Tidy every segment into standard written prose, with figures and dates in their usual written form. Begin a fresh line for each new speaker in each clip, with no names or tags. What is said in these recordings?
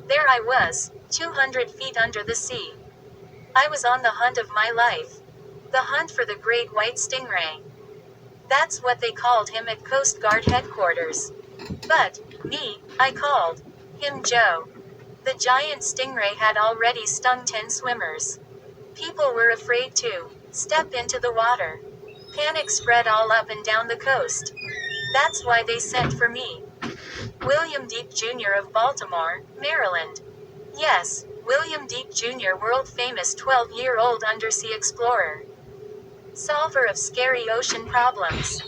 There I was, 200 feet under the sea. I was on the hunt of my life. The hunt for the great white stingray. That's what they called him at Coast Guard headquarters. But, I called him Joe. The giant stingray had already stung 10 swimmers. People were afraid to step into the water. Panic spread all up and down the coast. That's why they sent for me. William Deep Jr. of Baltimore, Maryland. Yes, William Deep Jr., world famous 12-year-old undersea explorer. Solver of scary ocean problems.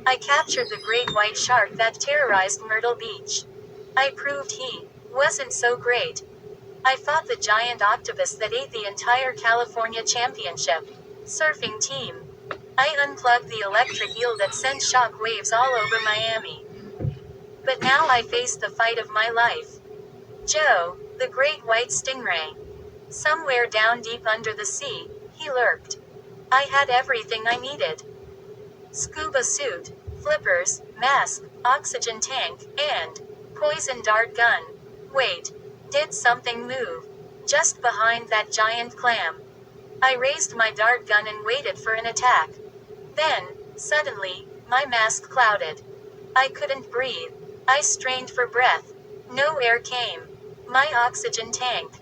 I captured the great white shark that terrorized Myrtle Beach. I proved he wasn't so great. I fought the giant octopus that ate the entire California Championship surfing team. I unplugged the electric eel that sent shock waves all over Miami. But now I face the fight of my life. Joe, the great white stingray. Somewhere down deep under the sea, he lurked. I had everything I needed. Scuba suit, flippers, mask, oxygen tank, and poison dart gun. Wait, did something move? Just behind that giant clam. I raised my dart gun and waited for an attack. Then, suddenly, my mask clouded. I couldn't breathe. I strained for breath. No air came. My oxygen tank.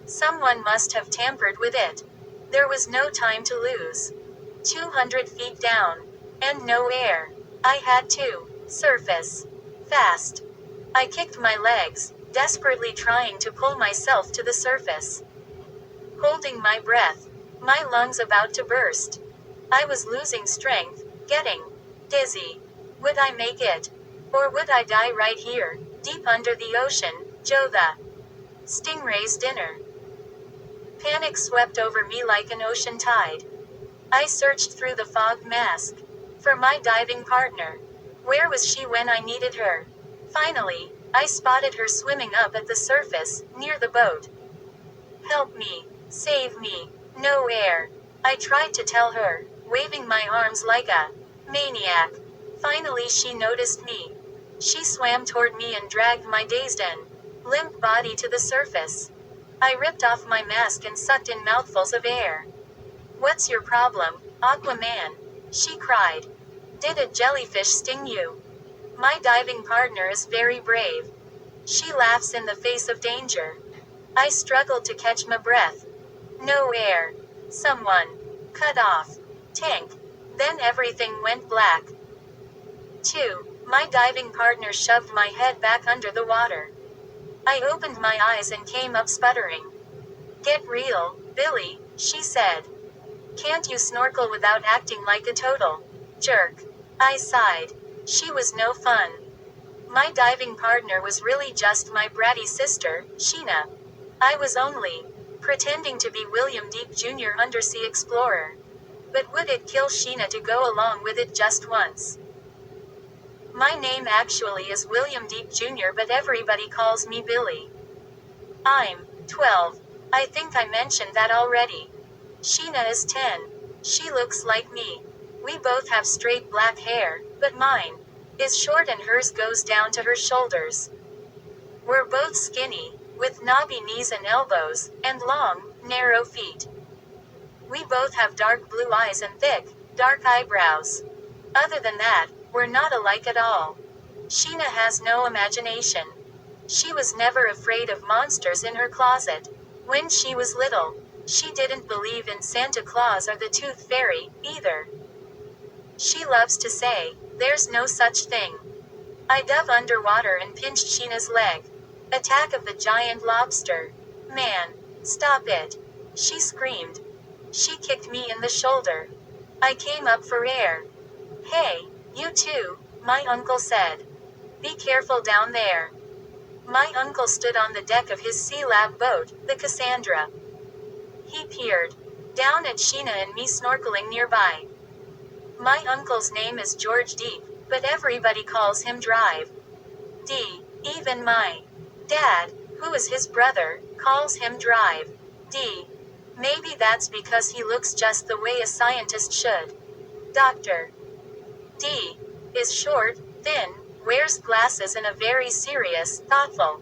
Someone must have tampered with it. There was no time to lose. 200 feet down. And no air. I had to surface fast. I kicked my legs, desperately trying to pull myself to the surface. Holding my breath. My lungs about to burst. I was losing strength, getting dizzy. Would I make it? Or would I die right here, deep under the ocean, Joe the stingray's dinner? Panic swept over me like an ocean tide. I searched through the fogged mask for my diving partner. Where was she when I needed her? Finally, I spotted her swimming up at the surface, near the boat. Help me. Save me. No air. I tried to tell her, waving my arms like a maniac. Finally she noticed me. She swam toward me and dragged my dazed and limp body to the surface. I ripped off my mask and sucked in mouthfuls of air. What's your problem, Aquaman? She cried. Did a jellyfish sting you? My diving partner is very brave. She laughs in the face of danger. I struggled to catch my breath. No air. Someone cut off tank. Then everything went black. 2. My diving partner shoved my head back under the water. I opened my eyes and came up sputtering. Get real, Billy, she said. Can't you snorkel without acting like a total jerk? I sighed. She was no fun. My diving partner was really just my bratty sister, Sheena. I was only pretending to be William Deep Jr. undersea explorer. But would it kill Sheena to go along with it just once? My name actually is William Deep Jr., but everybody calls me Billy. I'm 12. I think I mentioned that already. Sheena is 10. She looks like me. We both have straight black hair, but mine is short and hers goes down to her shoulders. We're both skinny, with knobby knees and elbows, and long, narrow feet. We both have dark blue eyes and thick, dark eyebrows. Other than that, we're not alike at all. Sheena has no imagination. She was never afraid of monsters in her closet. When she was little, she didn't believe in Santa Claus or the Tooth Fairy, either. She loves to say, there's no such thing. I dove underwater and pinched Sheena's leg. Attack of the giant lobster. Man, stop it. She screamed. She kicked me in the shoulder. I came up for air. Hey, you too, my uncle said. Be careful down there. My uncle stood on the deck of his Sea Lab boat, the Cassandra. He peered down at Sheena and me snorkeling nearby. My uncle's name is George Deep, but everybody calls him Drive. D. Even my dad, who is his brother, calls him Drive. D. Maybe that's because he looks just the way a scientist should. Dr. D. is short, thin, wears glasses and a very serious, thoughtful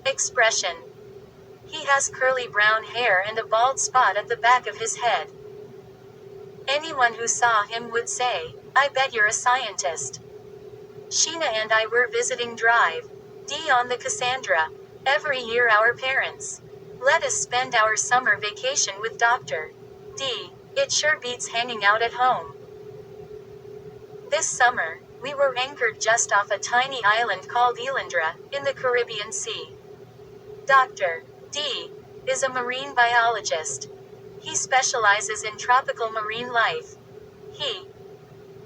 expression. He has curly brown hair and a bald spot at the back of his head. Anyone who saw him would say, "I bet you're a scientist." Sheena and I were visiting Drive D on the Cassandra. Every year our parents let us spend our summer vacation with Dr. D. It sure beats hanging out at home. This summer, we were anchored just off a tiny island called Elandra, in the Caribbean Sea. Dr. D. is a marine biologist. He specializes in tropical marine life. He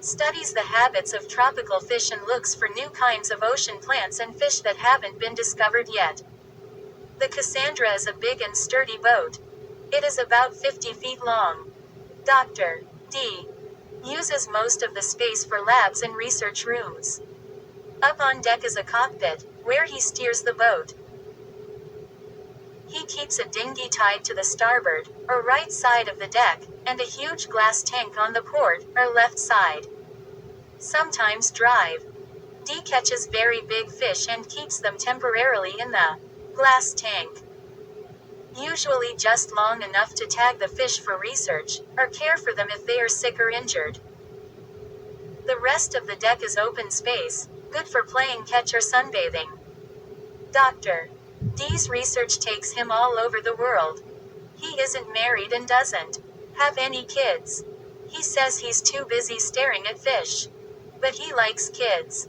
studies the habits of tropical fish and looks for new kinds of ocean plants and fish that haven't been discovered yet. The Cassandra is a big and sturdy boat. It is about 50 feet long. Dr. D. uses most of the space for labs and research rooms. Up on deck is a cockpit, where he steers the boat. He keeps a dinghy tied to the starboard, or right side of the deck, and a huge glass tank on the port, or left side. Sometimes Drive D catches very big fish and keeps them temporarily in the glass tank. Usually just long enough to tag the fish for research, or care for them if they are sick or injured. The rest of the deck is open space, good for playing catch or sunbathing. Dr. D's research takes him all over the world. He isn't married and doesn't have any kids. He says he's too busy staring at fish. But he likes kids.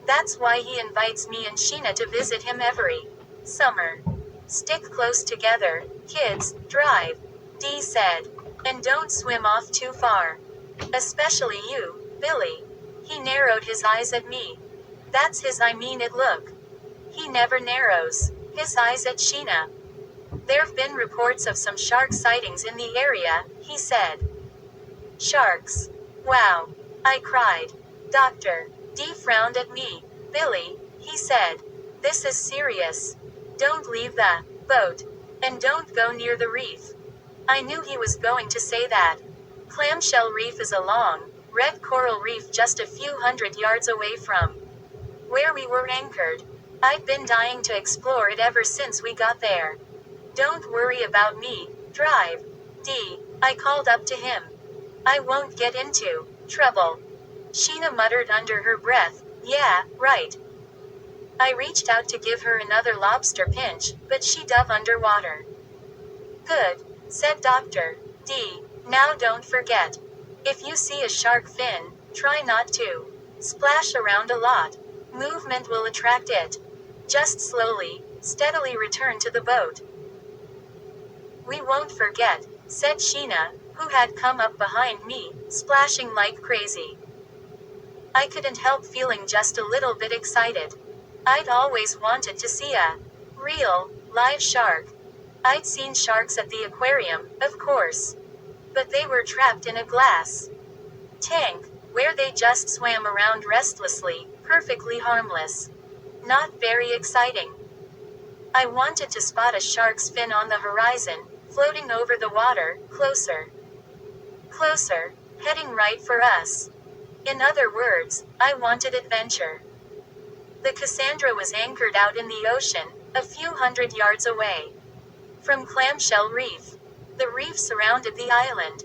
That's why he invites me and Sheena to visit him every summer. Stick close together, kids, Drive D said. And don't swim off too far. Especially you, Billy. He narrowed his eyes at me. That's his look. He never narrows his eyes at Sheena. There've been reports of some shark sightings in the area, he said. Sharks. Wow. I cried. Dr. D frowned at me. Billy, he said. This is serious. Don't leave the boat. And don't go near the reef. I knew he was going to say that. Clamshell Reef is a long, red coral reef just a few hundred yards away from where we were anchored. I'd been dying to explore it ever since we got there. Don't worry about me, Drive D. I called up to him. I won't get into trouble. Sheena muttered under her breath, yeah, right. I reached out to give her another lobster pinch, but she dove underwater. Good, said Dr. D. Now don't forget. If you see a shark fin, try not to splash around a lot. Movement will attract it. Just slowly, steadily return to the boat. We won't forget, said Sheena, who had come up behind me, splashing like crazy. I couldn't help feeling just a little bit excited. I'd always wanted to see a real, live shark. I'd seen sharks at the aquarium, of course. But they were trapped in a glass tank, where they just swam around restlessly, perfectly harmless. Not very exciting. I wanted to spot a shark's fin on the horizon, floating over the water, closer. Closer, heading right for us. In other words, I wanted adventure. The Cassandra was anchored out in the ocean, a few hundred yards away from Clamshell Reef. The reef surrounded the island.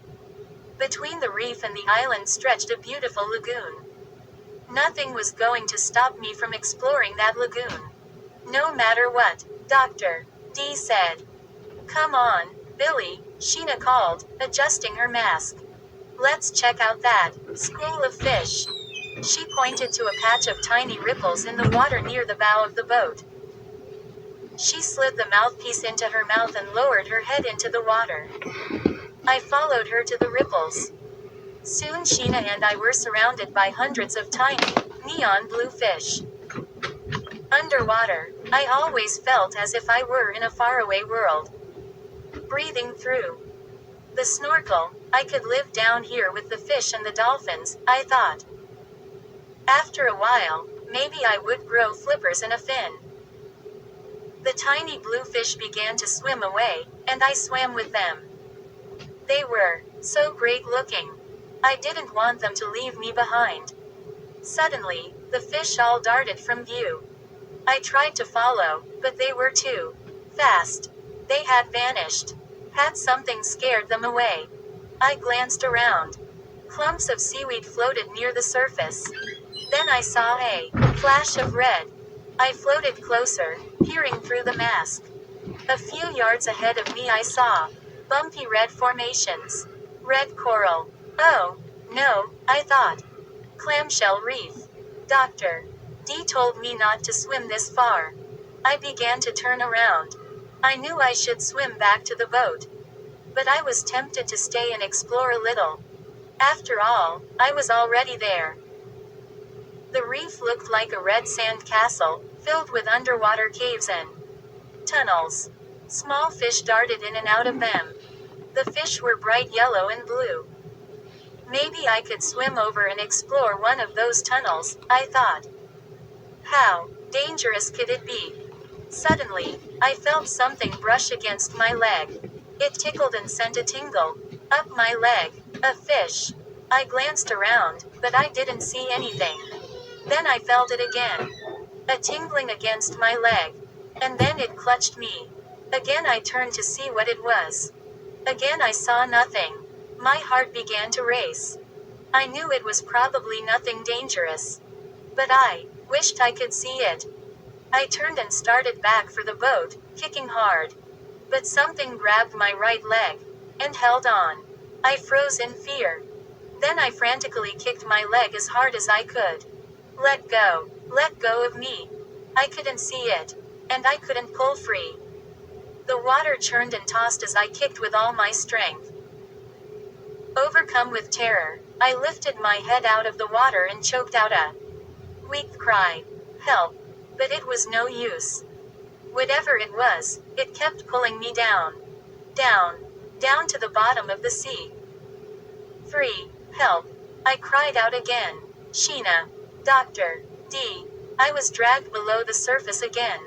Between the reef and the island stretched a beautiful lagoon. Nothing was going to stop me from exploring that lagoon. No matter what, Dr. D said. Come on, Billy, Sheena called, adjusting her mask. Let's check out that school of fish. She pointed to a patch of tiny ripples in the water near the bow of the boat. She slid the mouthpiece into her mouth and lowered her head into the water. I followed her to the ripples. Soon Sheena and I were surrounded by hundreds of tiny, neon blue fish. Underwater, I always felt as if I were in a faraway world. Breathing through the snorkel, I could live down here with the fish and the dolphins, I thought. After a while, maybe I would grow flippers and a fin. The tiny blue fish began to swim away, and I swam with them. They were so great looking. I didn't want them to leave me behind. Suddenly, the fish all darted from view. I tried to follow, but they were too fast. They had vanished. Had something scared them away? I glanced around. Clumps of seaweed floated near the surface. Then I saw a flash of red. I floated closer, peering through the mask. A few yards ahead of me I saw bumpy red formations. Red coral. Oh, no, I thought. Clamshell reef. Dr. D told me not to swim this far. I began to turn around. I knew I should swim back to the boat. But I was tempted to stay and explore a little. After all, I was already there. The reef looked like a red sand castle, filled with underwater caves and tunnels. Small fish darted in and out of them. The fish were bright yellow and blue. Maybe I could swim over and explore one of those tunnels, I thought. How dangerous could it be? Suddenly, I felt something brush against my leg. It tickled and sent a tingle up my leg. A fish. I glanced around, but I didn't see anything. Then I felt it again. A tingling against my leg. And then it clutched me. Again I turned to see what it was. Again I saw nothing. My heart began to race. I knew it was probably nothing dangerous. But I wished I could see it. I turned and started back for the boat, kicking hard. But something grabbed my right leg and held on. I froze in fear. Then I frantically kicked my leg as hard as I could. Let go. Let go of me. I couldn't see it. And I couldn't pull free. The water churned and tossed as I kicked with all my strength. Overcome with terror, I lifted my head out of the water and choked out a weak cry. Help. But it was no use. Whatever it was, it kept pulling me down. Down. Down to the bottom of the sea. Free. Help. I cried out again. Sheena. Dr. D. I was dragged below the surface again.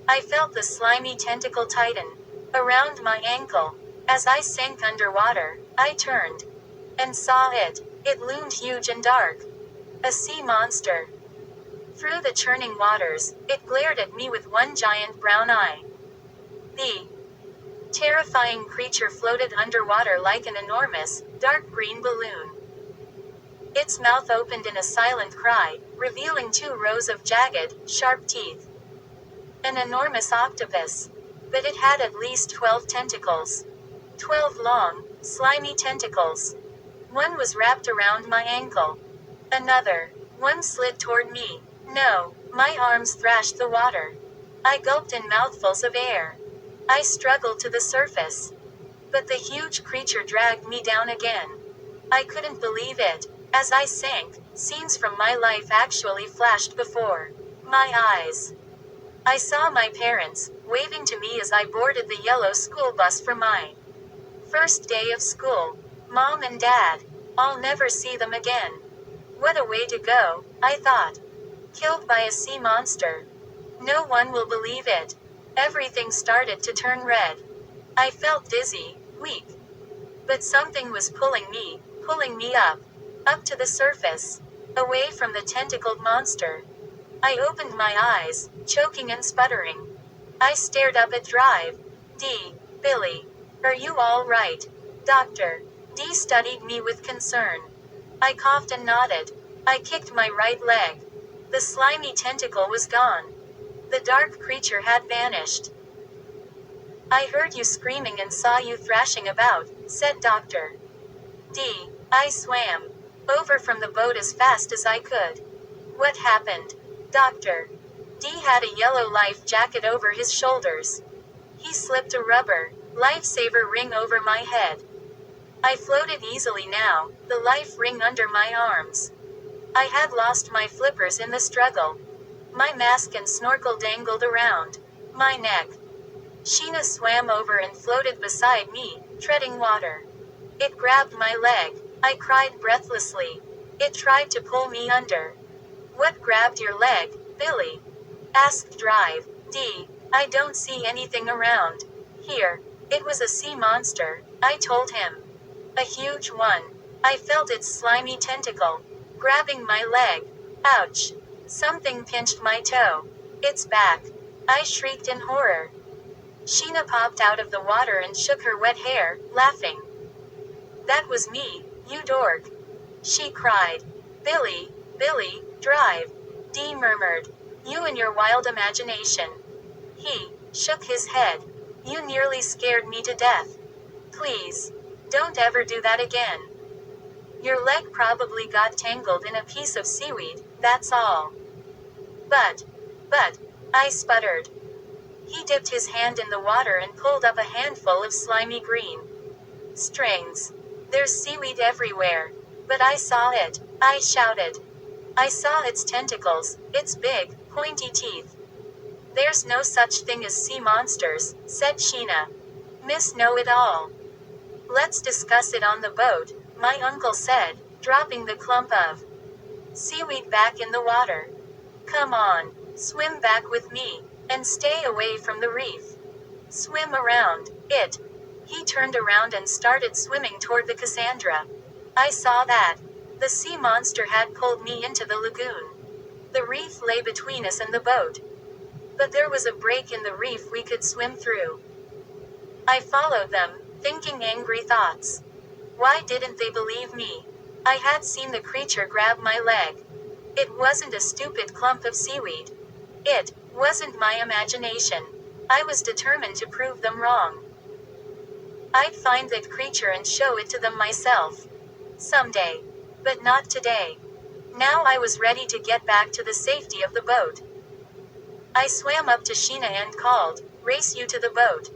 I felt the slimy tentacle tighten around my ankle. As I sank underwater, I turned and saw it. It loomed huge and dark. A sea monster. Through the churning waters, it glared at me with one giant brown eye. The terrifying creature floated underwater like an enormous, dark green balloon. Its mouth opened in a silent cry, revealing 2 rows of jagged, sharp teeth. An enormous octopus. But it had at least 12 tentacles. 12 long, slimy tentacles. One was wrapped around my ankle. Another one slid toward me. No, my arms thrashed the water. I gulped in mouthfuls of air. I struggled to the surface. But the huge creature dragged me down again. I couldn't believe it. As I sank, scenes from my life actually flashed before my eyes. I saw my parents, waving to me as I boarded the yellow school bus for my first day of school. Mom and Dad. I'll never see them again. What a way to go, I thought. Killed by a sea monster. No one will believe it. Everything started to turn red. I felt dizzy, weak. But something was pulling me up to the surface, away from the tentacled monster. I opened my eyes, choking and sputtering. I stared up at Drive. D. Billy. Are you all right? Dr. D studied me with concern. I coughed and nodded. I kicked my right leg. The slimy tentacle was gone. The dark creature had vanished. I heard you screaming and saw you thrashing about, said Dr. D. I swam over from the boat as fast as I could. What happened? Dr. D had a yellow life jacket over his shoulders. He slipped a rubber lifesaver ring over my head. I floated easily now, the life ring under my arms. I had lost my flippers in the struggle. My mask and snorkel dangled around my neck. Sheena swam over and floated beside me, treading water. It grabbed my leg. I cried breathlessly. It tried to pull me under. What grabbed your leg, Billy? Asked Drive. D. I don't see anything around here. It was a sea monster, I told him. A huge one. I felt its slimy tentacle grabbing my leg. Ouch. Something pinched my toe. It's back. I shrieked in horror. Sheena popped out of the water and shook her wet hair, laughing. That was me, you dork. She cried. Billy, drive. Dee murmured. You and your wild imagination. He shook his head. You nearly scared me to death. Please. Don't ever do that again. Your leg probably got tangled in a piece of seaweed, that's all. But, I sputtered. He dipped his hand in the water and pulled up a handful of slimy green strings. There's seaweed everywhere. But I saw it. I shouted. I saw its tentacles, its big, pointy teeth. There's no such thing as sea monsters, said Sheena. Miss Know-It-All. Let's discuss it on the boat, my uncle said, dropping the clump of seaweed back in the water. Come on, swim back with me, and stay away from the reef. Swim around it. He turned around and started swimming toward the Cassandra. I saw that. The sea monster had pulled me into the lagoon. The reef lay between us and the boat. But there was a break in the reef we could swim through. I followed them, thinking angry thoughts. Why didn't they believe me? I had seen the creature grab my leg. It wasn't a stupid clump of seaweed. It wasn't my imagination. I was determined to prove them wrong. I'd find that creature and show it to them myself. Someday. But not today. Now I was ready to get back to the safety of the boat. I swam up to Sheena and called, "Race you to the boat."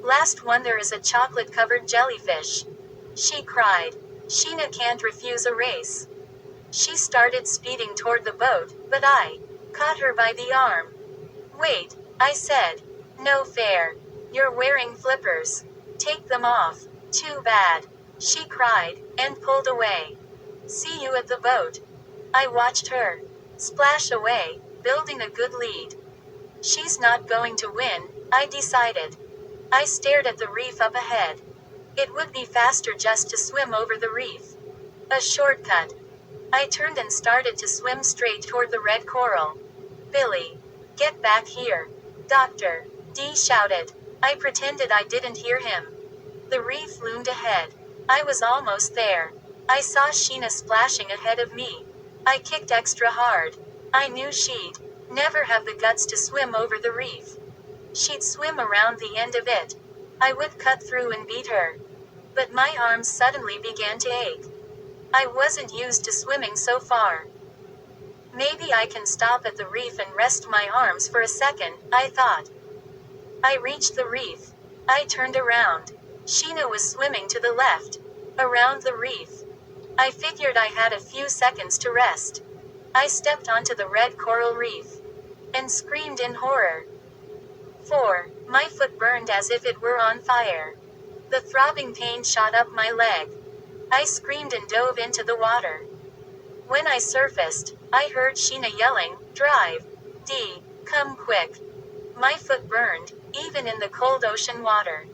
Last one there is a chocolate-covered jellyfish. She cried. Sheena can't refuse a race. She started speeding toward the boat, but I caught her by the arm. Wait, I said. No fair. You're wearing flippers. Take them off. Too bad. She cried, and pulled away. See you at the boat. I watched her splash away, building a good lead. She's not going to win, I decided. I stared at the reef up ahead. It would be faster just to swim over the reef. A shortcut. I turned and started to swim straight toward the red coral. Billy, get back here. Doctor, Dee shouted. I pretended I didn't hear him. The reef loomed ahead. I was almost there. I saw Sheena splashing ahead of me. I kicked extra hard. I knew she'd never have the guts to swim over the reef. She'd swim around the end of it. I would cut through and beat her. But my arms suddenly began to ache. I wasn't used to swimming so far. Maybe I can stop at the reef and rest my arms for a second, I thought. I reached the reef. I turned around. Sheena was swimming to the left, around the reef. I figured I had a few seconds to rest. I stepped onto the red coral reef and screamed in horror. My foot burned as if it were on fire. The throbbing pain shot up my leg. I screamed and dove into the water. When I surfaced, I heard Sheena yelling, "Drive! Dee, come quick!" My foot burned, even in the cold ocean water.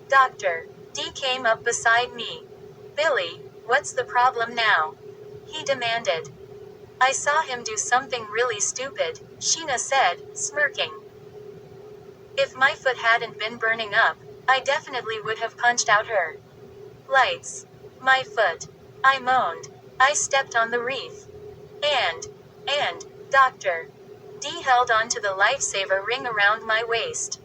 Doctor, Dee came up beside me. Billy, what's the problem now? He demanded. I saw him do something really stupid, Sheena said, smirking. If my foot hadn't been burning up, I definitely would have punched out her lights. My foot. I moaned. I stepped on the reef. And, Doctor. Dee held onto the lifesaver ring around my waist.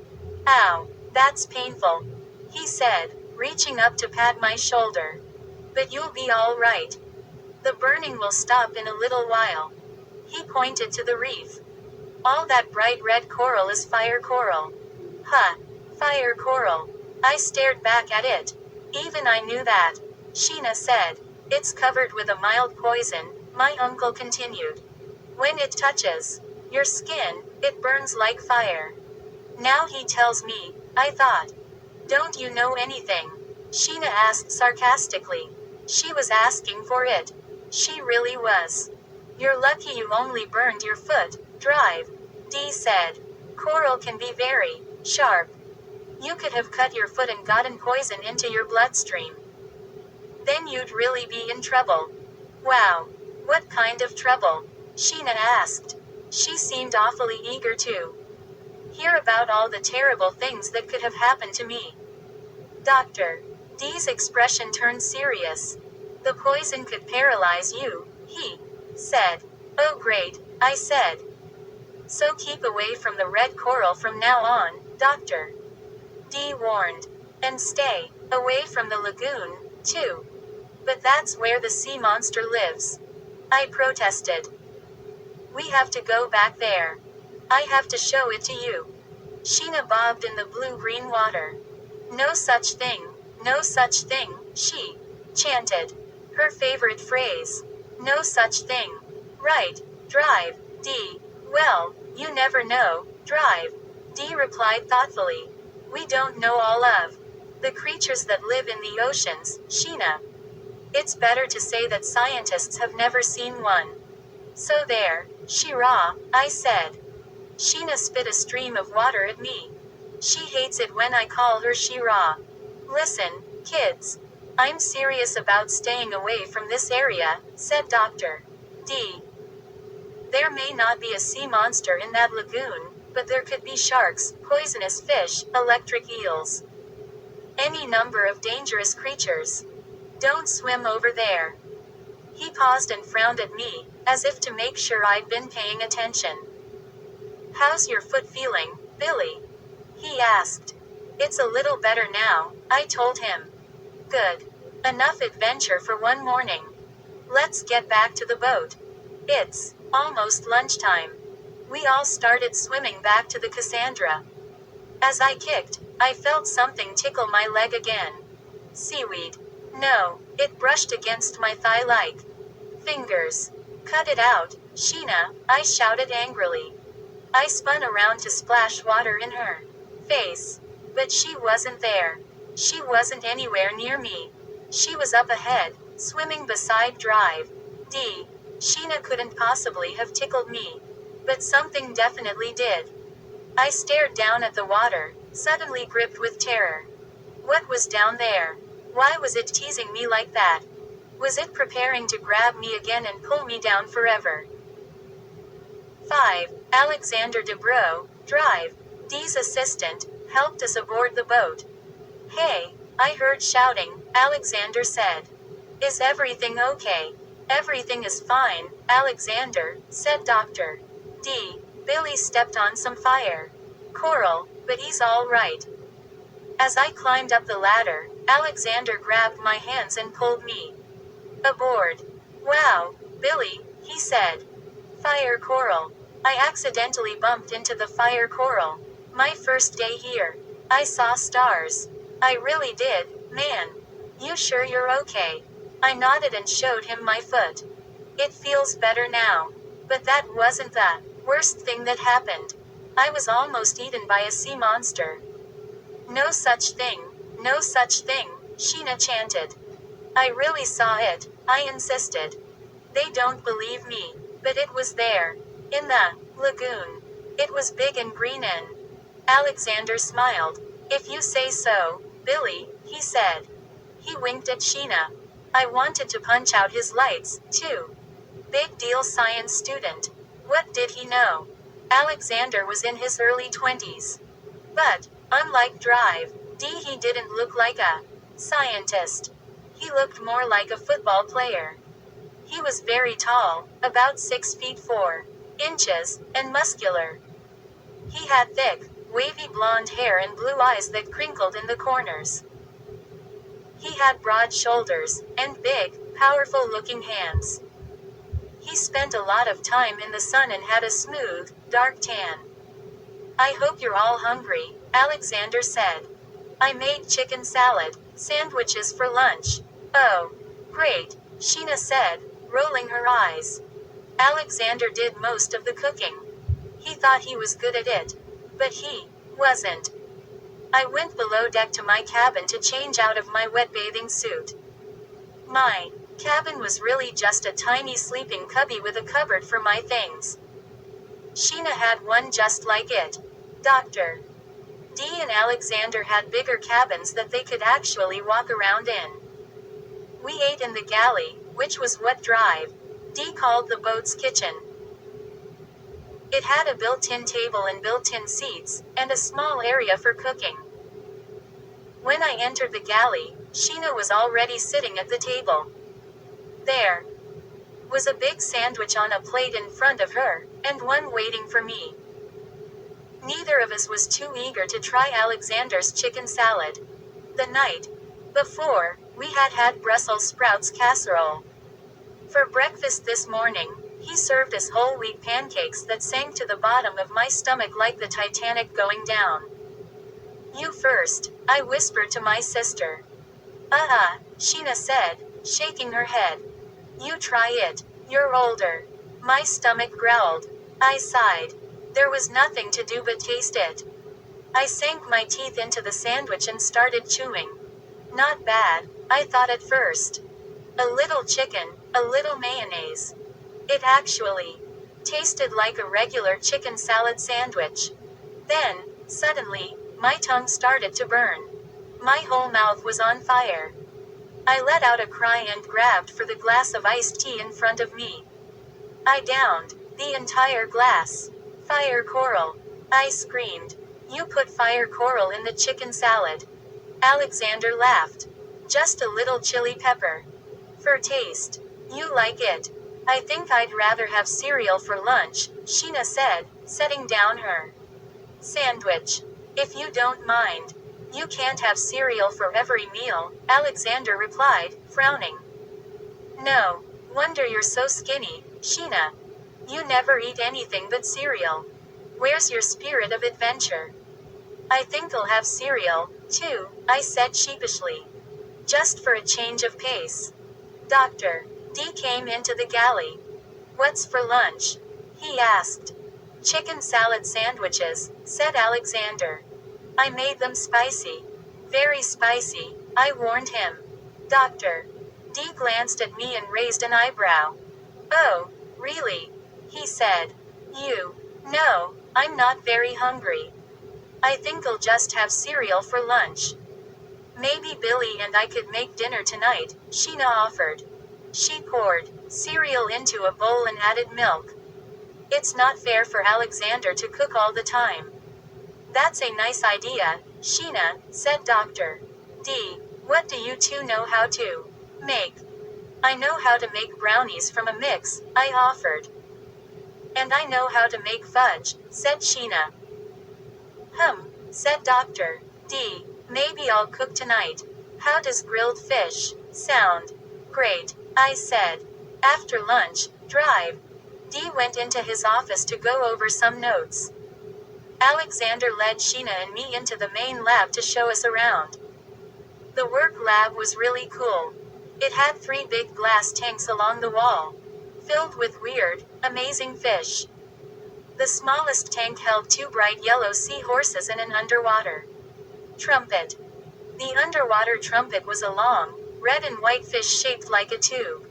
Ow, that's painful, he said, reaching up to pat my shoulder. But you'll be all right. The burning will stop in a little while. He pointed to the reef. All that bright red coral is fire coral. Huh, fire coral. I stared back at it. Even I knew that. Sheena said. It's covered with a mild poison, my uncle continued. When it touches your skin, it burns like fire. Now he tells me, I thought. Don't you know anything? Sheena asked sarcastically. She was asking for it. She really was. You're lucky you only burned your foot, drive, Dee said. Coral can be very sharp. You could have cut your foot and gotten poison into your bloodstream. Then you'd really be in trouble. Wow. What kind of trouble? Sheena asked. She seemed awfully eager to hear about all the terrible things that could have happened to me. Dr. D's expression turned serious. The poison could paralyze you, he said. Oh great, I said. So keep away from the red coral from now on, Dr. D warned. And stay away from the lagoon, too. But that's where the sea monster lives. I protested. We have to go back there. I have to show it to you. Sheena bobbed in the blue-green water. No such thing, no such thing, she chanted. Her favorite phrase. No such thing. Right, drive, D. Well, you never know, drive. D replied thoughtfully. We don't know all of the creatures that live in the oceans, Sheena. It's better to say that scientists have never seen one. So there, Shira, I said. Sheena spit a stream of water at me. She hates it when I call her Shira. Listen, kids. I'm serious about staying away from this area, said Dr. D. There may not be a sea monster in that lagoon, but there could be sharks, poisonous fish, electric eels. Any number of dangerous creatures. Don't swim over there. He paused and frowned at me, as if to make sure I'd been paying attention. How's your foot feeling, Billy? He asked. It's a little better now, I told him. Good. Enough adventure for one morning. Let's get back to the boat. It's almost lunchtime. We all started swimming back to the Cassandra. As I kicked, I felt something tickle my leg again. Seaweed. No, it brushed against my thigh like fingers. Cut it out, Sheena, I shouted angrily. I spun around to splash water in her face. But she wasn't there. She wasn't anywhere near me. She was up ahead, swimming beside Drive. D. Sheena couldn't possibly have tickled me. But something definitely did. I stared down at the water, suddenly gripped with terror. What was down there? Why was it teasing me like that? Was it preparing to grab me again and pull me down forever? 5. Alexander Dubrow, Drive, D's assistant, helped us aboard the boat. Hey, I heard shouting, Alexander said. Is everything okay? Everything is fine, Alexander, said Dr. D. Billy stepped on some fire. Coral, but he's all right. As I climbed up the ladder, Alexander grabbed my hands and pulled me aboard. Wow, Billy, he said. Fire coral. I accidentally bumped into the fire coral. My first day here. I saw stars. I really did, man. You sure you're okay? I nodded and showed him my foot. It feels better now. But that wasn't the worst thing that happened. I was almost eaten by a sea monster. No such thing, no such thing, Sheena chanted. I really saw it, I insisted. They don't believe me, but it was there. In the lagoon. It was big and green and Alexander smiled. If you say so, Billy, he said. He winked at Sheena. I wanted to punch out his lights, too. Big deal science student. What did he know? Alexander was in his early 20s. But, unlike Drive, D, he didn't look like a scientist. He looked more like a football player. He was very tall, about 6 feet 4 inches, and muscular. He had thick, wavy blonde hair and blue eyes that crinkled in the corners. He had broad shoulders, and big, powerful-looking hands. He spent a lot of time in the sun and had a smooth, dark tan. I hope you're all hungry, Alexander said. I made chicken salad, sandwiches for lunch. Oh, great, Sheena said, rolling her eyes. Alexander did most of the cooking. He thought he was good at it. But he wasn't. I went below deck to my cabin to change out of my wet bathing suit. My cabin was really just a tiny sleeping cubby with a cupboard for my things. Sheena had one just like it. Dr. D and Alexander had bigger cabins that they could actually walk around in. We ate in the galley, which was what Drive D called the boat's kitchen. It had a built-in table and built-in seats, and a small area for cooking. When I entered the galley, Sheena was already sitting at the table. There was a big sandwich on a plate in front of her, and one waiting for me. Neither of us was too eager to try Alexander's chicken salad. The night before, we had had Brussels sprouts casserole. For breakfast this morning, he served us whole wheat pancakes that sank to the bottom of my stomach like the Titanic going down. "You first," I whispered to my sister. Sheena said, shaking her head. "You try it. You're older." My stomach growled. I sighed. There was nothing to do but taste it. I sank my teeth into the sandwich and started chewing. Not bad, I thought at first. A little chicken, a little mayonnaise. It actually tasted like a regular chicken salad sandwich. Then, suddenly, my tongue started to burn. My whole mouth was on fire. I let out a cry and grabbed for the glass of iced tea in front of me. I downed the entire glass. "Fire coral!" I screamed. "You put fire coral in the chicken salad." Alexander laughed. "Just a little chili pepper. For taste. You like it." "I think I'd rather have cereal for lunch," Sheena said, setting down her sandwich. "If you don't mind." "You can't have cereal for every meal," Alexander replied, frowning. "No wonder you're so skinny, Sheena. You never eat anything but cereal. Where's your spirit of adventure?" "I think I'll have cereal, too," I said sheepishly. "Just for a change of pace." Dr. D came into the galley. "What's for lunch?" he asked. "Chicken salad sandwiches," said Alexander. "I made them spicy. Very spicy," I warned him. Dr. D glanced at me and raised an eyebrow. "Oh, really?" he said. "No, I'm not very hungry. I think I'll just have cereal for lunch." "Maybe Billy and I could make dinner tonight," Sheena offered. She poured cereal into a bowl and added milk. "It's not fair for Alexander to cook all the time." "That's a nice idea, Sheena," said Dr. D. "What do you two know how to make?" "I know how to make brownies from a mix," I offered. "And I know how to make fudge," said Sheena. Said Dr. D. "Maybe I'll cook tonight." "How does grilled fish sound?" "Great," I said. After lunch, drive. D went into his office to go over some notes. Alexander led Sheena and me into the main lab to show us around. The work lab was really cool. It had 3 big glass tanks along the wall, filled with weird, amazing fish. The smallest tank held 2 bright yellow seahorses and an underwater trumpet. The underwater trumpet was a long, red and white fish shaped like a tube.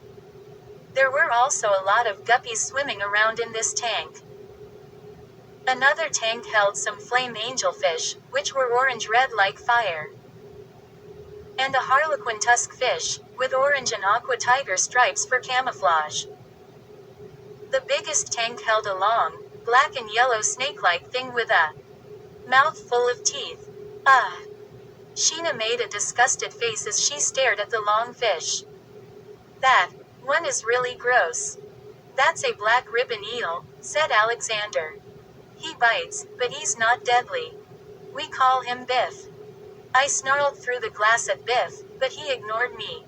There were also a lot of guppies swimming around in this tank. Another tank held some flame angelfish, which were orange-red like fire. And a harlequin tusk fish, with orange and aqua tiger stripes for camouflage. The biggest tank held a long, black and yellow snake-like thing with a mouth full of teeth. Sheena made a disgusted face as she stared at the long fish. "That one is really gross." "That's a black ribbon eel," said Alexander. "He bites, but he's not deadly. We call him Biff." I snarled through the glass at Biff, but he ignored me.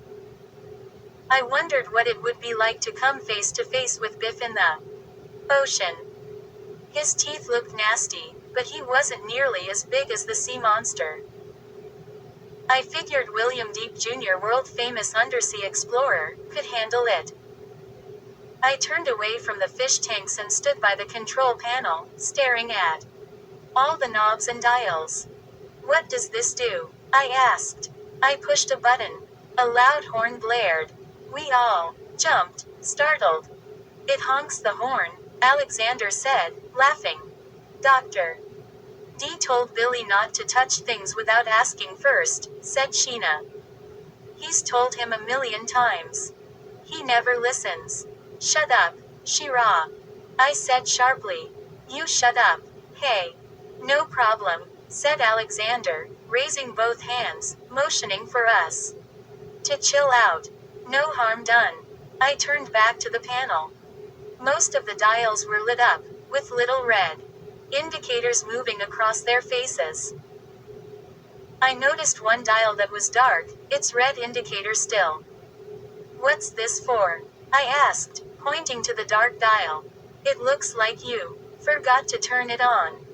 I wondered what it would be like to come face to face with Biff in the ocean. His teeth looked nasty, but he wasn't nearly as big as the sea monster. I figured William Deep Jr., world-famous undersea explorer, could handle it. I turned away from the fish tanks and stood by the control panel, staring at all the knobs and dials. "What does this do?" I asked. I pushed a button. A loud horn blared. We all jumped, startled. "It honks the horn," Alexander said, laughing. Dr. D told Billy not to touch things without asking first, said Sheena. "He's told him 1,000,000 times. He never listens." "Shut up, Shira," I said sharply. You shut up. Hey. No problem, said Alexander, raising both hands, motioning for us to chill out. No harm done. I turned back to the panel. Most of the dials were lit up, with little red indicators moving across their faces. I noticed one dial that was dark, its red indicator still. What's this for? I asked, pointing to the dark dial. It looks like you forgot to turn it on.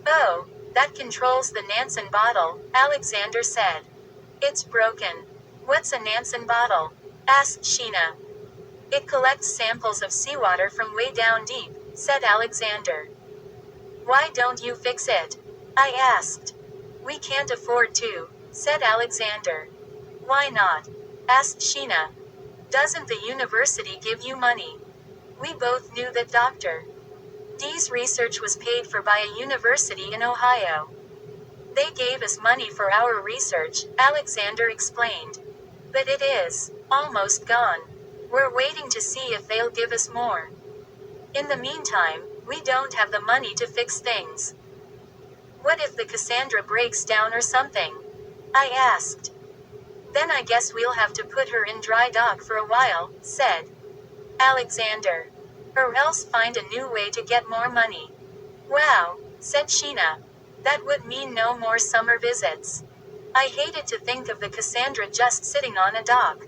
Oh, that controls the Nansen bottle, Alexander said. It's broken. What's a Nansen bottle? Asked Sheena. It collects samples of seawater from way down deep, said Alexander. Why don't you fix it? I asked. We can't afford to, said Alexander. Why not? Asked Sheena. Doesn't the university give you money? We both knew that Dr. D's research was paid for by a university in Ohio. They gave us money for our research, Alexander explained. But it is almost gone. We're waiting to see if they'll give us more. In the meantime, we don't have the money to fix things. What if the Cassandra breaks down or something? I asked. Then I guess we'll have to put her in dry dock for a while, said Alexander. Or else find a new way to get more money. Wow, said Sheena. That would mean no more summer visits. I hated to think of the Cassandra just sitting on a dock.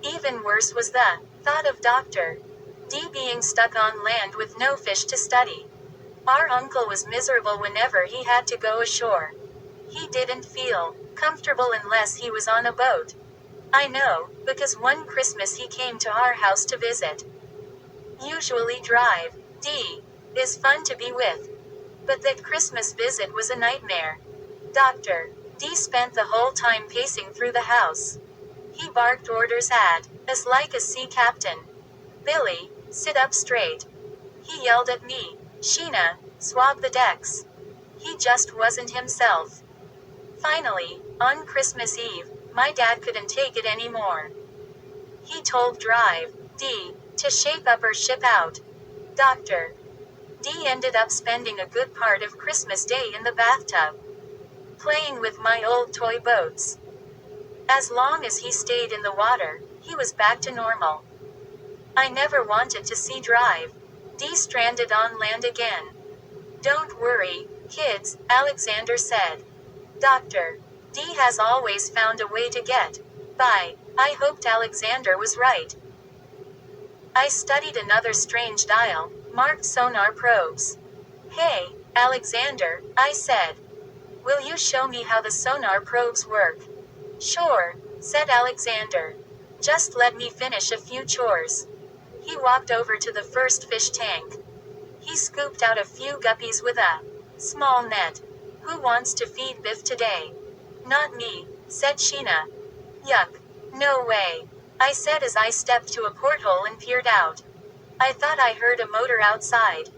Even worse was the thought of Dr. D being stuck on land with no fish to study. Our uncle was miserable whenever he had to go ashore. He didn't feel comfortable unless he was on a boat. I know, because one Christmas he came to our house to visit. Usually Drive D is fun to be with. But that Christmas visit was a nightmare. Dr. D spent the whole time pacing through the house. He barked orders at us like a sea captain. Billy, sit up straight. He yelled at me. Sheena, swab the decks. He just wasn't himself. Finally, on Christmas Eve, my dad couldn't take it anymore. He told Drive D to shape up or ship out. Dr. D ended up spending a good part of Christmas Day in the bathtub, playing with my old toy boats. As long as he stayed in the water, he was back to normal. I never wanted to see Drive D stranded on land again. Don't worry, kids, Alexander said. Dr. D has always found a way to get by. I hoped Alexander was right. I studied another strange dial, marked sonar probes. Hey, Alexander, I said. Will you show me how the sonar probes work? Sure, said Alexander. Just let me finish a few chores. He walked over to the first fish tank. He scooped out a few guppies with a small net. Who wants to feed Biff today? Not me, said Sheena. Yuck. No way, I said as I stepped to a porthole and peered out. I thought I heard a motor outside.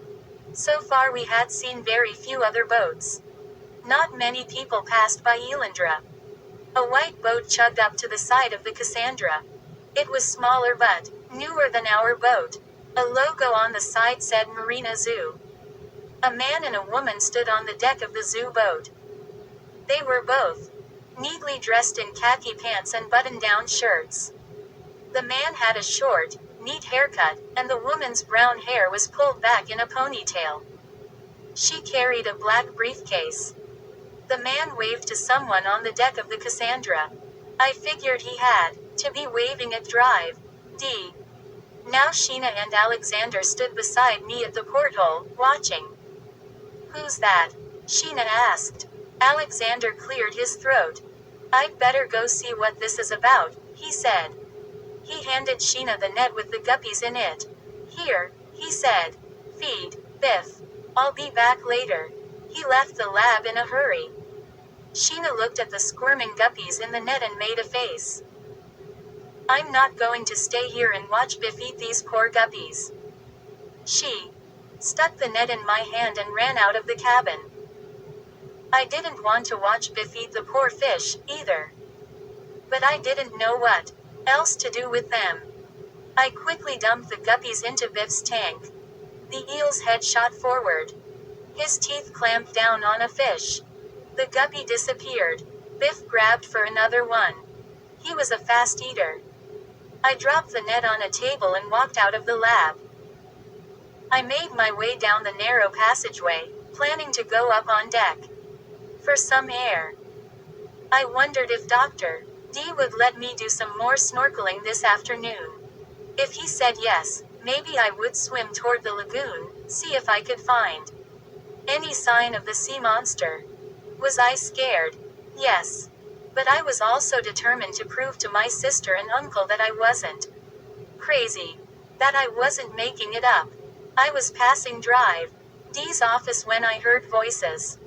So far we had seen very few other boats. Not many people passed by Elandra. A white boat chugged up to the side of the Cassandra. It was smaller but newer than our boat. A logo on the side said Marina Zoo. A man and a woman stood on the deck of the zoo boat. They were both neatly dressed in khaki pants and button-down shirts. The man had a short, neat haircut, and the woman's brown hair was pulled back in a ponytail. She carried a black briefcase. The man waved to someone on the deck of the Cassandra. I figured he had to be waving at Drive D. Now Sheena and Alexander stood beside me at the porthole, watching. Who's that? Sheena asked. Alexander cleared his throat. I'd better go see what this is about, he said. He handed Sheena the net with the guppies in it. Here, he said. Feed Biff. I'll be back later. He left the lab in a hurry. Sheena looked at the squirming guppies in the net and made a face. I'm not going to stay here and watch Biff eat these poor guppies. She stuck the net in my hand and ran out of the cabin. I didn't want to watch Biff eat the poor fish, either. But I didn't know what else to do with them. I quickly dumped the guppies into Biff's tank. The eel's head shot forward. His teeth clamped down on a fish. The guppy disappeared. Biff grabbed for another one. He was a fast eater. I dropped the net on a table and walked out of the lab. I made my way down the narrow passageway, planning to go up on deck for some air. I wondered if Dr. D would let me do some more snorkeling this afternoon. If he said yes, maybe I would swim toward the lagoon, see if I could find any sign of the sea monster. Was I scared? Yes. But I was also determined to prove to my sister and uncle that I wasn't crazy. That I wasn't making it up. I was passing Drive D's office when I heard voices.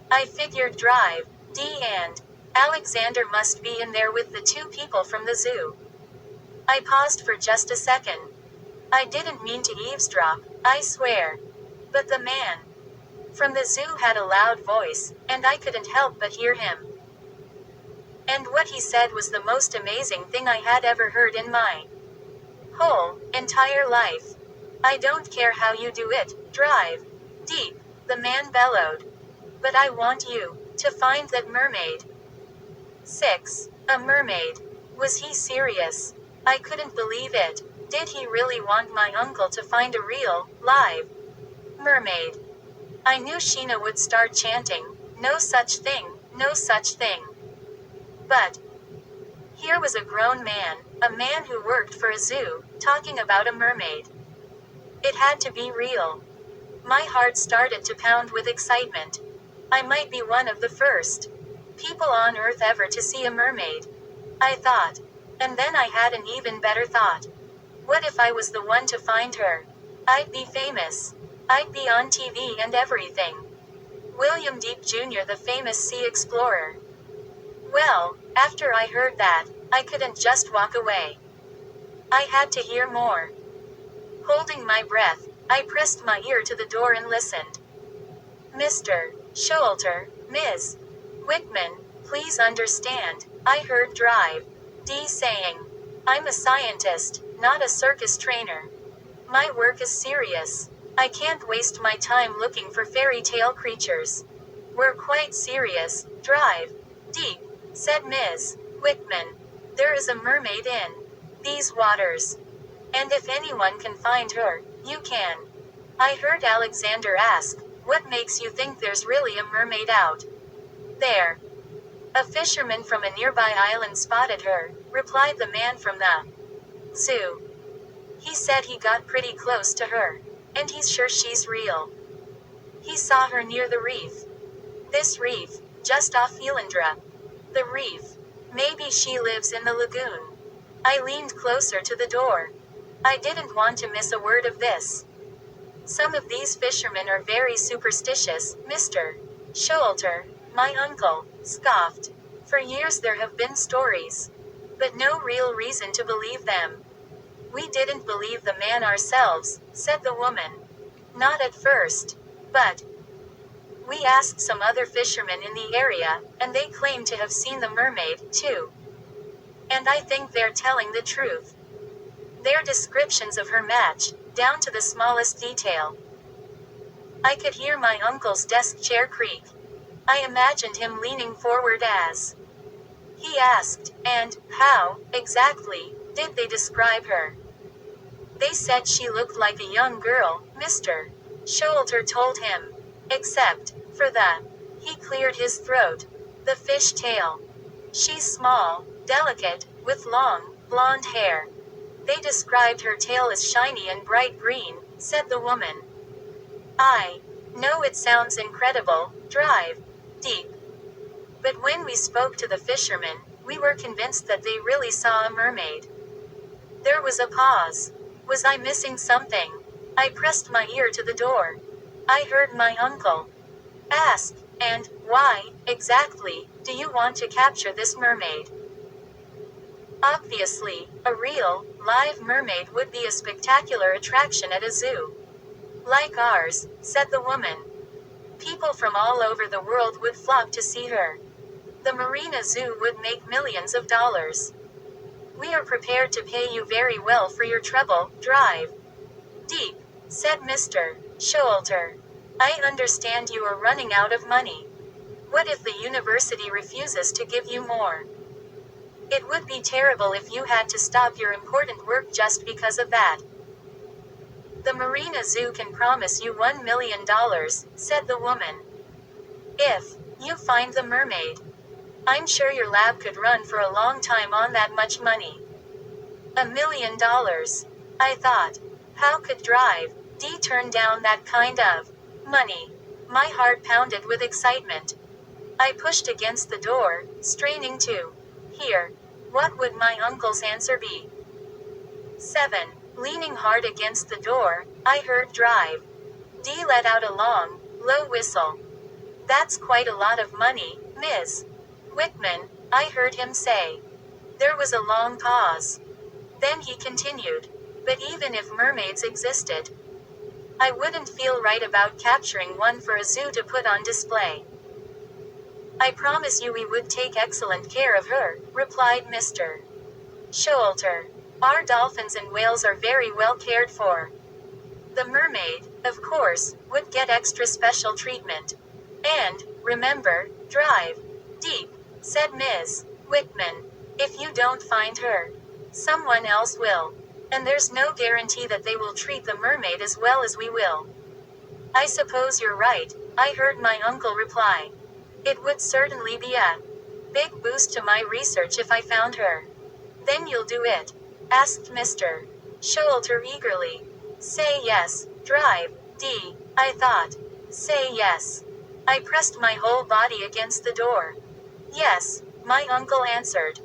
I figured Drive D and Alexander must be in there with the two people from the zoo. I paused for just a second. I didn't mean to eavesdrop, I swear. But the man from the zoo had a loud voice, and I couldn't help but hear him. And what he said was the most amazing thing I had ever heard in my whole entire life. I don't care how you do it, Drive Deep, the man bellowed. But I want you to find that mermaid. 6. A mermaid. Was he serious? I couldn't believe it. Did he really want my uncle to find a real, live mermaid? I knew Sheena would start chanting, no such thing, no such thing. But here was a grown man, a man who worked for a zoo, talking about a mermaid. It had to be real. My heart started to pound with excitement. I might be one of the first people on Earth ever to see a mermaid, I thought. And then I had an even better thought. What if I was the one to find her? I'd be famous. I'd be on TV and everything. William Deep Jr., the famous sea explorer. Well, after I heard that, I couldn't just walk away. I had to hear more. Holding my breath, I pressed my ear to the door and listened. Mr. Showalter, Ms. Wickman, please understand, I heard Drive D saying. I'm a scientist, not a circus trainer. My work is serious. I can't waste my time looking for fairy tale creatures. We're quite serious, Drive Deep, said Ms. Wickman. There is a mermaid in these waters. And if anyone can find her, you can. I heard Alexander ask, what makes you think there's really a mermaid out there? A fisherman from a nearby island spotted her, replied the man from the zoo. He said he got pretty close to her, and he's sure she's real. He saw her near the reef. This reef, just off Elandra. The reef. Maybe she lives in the lagoon. I leaned closer to the door. I didn't want to miss a word of this. Some of these fishermen are very superstitious, Mr. Showalter, my uncle, scoffed. For years there have been stories, but no real reason to believe them. We didn't believe the man ourselves, said the woman. Not at first. But we asked some other fishermen in the area, and they claim to have seen the mermaid, too. And I think they're telling the truth. Their descriptions of her match, down to the smallest detail. I could hear my uncle's desk chair creak. I imagined him leaning forward as he asked, and how, exactly, did they describe her? They said she looked like a young girl, Mr. Showalter told him. Except for the, he cleared his throat, the fish tail. She's small, delicate, with long, blonde hair. They described her tail as shiny and bright green, said the woman. I know it sounds incredible, Drive Deep. But when we spoke to the fishermen, we were convinced that they really saw a mermaid. There was a pause. Was I missing something? I pressed my ear to the door. I heard my uncle ask, and why, exactly, do you want to capture this mermaid? Obviously, a real, live mermaid would be a spectacular attraction at a zoo. Like ours, said the woman. People from all over the world would flock to see her. The Marina Zoo would make millions of dollars. We are prepared to pay you very well for your trouble, Drive Deep, said Mr. Showalter. I understand you are running out of money. What if the university refuses to give you more? It would be terrible if you had to stop your important work just because of that. The Marina Zoo can promise you $1 million, said the woman. If you find the mermaid. I'm sure your lab could run for a long time on that much money. $1 million. I thought. How could Drive D turn down that kind of money? My heart pounded with excitement. I pushed against the door, straining to hear. What would my uncle's answer be? 7. Leaning hard against the door, I heard Drive D let out a long, low whistle. That's quite a lot of money, Ms. Whitman, I heard him say. There was a long pause. Then he continued. But even if mermaids existed, I wouldn't feel right about capturing one for a zoo to put on display. I promise you we would take excellent care of her, replied Mr. Showalter. Our dolphins and whales are very well cared for. The mermaid, of course, would get extra special treatment. And, remember, Drive Deep, said Ms. Whitman. If you don't find her, someone else will. And there's no guarantee that they will treat the mermaid as well as we will. I suppose you're right, I heard my uncle reply. It would certainly be a big boost to my research if I found her. Then you'll do it? Asked Mr. Showalter eagerly. Say yes, Drive D, I thought. Say yes. I pressed my whole body against the door. Yes, my uncle answered.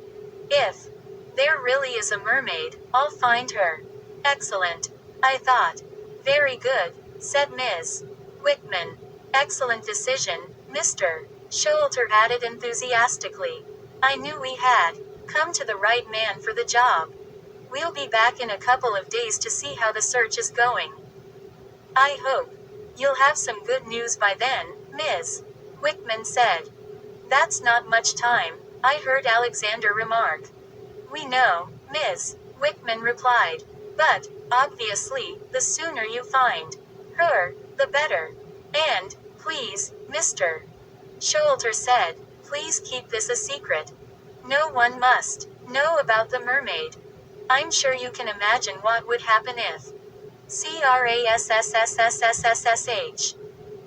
If there really is a mermaid, I'll find her. Excellent, I thought. Very good, said Ms. Whitman. Excellent decision, Mr. Showalter added enthusiastically. I knew we had come to the right man for the job. We'll be back in a couple of days to see how the search is going. I hope you'll have some good news by then, Ms. Whitman said. That's not much time, I heard Alexander remark. We know, Ms. Whitman replied. But, obviously, the sooner you find her, the better. And, please, Mr. Showalter said, please keep this a secret. No one must know about the mermaid. I'm sure you can imagine what would happen if CRASSSSSSSH.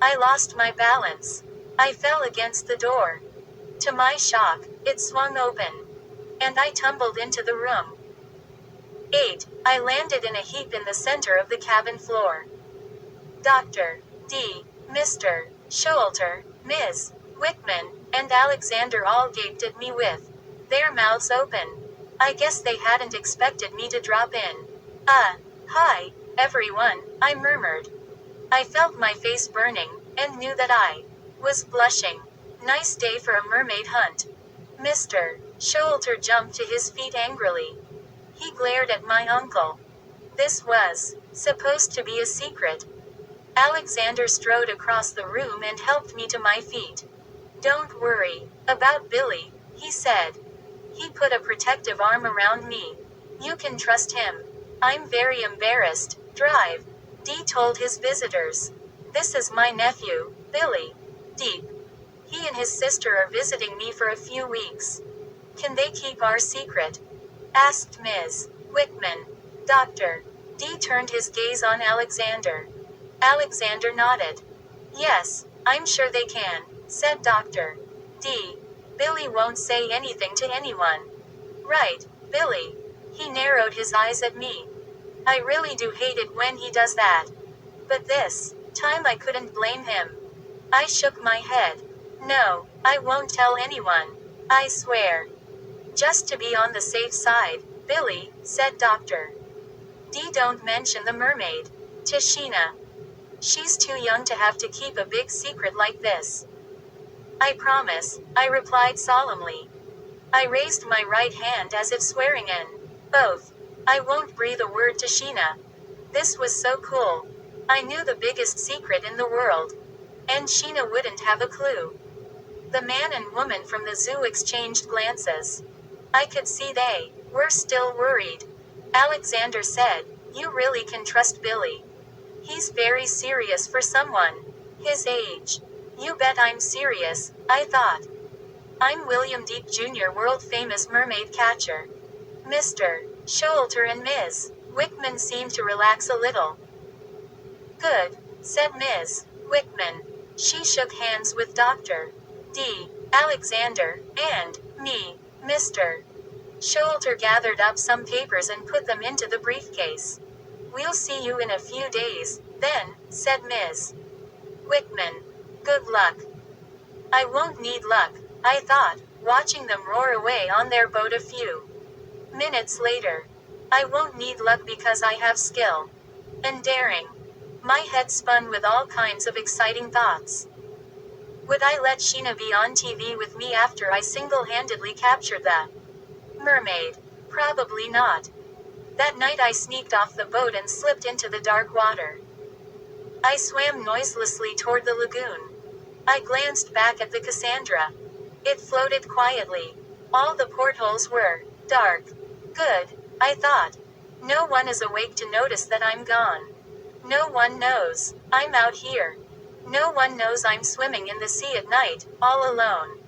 I lost my balance. I fell against the door. To my shock, it swung open. And I tumbled into the room. 8. I landed in a heap in the center of the cabin floor. Dr. D, Mr. Showalter, Ms. Whitman, and Alexander all gaped at me with their mouths open. I guess they hadn't expected me to drop in. Hi, everyone, I murmured. I felt my face burning, and knew that I was blushing. Nice day for a mermaid hunt. Mr. Showalter jumped to his feet angrily. He glared at my uncle. This was supposed to be a secret. Alexander strode across the room and helped me to my feet. Don't worry about Billy, he said. He put a protective arm around me. You can trust him. I'm very embarrassed, Drive D told his visitors. This is my nephew, Billy Deep. He and his sister are visiting me for a few weeks. Can they keep our secret? Asked Ms. Whitman. Dr. D turned his gaze on Alexander. Alexander nodded. Yes, I'm sure they can, said Dr. D. Billy won't say anything to anyone. Right, Billy. He narrowed his eyes at me. I really do hate it when he does that. But this time I couldn't blame him. I shook my head. No, I won't tell anyone. I swear. Just to be on the safe side, Billy, said Dr. D. Don't mention the mermaid to Sheena. She's too young to have to keep a big secret like this. I promise, I replied solemnly. I raised my right hand as if swearing an oath. I won't breathe a word to Sheena. This was so cool. I knew the biggest secret in the world. And Sheena wouldn't have a clue. The man and woman from the zoo exchanged glances. I could see they were still worried. Alexander said, You really can trust Billy. He's very serious for someone his age. You bet I'm serious, I thought. I'm William Deep Jr., world famous mermaid catcher. Mr. Sholter and Ms. Wickman seemed to relax a little. Good, said Ms. Wickman. She shook hands with Dr. D. Alexander, and me. Mr. Sholter gathered up some papers and put them into the briefcase. We'll see you in a few days, then, said Ms. Wickman. Good luck. I won't need luck, I thought, watching them roar away on their boat a few minutes later. I won't need luck because I have skill and daring. My head spun with all kinds of exciting thoughts. Would I let Sheena be on TV with me after I single-handedly captured the mermaid? Probably not. That night I sneaked off the boat and slipped into the dark water. I swam noiselessly toward the lagoon. I glanced back at the Cassandra. It floated quietly. All the portholes were dark. Good, I thought. No one is awake to notice that I'm gone. No one knows I'm out here. No one knows I'm swimming in the sea at night, all alone.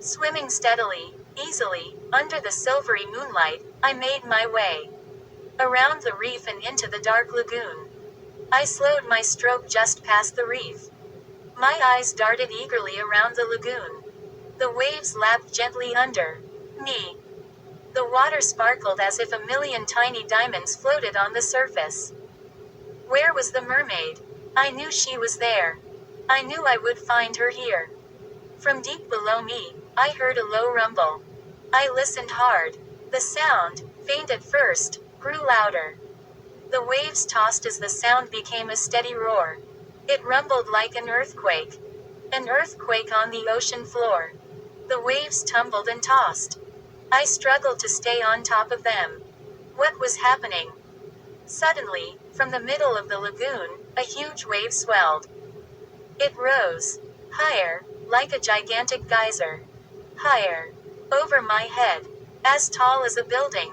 Swimming steadily, easily, under the silvery moonlight, I made my way around the reef and into the dark lagoon. I slowed my stroke just past the reef. My eyes darted eagerly around the lagoon. The waves lapped gently under me. The water sparkled as if a million tiny diamonds floated on the surface. Where was the mermaid? I knew she was there. I knew I would find her here. From deep below me, I heard a low rumble. I listened hard. The sound, faint at first, grew louder. The waves tossed as the sound became a steady roar. It rumbled like an earthquake. An earthquake on the ocean floor. The waves tumbled and tossed. I struggled to stay on top of them. What was happening? Suddenly, from the middle of the lagoon, a huge wave swelled. It rose higher, like a gigantic geyser. Higher. Over my head. As tall as a building.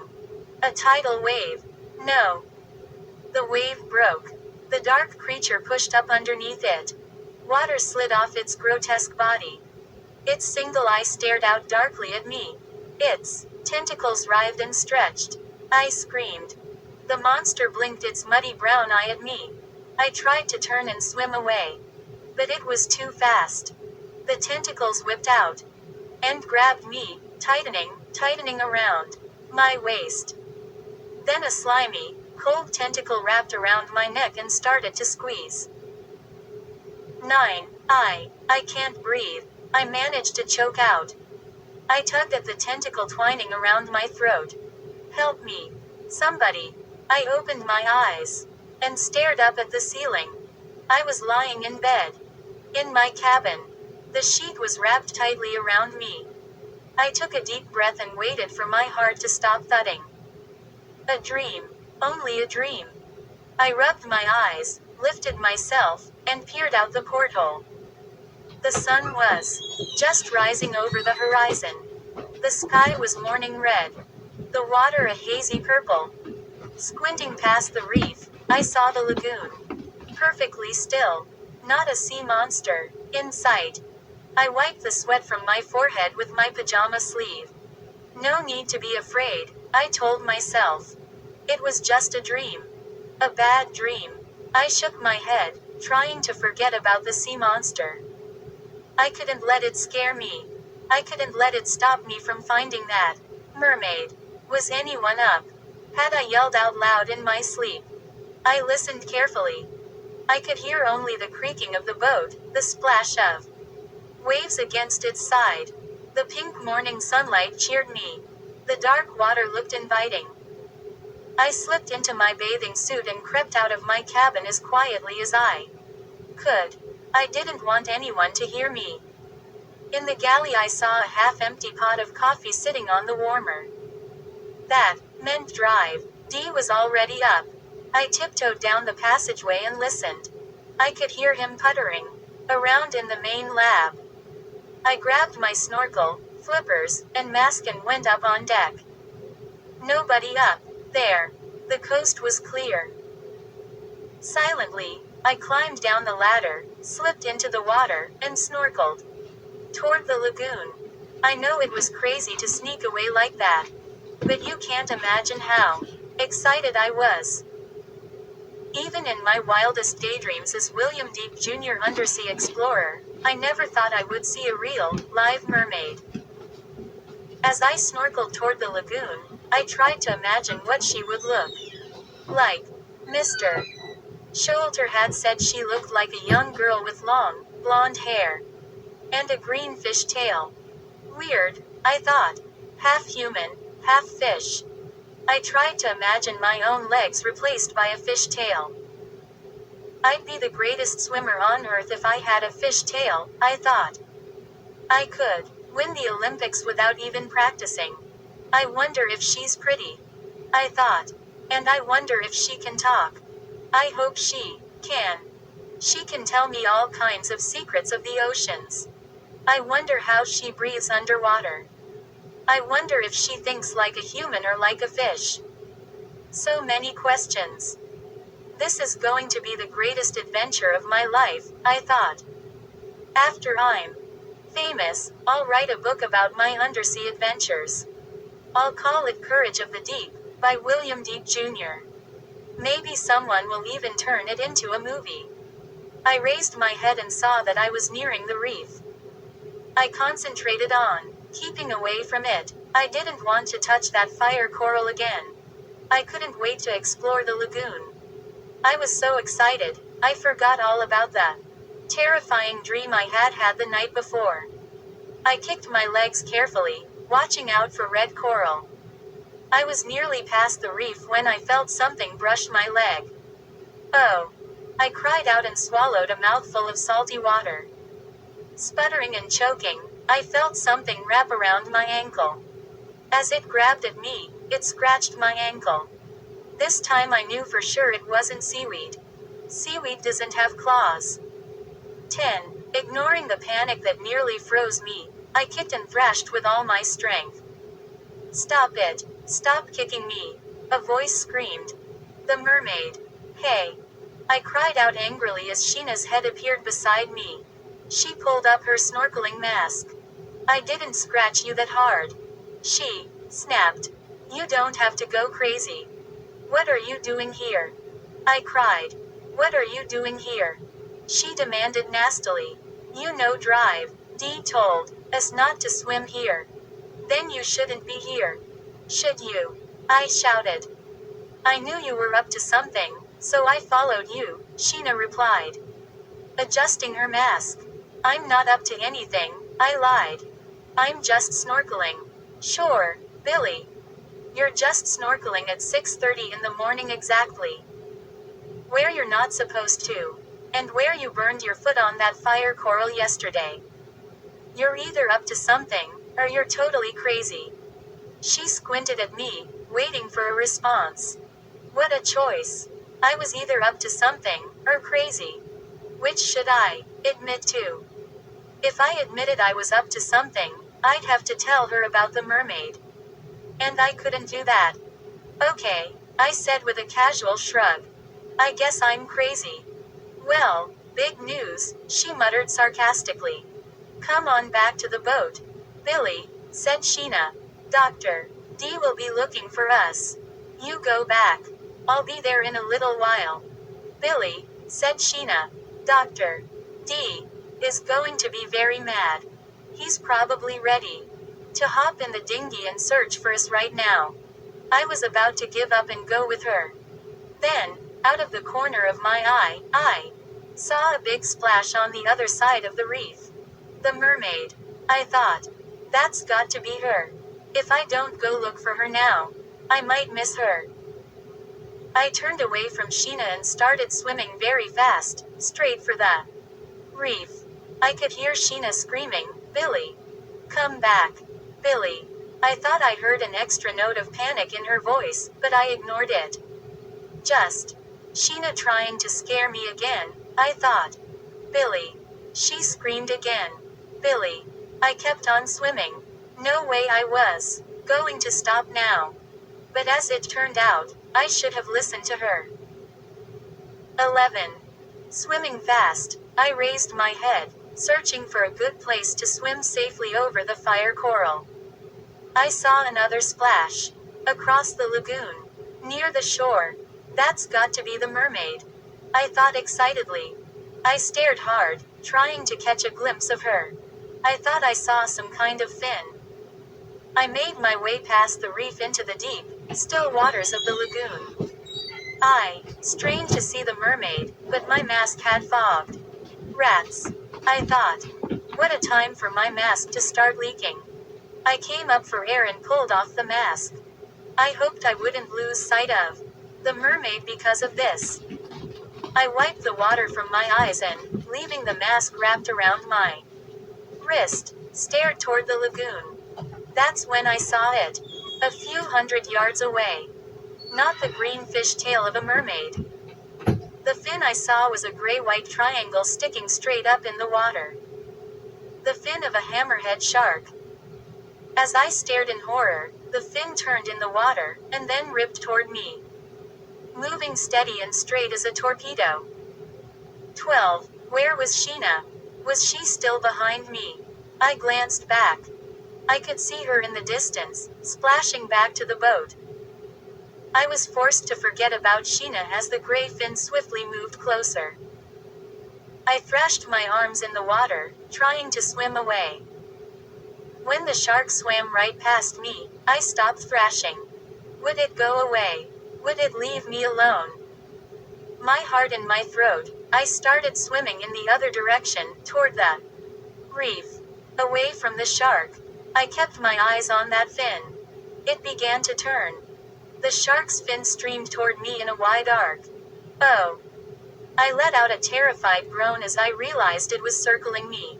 A tidal wave. No. The wave broke. The dark creature pushed up underneath it. Water slid off its grotesque body. Its single eye stared out darkly at me. Its tentacles writhed and stretched. I screamed. The monster blinked its muddy brown eye at me. I tried to turn and swim away. But it was too fast. The tentacles whipped out and grabbed me, tightening around my waist. Then a slimy, cold tentacle wrapped around my neck and started to squeeze. 9. I can't breathe. I managed to choke out. I tugged at the tentacle twining around my throat. Help me. Somebody. I opened my eyes and stared up at the ceiling. I was lying in bed. In my cabin. The sheet was wrapped tightly around me. I took a deep breath and waited for my heart to stop thudding. A dream. Only a dream. I rubbed my eyes, lifted myself, and peered out the porthole. The sun was just rising over the horizon. The sky was morning red. The water a hazy purple. Squinting past the reef, I saw the lagoon. Perfectly still. Not a sea monster in sight. I wiped the sweat from my forehead with my pajama sleeve. No need to be afraid, I told myself. It was just a dream. A bad dream. I shook my head, trying to forget about the sea monster. I couldn't let it scare me. I couldn't let it stop me from finding that mermaid. Was anyone up? Had I yelled out loud in my sleep? I listened carefully. I could hear only the creaking of the boat, the splash of waves against its side. The pink morning sunlight cheered me. The dark water looked inviting. I slipped into my bathing suit and crept out of my cabin as quietly as I could. I didn't want anyone to hear me. In the galley I saw a half-empty pot of coffee sitting on the warmer. That meant drive. D was already up. I tiptoed down the passageway and listened. I could hear him puttering around in the main lab. I grabbed my snorkel, flippers, and mask and went up on deck. Nobody up there. The coast was clear. Silently, I climbed down the ladder, slipped into the water, and snorkeled toward the lagoon. I know it was crazy to sneak away like that, but you can't imagine how excited I was. Even in my wildest daydreams as William Deep Jr. undersea explorer, I never thought I would see a real, live mermaid. As I snorkeled toward the lagoon, I tried to imagine what she would look like. Mr. Showalter had said she looked like a young girl with long, blonde hair and a green fish tail. Weird, I thought. Half human, half fish. I tried to imagine my own legs replaced by a fish tail. I'd be the greatest swimmer on earth if I had a fish tail, I thought. I could win the Olympics without even practicing. I wonder if she's pretty, I thought. And I wonder if she can talk. I hope she can. She can tell me all kinds of secrets of the oceans. I wonder how she breathes underwater. I wonder if she thinks like a human or like a fish. So many questions. This is going to be the greatest adventure of my life, I thought. After I'm famous, I'll write a book about my undersea adventures. I'll call it Courage of the Deep, by William Deep Jr. Maybe someone will even turn it into a movie. I raised my head and saw that I was nearing the reef. I concentrated on keeping away from it. I didn't want to touch that fire coral again. I couldn't wait to explore the lagoon. I was so excited, I forgot all about that terrifying dream I had had the night before. I kicked my legs carefully, watching out for red coral. I was nearly past the reef when I felt something brush my leg. Oh! I cried out and swallowed a mouthful of salty water. Sputtering and choking, I felt something wrap around my ankle. As it grabbed at me, it scratched my ankle. This time I knew for sure it wasn't seaweed. Seaweed doesn't have claws. 10. Ignoring the panic that nearly froze me, I kicked and thrashed with all my strength. Stop it! Stop kicking me! A voice screamed. The mermaid. Hey! I cried out angrily as Sheena's head appeared beside me. She pulled up her snorkeling mask. I didn't scratch you that hard. She snapped. You don't have to go crazy. What are you doing here? I cried. What are you doing here? She demanded nastily. You know Drive, Dee told us not to swim here. Then you shouldn't be here. Should you? I shouted. I knew you were up to something, so I followed you, Sheena replied, adjusting her mask. I'm not up to anything, I lied. I'm just snorkeling. Sure, Billy. You're just snorkeling at 6:30 in the morning exactly. Where you're not supposed to. And where you burned your foot on that fire coral yesterday. You're either up to something, or you're totally crazy. She squinted at me, waiting for a response. What a choice. I was either up to something, or crazy. Which should I admit to? If I admitted I was up to something, I'd have to tell her about the mermaid. And I couldn't do that. Okay, I said with a casual shrug. I guess I'm crazy. Well, big news, she muttered sarcastically. Come on back to the boat, Billy, said Sheena. Dr. D will be looking for us. You go back. I'll be there in a little while. Billy, said Sheena. Dr. D is going to be very mad. He's probably ready to hop in the dinghy and search for us right now. I was about to give up and go with her. Then, out of the corner of my eye, I saw a big splash on the other side of the reef. The mermaid. I thought. That's got to be her. If I don't go look for her now, I might miss her. I turned away from Sheena and started swimming very fast, straight for the reef. I could hear Sheena screaming, Billy. Come back. Billy. I thought I heard an extra note of panic in her voice, but I ignored it. Just Sheena trying to scare me again, I thought. Billy. She screamed again. Billy. I kept on swimming. No way I was going to stop now. But as it turned out, I should have listened to her. 11. Swimming fast, I raised my head, searching for a good place to swim safely over the fire coral. I saw another splash. Across the lagoon. Near the shore. That's got to be the mermaid. I thought excitedly. I stared hard, trying to catch a glimpse of her. I thought I saw some kind of fin. I made my way past the reef into the deep, still waters of the lagoon. I strained to see the mermaid, but my mask had fogged. Rats. I thought. What a time for my mask to start leaking. I came up for air and pulled off the mask. I hoped I wouldn't lose sight of the mermaid because of this. I wiped the water from my eyes and, leaving the mask wrapped around my wrist, stared toward the lagoon. That's when I saw it. A few hundred yards away. Not the green fish tail of a mermaid. The fin I saw was a gray-white triangle sticking straight up in the water. The fin of a hammerhead shark. As I stared in horror, the fin turned in the water, and then ripped toward me. Moving steady and straight as a torpedo. 12. Where was Sheena? Was she still behind me? I glanced back. I could see her in the distance, splashing back to the boat. I was forced to forget about Sheena as the gray fin swiftly moved closer. I thrashed my arms in the water, trying to swim away. When the shark swam right past me, I stopped thrashing. Would it go away? Would it leave me alone? My heart in my throat, I started swimming in the other direction, toward the reef. Away from the shark. I kept my eyes on that fin. It began to turn. The shark's fin streamed toward me in a wide arc. Oh! I let out a terrified groan as I realized it was circling me.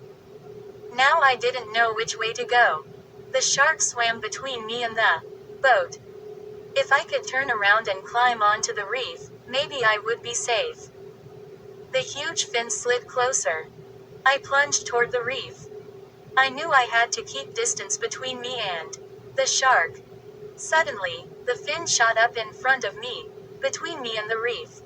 Now I didn't know which way to go. The shark swam between me and the boat. If I could turn around and climb onto the reef, maybe I would be safe. The huge fin slid closer. I plunged toward the reef. I knew I had to keep distance between me and the shark. Suddenly, the fin shot up in front of me, between me and the reef.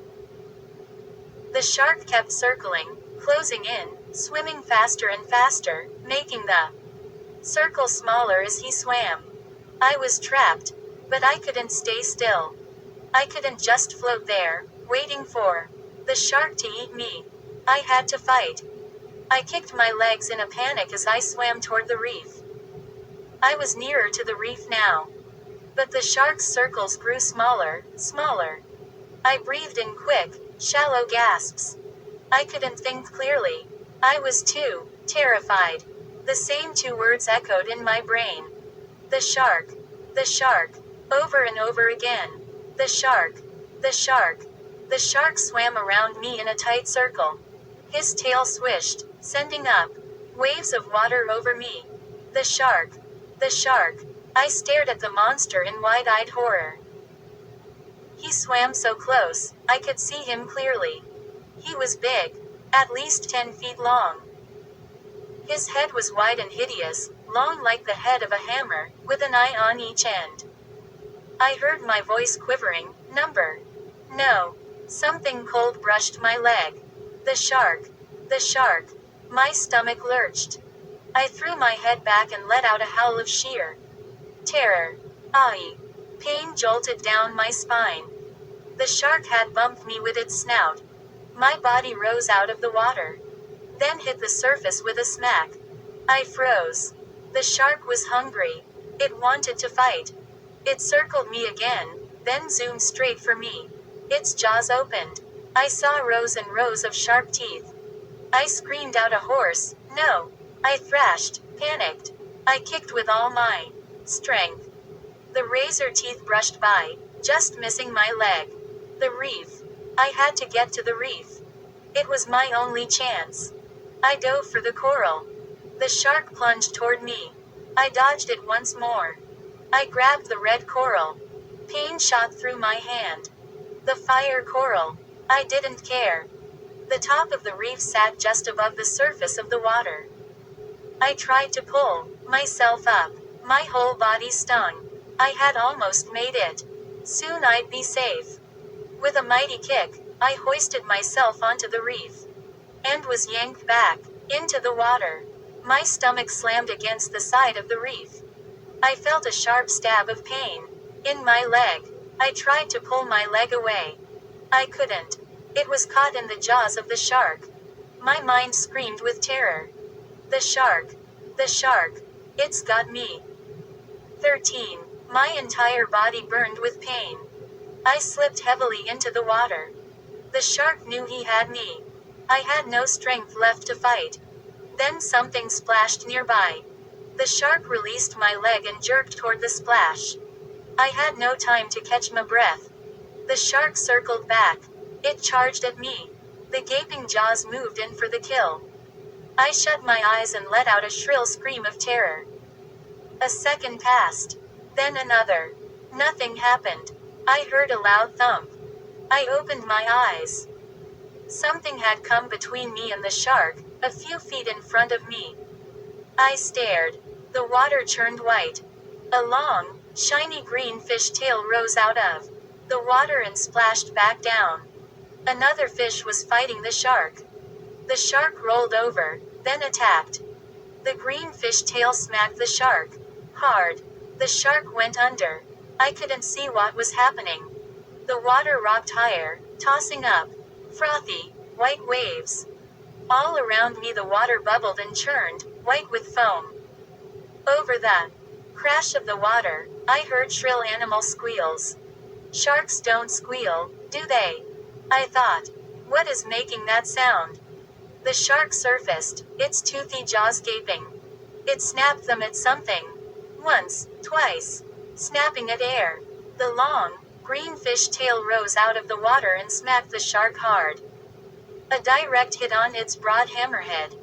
The shark kept circling, closing in, swimming faster and faster, making the circle smaller as he swam. I was trapped, but I couldn't stay still. I couldn't just float there, waiting for the shark to eat me. I had to fight. I kicked my legs in a panic as I swam toward the reef. I was nearer to the reef now. But the shark's circles grew smaller, smaller. I breathed in quick, shallow gasps. I couldn't think clearly. I was too terrified. The same two words echoed in my brain. The shark. The shark. Over and over again. The shark. The shark. The shark swam around me in a tight circle. His tail swished, sending up waves of water over me. The shark. The shark. I stared at the monster in wide-eyed horror. He swam so close, I could see him clearly. He was big, at least 10 feet long. His head was wide and hideous, long like the head of a hammer, with an eye on each end. I heard my voice quivering, "Number." No. Something cold brushed my leg. The shark. The shark. My stomach lurched. I threw my head back and let out a howl of sheer terror. Aye. Pain jolted down my spine. The shark had bumped me with its snout. My body rose out of the water. Then hit the surface with a smack. I froze. The shark was hungry. It wanted to fight. It circled me again, then zoomed straight for me. Its jaws opened. I saw rows and rows of sharp teeth. I screamed out a hoarse, "No!" I thrashed, panicked. I kicked with all my strength. The razor teeth brushed by, just missing my leg. The reef. I had to get to the reef. It was my only chance. I dove for the coral. The shark plunged toward me. I dodged it once more. I grabbed the red coral. Pain shot through my hand. The fire coral. I didn't care. The top of the reef sat just above the surface of the water. I tried to pull myself up. My whole body stung. I had almost made it. Soon I'd be safe. With a mighty kick, I hoisted myself onto the reef and was yanked back into the water. My stomach slammed against the side of the reef. I felt a sharp stab of pain in my leg. I tried to pull my leg away. I couldn't. It was caught in the jaws of the shark. My mind screamed with terror. The shark. The shark. It's got me. 13. My entire body burned with pain. I slipped heavily into the water. The shark knew he had me. I had no strength left to fight. Then something splashed nearby. The shark released my leg and jerked toward the splash. I had no time to catch my breath. The shark circled back. It charged at me. The gaping jaws moved in for the kill. I shut my eyes and let out a shrill scream of terror. A second passed. Then another. Nothing happened. I heard a loud thump. I opened my eyes. Something had come between me and the shark, a few feet in front of me. I stared. The water churned white. A long, shiny green fish tail rose out of the water and splashed back down. Another fish was fighting the shark. The shark rolled over, then attacked. The green fish tail smacked the shark hard. The shark went under. I couldn't see what was happening. The water rocked higher, tossing up frothy, white waves. All around me the water bubbled and churned, white with foam. Over the crash of the water, I heard shrill animal squeals. Sharks don't squeal, do they? I thought. What is making that sound? The shark surfaced, its toothy jaws gaping. It snapped them at something. Once, twice. Snapping at air. The long, green fish tail rose out of the water and smacked the shark hard. A direct hit on its broad hammerhead.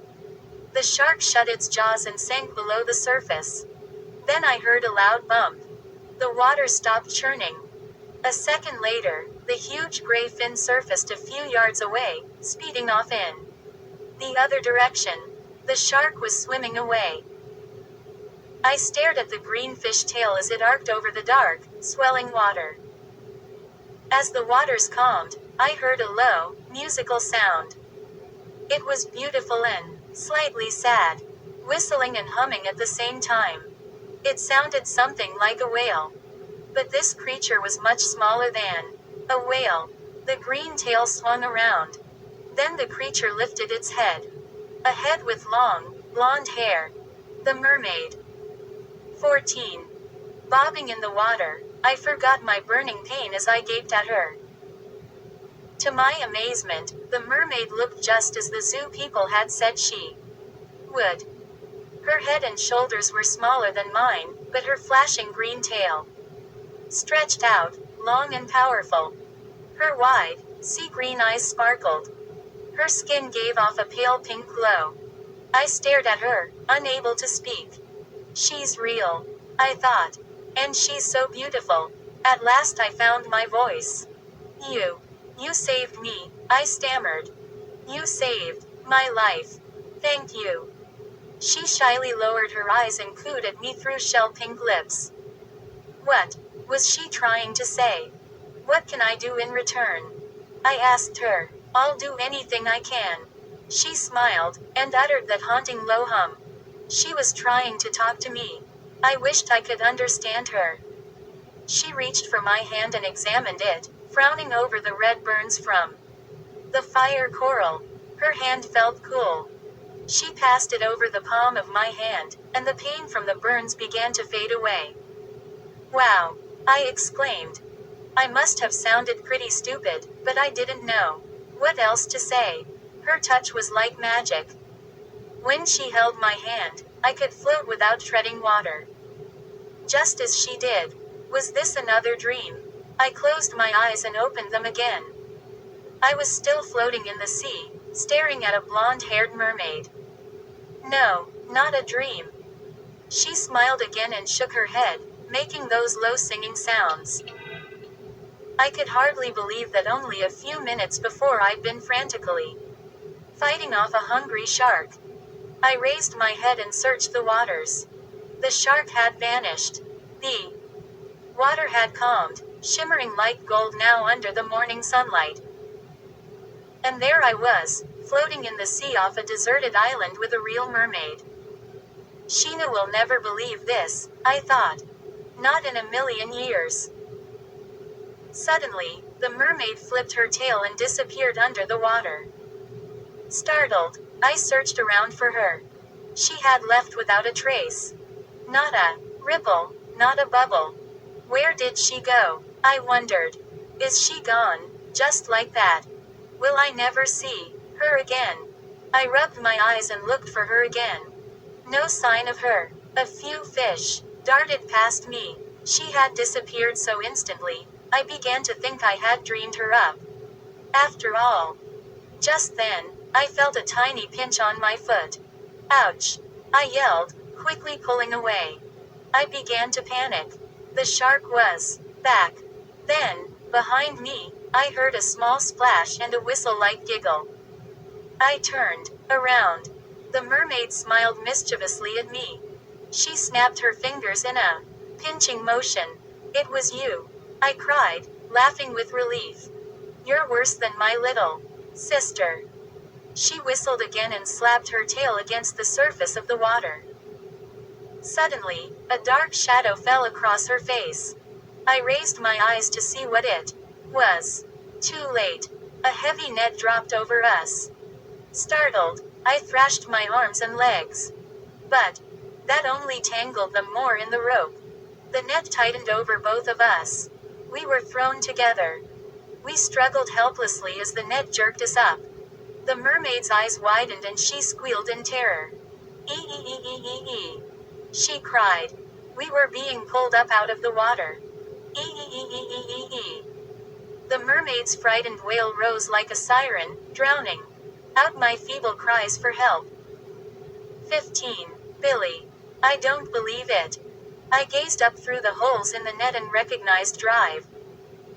The shark shut its jaws and sank below the surface. Then I heard a loud bump. The water stopped churning. A second later, the huge gray fin surfaced a few yards away, speeding off in the other direction. The shark was swimming away. I stared at the green fish tail as it arced over the dark, swelling water. As the waters calmed, I heard a low, musical sound. It was beautiful and slightly sad, whistling and humming at the same time. It sounded something like a whale. But this creature was much smaller than a whale. The green tail swung around. Then the creature lifted its head. A head with long, blonde hair. The mermaid. 14. Bobbing in the water, I forgot my burning pain as I gaped at her. To my amazement, the mermaid looked just as the zoo people had said she would. Her head and shoulders were smaller than mine, but her flashing green tail stretched out, long and powerful. Her wide, sea-green eyes sparkled. Her skin gave off a pale pink glow. I stared at her, unable to speak. She's real, I thought. And she's so beautiful. At last I found my voice. You saved me, I stammered. You saved my life. Thank you. She shyly lowered her eyes and cooed at me through shell-pink lips. What was she trying to say? What can I do in return? I asked her. I'll do anything I can. She smiled, and uttered that haunting low hum. She was trying to talk to me. I wished I could understand her. She reached for my hand and examined it, frowning over the red burns from the fire coral. Her hand felt cool. She passed it over the palm of my hand, and the pain from the burns began to fade away. Wow! I exclaimed. I must have sounded pretty stupid, but I didn't know what else to say. Her touch was like magic. When she held my hand, I could float without treading water. Just as she did. Was this another dream? I closed my eyes and opened them again. I was still floating in the sea, staring at a blonde-haired mermaid. No, not a dream. She smiled again and shook her head, making those low singing sounds. I could hardly believe that only a few minutes before I'd been frantically fighting off a hungry shark. I raised my head and searched the waters. The shark had vanished. The water had calmed, shimmering like gold now under the morning sunlight. And there I was, floating in the sea off a deserted island with a real mermaid. Sheena will never believe this, I thought. Not in a million years. Suddenly, the mermaid flipped her tail and disappeared under the water. Startled, I searched around for her. She had left without a trace. Not a ripple, not a bubble. Where did she go? I wondered. Is she gone, just like that? Will I never see her again? I rubbed my eyes and looked for her again. No sign of her. A few fish darted past me. She had disappeared so instantly, I began to think I had dreamed her up. After all. Just then, I felt a tiny pinch on my foot. Ouch! I yelled, quickly pulling away. I began to panic. The shark was back. Then, behind me, I heard a small splash and a whistle-like giggle. I turned around. The mermaid smiled mischievously at me. She snapped her fingers in a pinching motion. It was you, I cried, laughing with relief. You're worse than my little sister. She whistled again and slapped her tail against the surface of the water. Suddenly, a dark shadow fell across her face. I raised my eyes to see what it was. Too late. A heavy net dropped over us. Startled, I thrashed my arms and legs. But that only tangled them more in the rope. The net tightened over both of us. We were thrown together. We struggled helplessly as the net jerked us up. The mermaid's eyes widened and she squealed in terror. Ee, she cried. We were being pulled up out of the water. Ee. The mermaid's frightened wail rose like a siren, drowning out my feeble cries for help. 15. Billy. I don't believe it. I gazed up through the holes in the net and recognized Drive,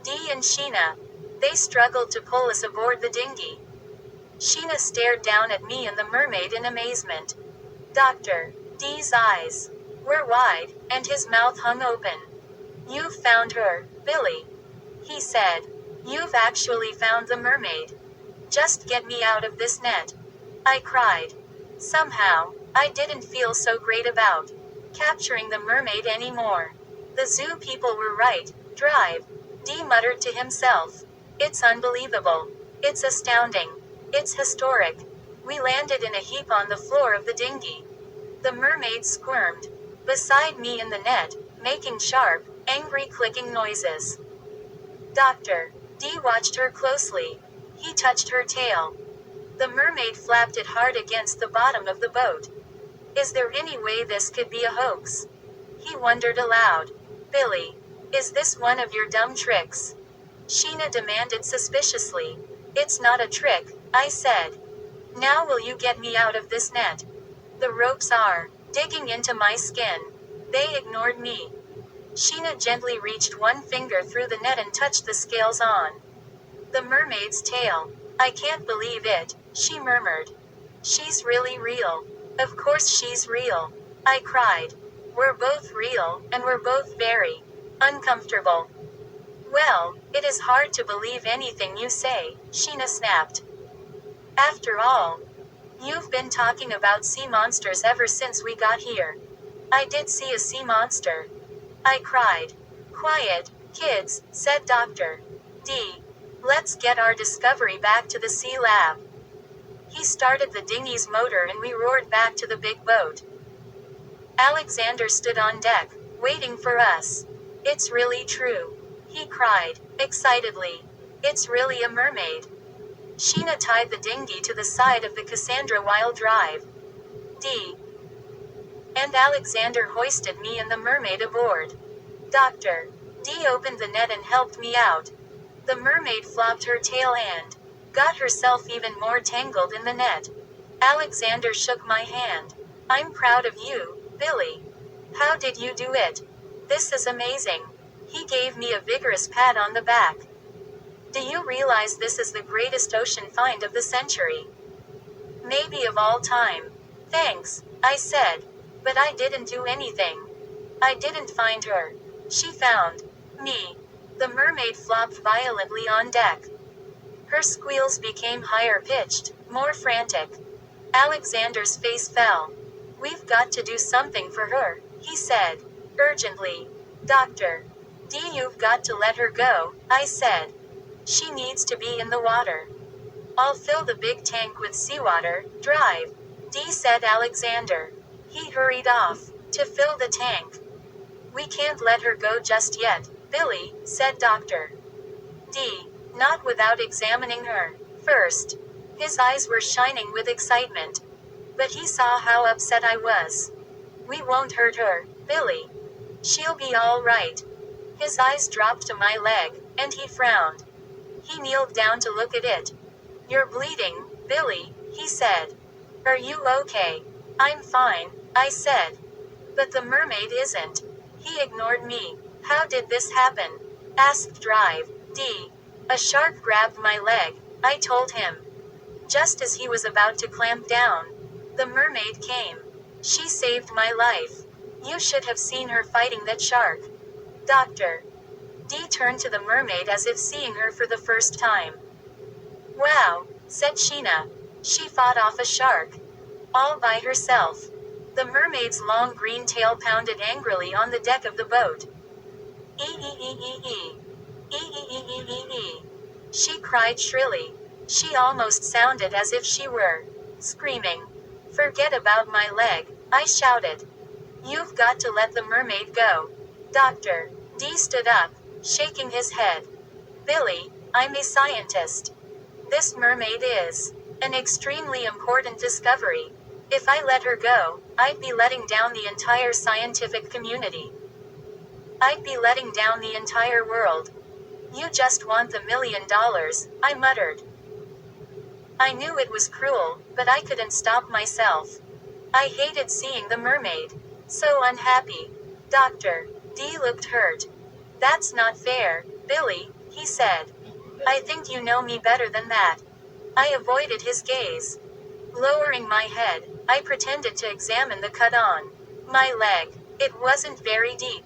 Dee and Sheena. They struggled to pull us aboard the dinghy. Sheena stared down at me and the mermaid in amazement. Dr. Dee's eyes were wide, and his mouth hung open. You've found her, Billy, he said. You've actually found the mermaid. Just get me out of this net, I cried. Somehow, I didn't feel so great about capturing the mermaid anymore. The zoo people were right, Drive, Dee muttered to himself. It's unbelievable. It's astounding. It's historic. We landed in a heap on the floor of the dinghy. The mermaid squirmed beside me in the net, making sharp, angry clicking noises. Dr. Dee watched her closely. He touched her tail. The mermaid flapped it hard against the bottom of the boat. Is there any way this could be a hoax? He wondered aloud. Billy, is this one of your dumb tricks? Sheena demanded suspiciously. It's not a trick, I said. Now will you get me out of this net? The ropes are digging into my skin. They ignored me. Sheena gently reached one finger through the net and touched the scales on the mermaid's tail. I can't believe it, she murmured. She's really real. Of course she's real, I cried. We're both real, and we're both very uncomfortable. Well, it is hard to believe anything you say, Sheena snapped. After all, you've been talking about sea monsters ever since we got here. I did see a sea monster, I cried. Quiet, kids, said Dr. Dee. Let's get our discovery back to the sea lab. He started the dinghy's motor and we roared back to the big boat. Alexander stood on deck, waiting for us. It's really true, he cried, excitedly. It's really a mermaid. Sheena tied the dinghy to the side of the Cassandra while Drive, Dee, and Alexander hoisted me and the mermaid aboard. Dr. Dee opened the net and helped me out. The mermaid flopped her tail and got herself even more tangled in the net. Alexander shook my hand. I'm proud of you, Billy. How did you do it? This is amazing. He gave me a vigorous pat on the back. Do you realize this is the greatest ocean find of the century? Maybe of all time. Thanks, I said. But I didn't do anything. I didn't find her. She found me. The mermaid flopped violently on deck. Her squeals became higher pitched, more frantic. Alexander's face fell. "We've got to do something for her," he said. Urgently. "Doctor. You've got to let her go," I said. "She needs to be in the water." "I'll fill the big tank with seawater, drive," said Alexander. He hurried off. To fill the tank. "We can't let her go just yet, Billy," said Dr. Not without examining her first. His eyes were shining with excitement. But he saw how upset I was. "We won't hurt her, Billy. She'll be all right." His eyes dropped to my leg, and he frowned. He kneeled down to look at it. "You're bleeding, Billy," he said. "Are you okay?" "I'm fine," I said. "But the mermaid isn't." He ignored me. "How did this happen?" asked Drive. "A shark grabbed my leg," I told him. Just as he was about to clamp down, the mermaid came. She saved my life. You should have seen her fighting that shark. Dr. Turned to the mermaid as if seeing her for the first time. "Wow," said Sheena. "She fought off a shark. All by herself." The mermaid's long green tail pounded angrily on the deck of the boat. "Ee-ee-ee-ee-ee. Ee-ee-ee-ee-ee." She cried shrilly. She almost sounded as if she were screaming. "Forget about my leg," I shouted. "You've got to let the mermaid go." Dr. stood up, shaking his head. "Billy, I'm a scientist. This mermaid is an extremely important discovery. If I let her go, I'd be letting down the entire scientific community. I'd be letting down the entire world." "You just want the $1 million, I muttered. I knew it was cruel, but I couldn't stop myself. I hated seeing the mermaid. So unhappy. Dr. looked hurt. "That's not fair, Billy," he said. "I think you know me better than that." I avoided his gaze. Lowering my head, I pretended to examine the cut on my leg. It wasn't very deep.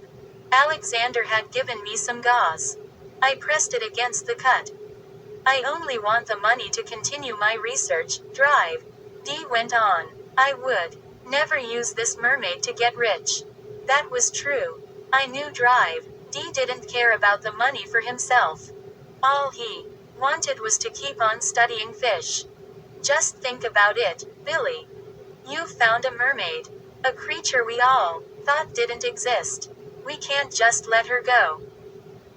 Alexander had given me some gauze. I pressed it against the cut. "I only want the money to continue my research, Drive," went on. "I would never use this mermaid to get rich." That was true. I knew Drive. Didn't care about the money for himself. All he wanted was to keep on studying fish. Just think about it, Billy. You've found a mermaid. A creature we all thought didn't exist. We can't just let her go.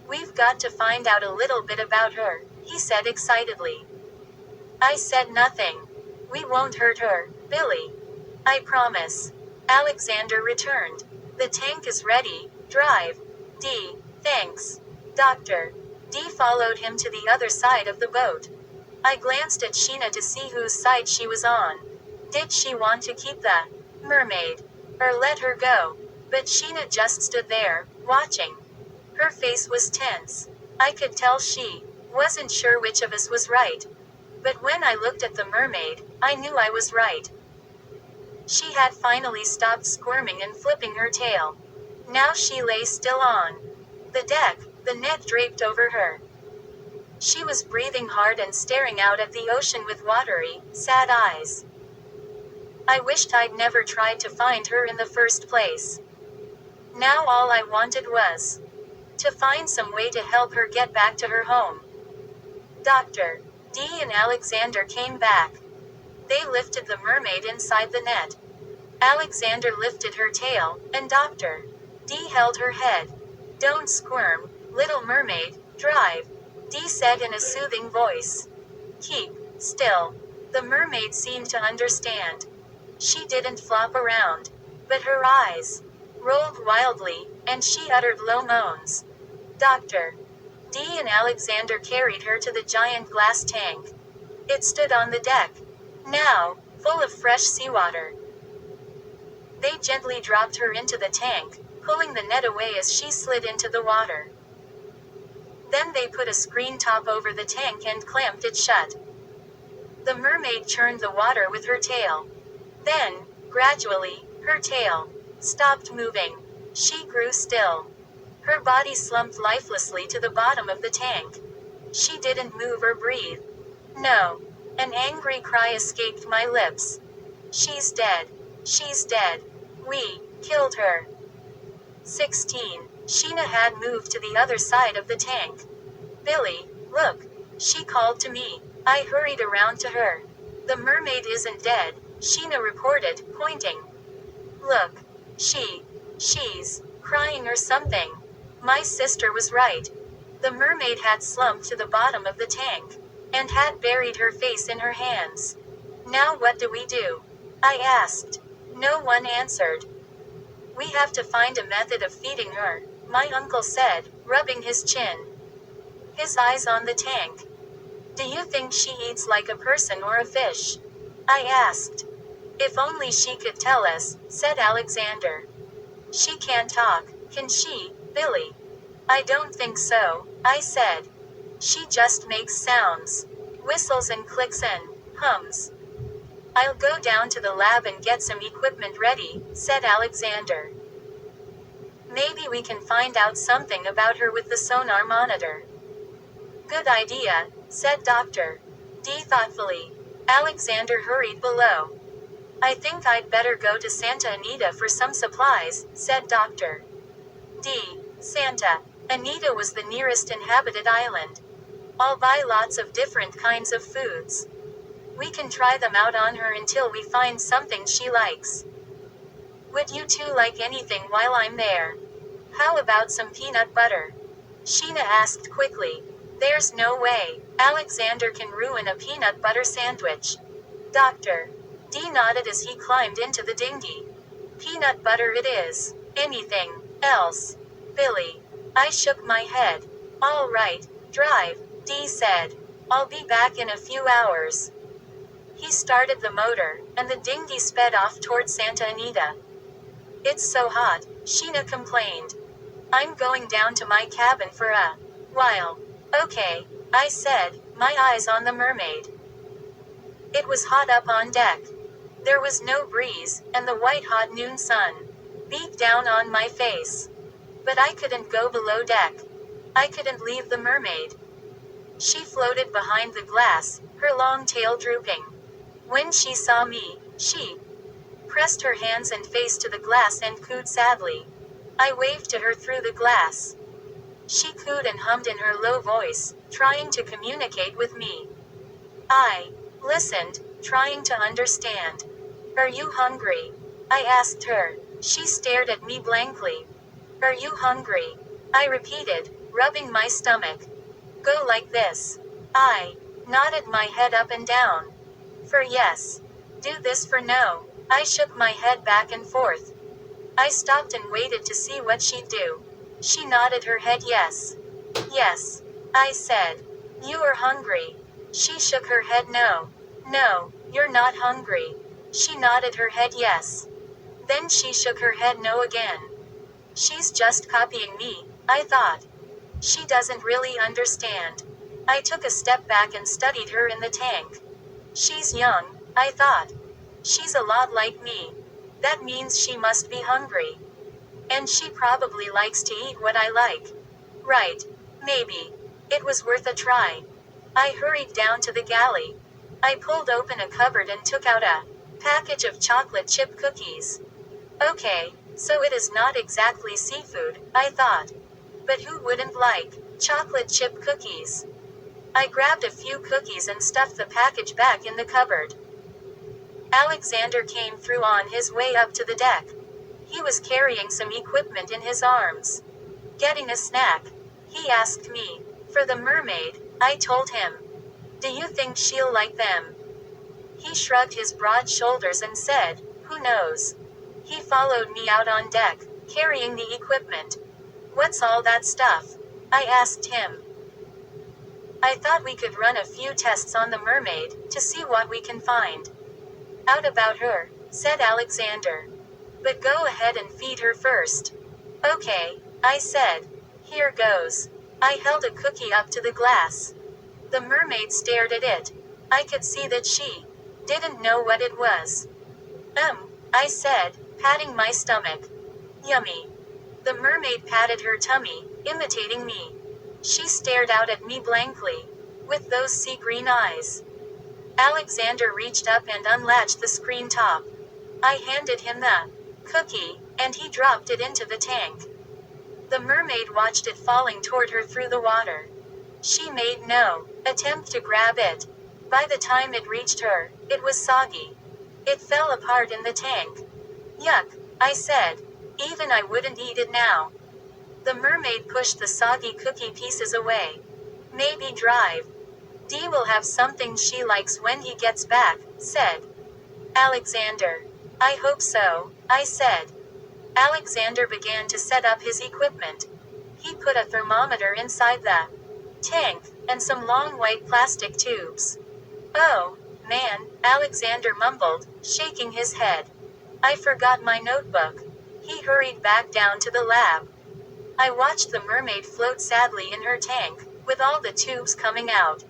We've got to find out a little bit about her, he said excitedly. I said nothing. "We won't hurt her, Billy. I promise." Alexander returned. "The tank is ready, Drive." Thanks. Dr. Followed him to the other side of the boat. I glanced at Sheena to see whose side she was on. Did she want to keep the mermaid, or let her go? But Sheena just stood there, watching. Her face was tense. I could tell she wasn't sure which of us was right. But when I looked at the mermaid, I knew I was right. She had finally stopped squirming and flipping her tail. Now she lay still on the deck, the net draped over her. She was breathing hard and staring out at the ocean with watery, sad eyes. I wished I'd never tried to find her in the first place. Now all I wanted was to find some way to help her get back to her home. Dr. and Alexander came back. They lifted the mermaid inside the net. Alexander lifted her tail, and Dr. held her head. "Don't squirm, little mermaid, Drive," said in a soothing voice. "Keep still." The mermaid seemed to understand. She didn't flop around. But her eyes rolled wildly, and she uttered low moans. Dr. and Alexander carried her to the giant glass tank. It stood on the deck. Now, full of fresh seawater. They gently dropped her into the tank, pulling the net away as she slid into the water. Then they put a screen top over the tank and clamped it shut. The mermaid churned the water with her tail. Then, gradually, her tail stopped moving. She grew still. Her body slumped lifelessly to the bottom of the tank. She didn't move or breathe. No. An angry cry escaped my lips. She's dead. She's dead. We killed her. 16. Sheena had moved to the other side of the tank. Billy, look. She called to me. I hurried around to her. The mermaid isn't dead, Sheena reported, pointing. Look. She's crying or something. My sister was right. The mermaid had slumped to the bottom of the tank and had buried her face in her hands. Now what do we do? I asked. No one answered. We have to find a method of feeding her, my uncle said, rubbing his chin. His eyes on the tank. Do you think she eats like a person or a fish? I asked. If only she could tell us, said Alexander. She can't talk, can she, Billy? I don't think so, I said. She just makes sounds. Whistles and clicks and hums. I'll go down to the lab and get some equipment ready, said Alexander. Maybe we can find out something about her with the sonar monitor. Good idea, said Dr. D thoughtfully. Alexander hurried below. I think I'd better go to Santa Anita for some supplies, said Dr. D. Santa Anita was the nearest inhabited island. I'll buy lots of different kinds of foods. We can try them out on her until we find something she likes. Would you two like anything while I'm there? How about some peanut butter? Sheena asked quickly. There's no way Alexander can ruin a peanut butter sandwich. Dr. D nodded as he climbed into the dinghy. Peanut butter it is. Anything else? Billy. I shook my head. All right, drive, D said. I'll be back in a few hours. He started the motor, and the dinghy sped off toward Santa Anita. It's so hot, Sheena complained. I'm going down to my cabin for a while. Okay, I said, my eyes on the mermaid. It was hot up on deck. There was no breeze, and the white-hot noon sun beat down on my face. But I couldn't go below deck. I couldn't leave the mermaid. She floated behind the glass, her long tail drooping. When she saw me, she pressed her hands and face to the glass and cooed sadly. I waved to her through the glass. She cooed and hummed in her low voice, trying to communicate with me. I listened, trying to understand. Are you hungry? I asked her. She stared at me blankly. Are you hungry? I repeated, rubbing my stomach. Go like this. I nodded my head up and down. For yes. Do this for no. I shook my head back and forth. I stopped and waited to see what she'd do. She nodded her head yes. Yes. I said. You are hungry. She shook her head no. No, you're not hungry. She nodded her head yes. Then she shook her head no again. She's just copying me, I thought. She doesn't really understand. I took a step back and studied her in the tank. She's young, I thought. She's a lot like me. That means she must be hungry. And she probably likes to eat what I like. Right. Maybe. It was worth a try. I hurried down to the galley. I pulled open a cupboard and took out a package of chocolate chip cookies. Okay, so it is not exactly seafood, I thought. But who wouldn't like chocolate chip cookies? I grabbed a few cookies and stuffed the package back in the cupboard. Alexander came through on his way up to the deck. He was carrying some equipment in his arms. Getting a snack? He asked me. For the mermaid, I told him. Do you think she'll like them? He shrugged his broad shoulders and said, who knows? He followed me out on deck, carrying the equipment. What's all that stuff? I asked him. I thought we could run a few tests on the mermaid, to see what we can find out about her, said Alexander. But go ahead and feed her first. Okay, I said. Here goes. I held a cookie up to the glass. The mermaid stared at it. I could see that she didn't know what it was. I said, patting my stomach. Yummy. The mermaid patted her tummy, imitating me. She stared out at me blankly, with those sea green eyes. Alexander reached up and unlatched the screen top. I handed him the cookie, and he dropped it into the tank. The mermaid watched it falling toward her through the water. She made no attempt to grab it. By the time it reached her, it was soggy. It fell apart in the tank. Yuck, I said. Even I wouldn't eat it now. The mermaid pushed the soggy cookie pieces away. Maybe drive. Dee will have something she likes when he gets back, said Alexander. I hope so, I said. Alexander began to set up his equipment. He put a thermometer inside the tank, and some long white plastic tubes. Oh, man, Alexander mumbled, shaking his head. I forgot my notebook. He hurried back down to the lab. I watched the mermaid float sadly in her tank, with all the tubes coming out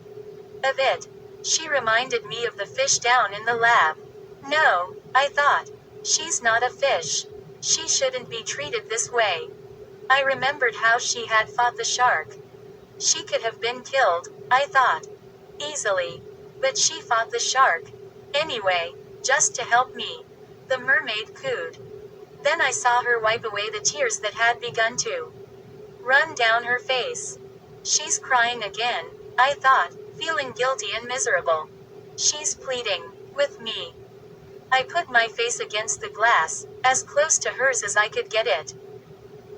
of it. She reminded me of the fish down in the lab. No, I thought. She's not a fish. She shouldn't be treated this way. I remembered how she had fought the shark. She could have been killed, I thought. Easily. But she fought the shark. Anyway, just to help me. The mermaid cooed. Then I saw her wipe away the tears that had begun to run down her face. She's crying again, I thought, feeling guilty and miserable. She's pleading with me. I put my face against the glass, as close to hers as I could get it.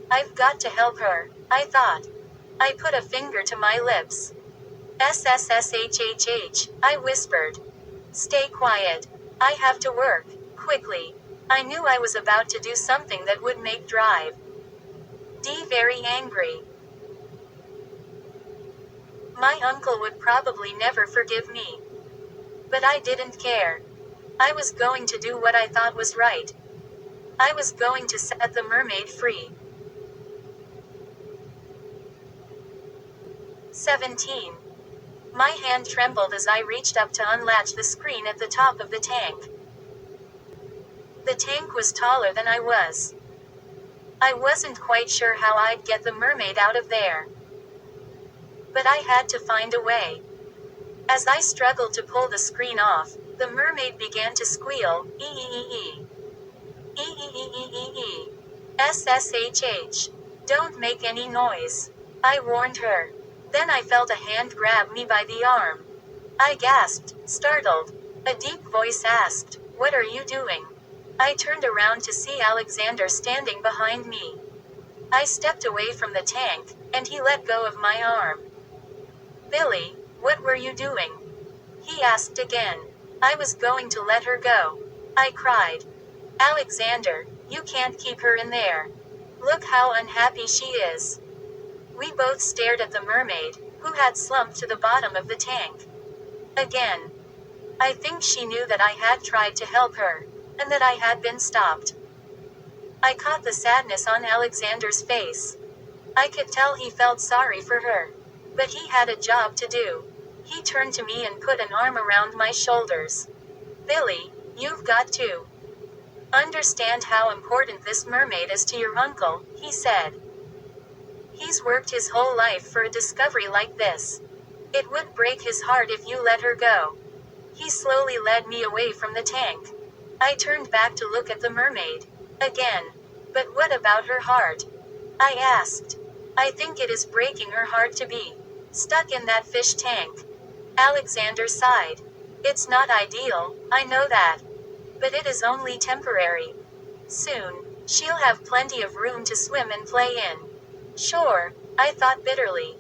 I've got to help her, I thought. I put a finger to my lips. SSSHHH, I whispered. Stay quiet. I have to work, quickly. I knew I was about to do something that would make Drive Dee very angry. My uncle would probably never forgive me. But I didn't care. I was going to do what I thought was right. I was going to set the mermaid free. 17. My hand trembled as I reached up to unlatch the screen at the top of the tank. The tank was taller than I was. I wasn't quite sure how I'd get the mermaid out of there. But I had to find a way. As I struggled to pull the screen off, the mermaid began to squeal, ee-ee-ee-ee. E-e-e-e-e-e. SSHH. Don't make any noise. I warned her. Then I felt a hand grab me by the arm. I gasped, startled. A deep voice asked, "What are you doing?" I turned around to see Alexander standing behind me. I stepped away from the tank, and he let go of my arm. "Billy, what were you doing?" he asked again. I was going to let her go. I cried. "Alexander, you can't keep her in there. Look how unhappy she is." We both stared at the mermaid, who had slumped to the bottom of the tank. Again. I think she knew that I had tried to help her, and that I had been stopped. I caught the sadness on Alexander's face. I could tell he felt sorry for her. But he had a job to do. He turned to me and put an arm around my shoulders. "Billy, you've got to understand how important this mermaid is to your uncle," he said. "He's worked his whole life for a discovery like this. It would break his heart if you let her go." He slowly led me away from the tank. I turned back to look at the mermaid. Again. "But what about her heart?" I asked. "I think it is breaking her heart to be stuck in that fish tank." Alexander sighed. "It's not ideal, I know that. But it is only temporary. Soon, she'll have plenty of room to swim and play in." Sure, I thought bitterly.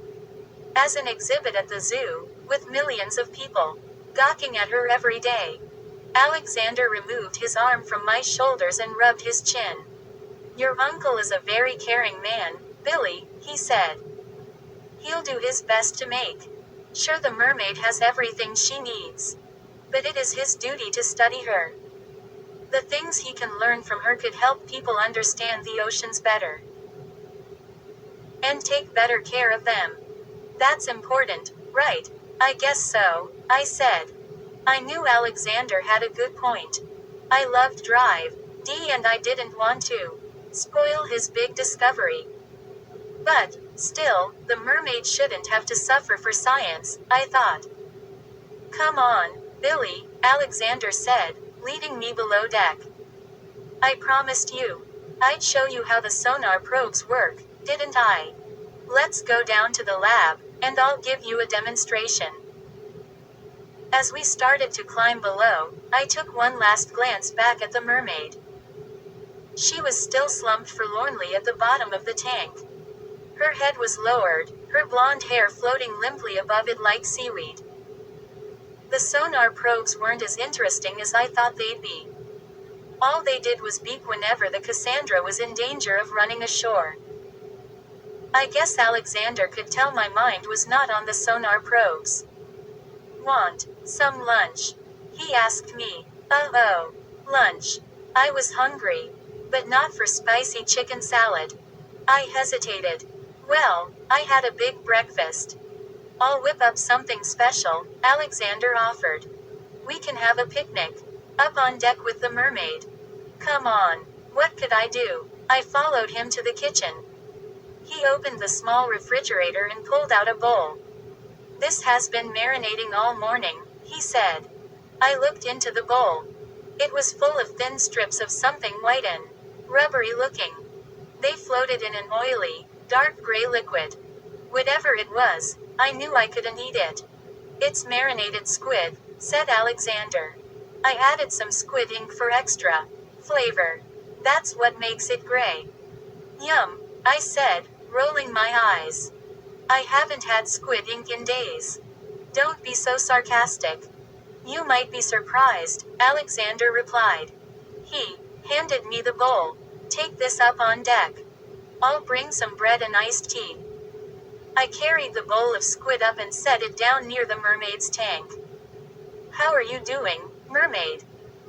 As an exhibit at the zoo, with millions of people gawking at her every day. Alexander removed his arm from my shoulders and rubbed his chin. "Your uncle is a very caring man, Billy," he said. "He'll do his best to make sure the mermaid has everything she needs. But it is his duty to study her. The things he can learn from her could help people understand the oceans better. And take better care of them. That's important, right?" "I guess so," I said. I knew Alexander had a good point. I loved Drive Dee and I didn't want to spoil his big discovery. But, still, the mermaid shouldn't have to suffer for science, I thought. "Come on, Billy, Alexander said, leading me below deck. I promised you. I'd show you how the sonar probes work, didn't I? Let's go down to the lab, and I'll give you a demonstration. As we started to climb below, I took one last glance back at the mermaid. She was still slumped forlornly at the bottom of the tank. Her head was lowered, her blonde hair floating limply above it like seaweed. The sonar probes weren't as interesting as I thought they'd be. All they did was beep whenever the Cassandra was in danger of running ashore. I guess Alexander could tell my mind was not on the sonar probes. Want some lunch? He asked me. Oh, lunch. I was hungry. But not for spicy chicken salad. I hesitated. Well, I had a big breakfast. I'll whip up something special, Alexander offered. We can have a picnic. Up on deck with the mermaid. Come on. What could I do? I followed him to the kitchen. He opened the small refrigerator and pulled out a bowl. This has been marinating all morning, he said. I looked into the bowl. It was full of thin strips of something white and rubbery looking. They floated in an oily, dark gray liquid. Whatever it was, I knew I couldn't eat it. It's marinated squid, said Alexander. I added some squid ink for extra flavor. That's what makes it gray. Yum, I said, rolling my eyes. I haven't had squid ink in days. Don't be so sarcastic. You might be surprised, Alexander replied. He handed me the bowl. Take this up on deck. I'll bring some bread and iced tea. I carried the bowl of squid up and set it down near the mermaid's tank. How are you doing, mermaid?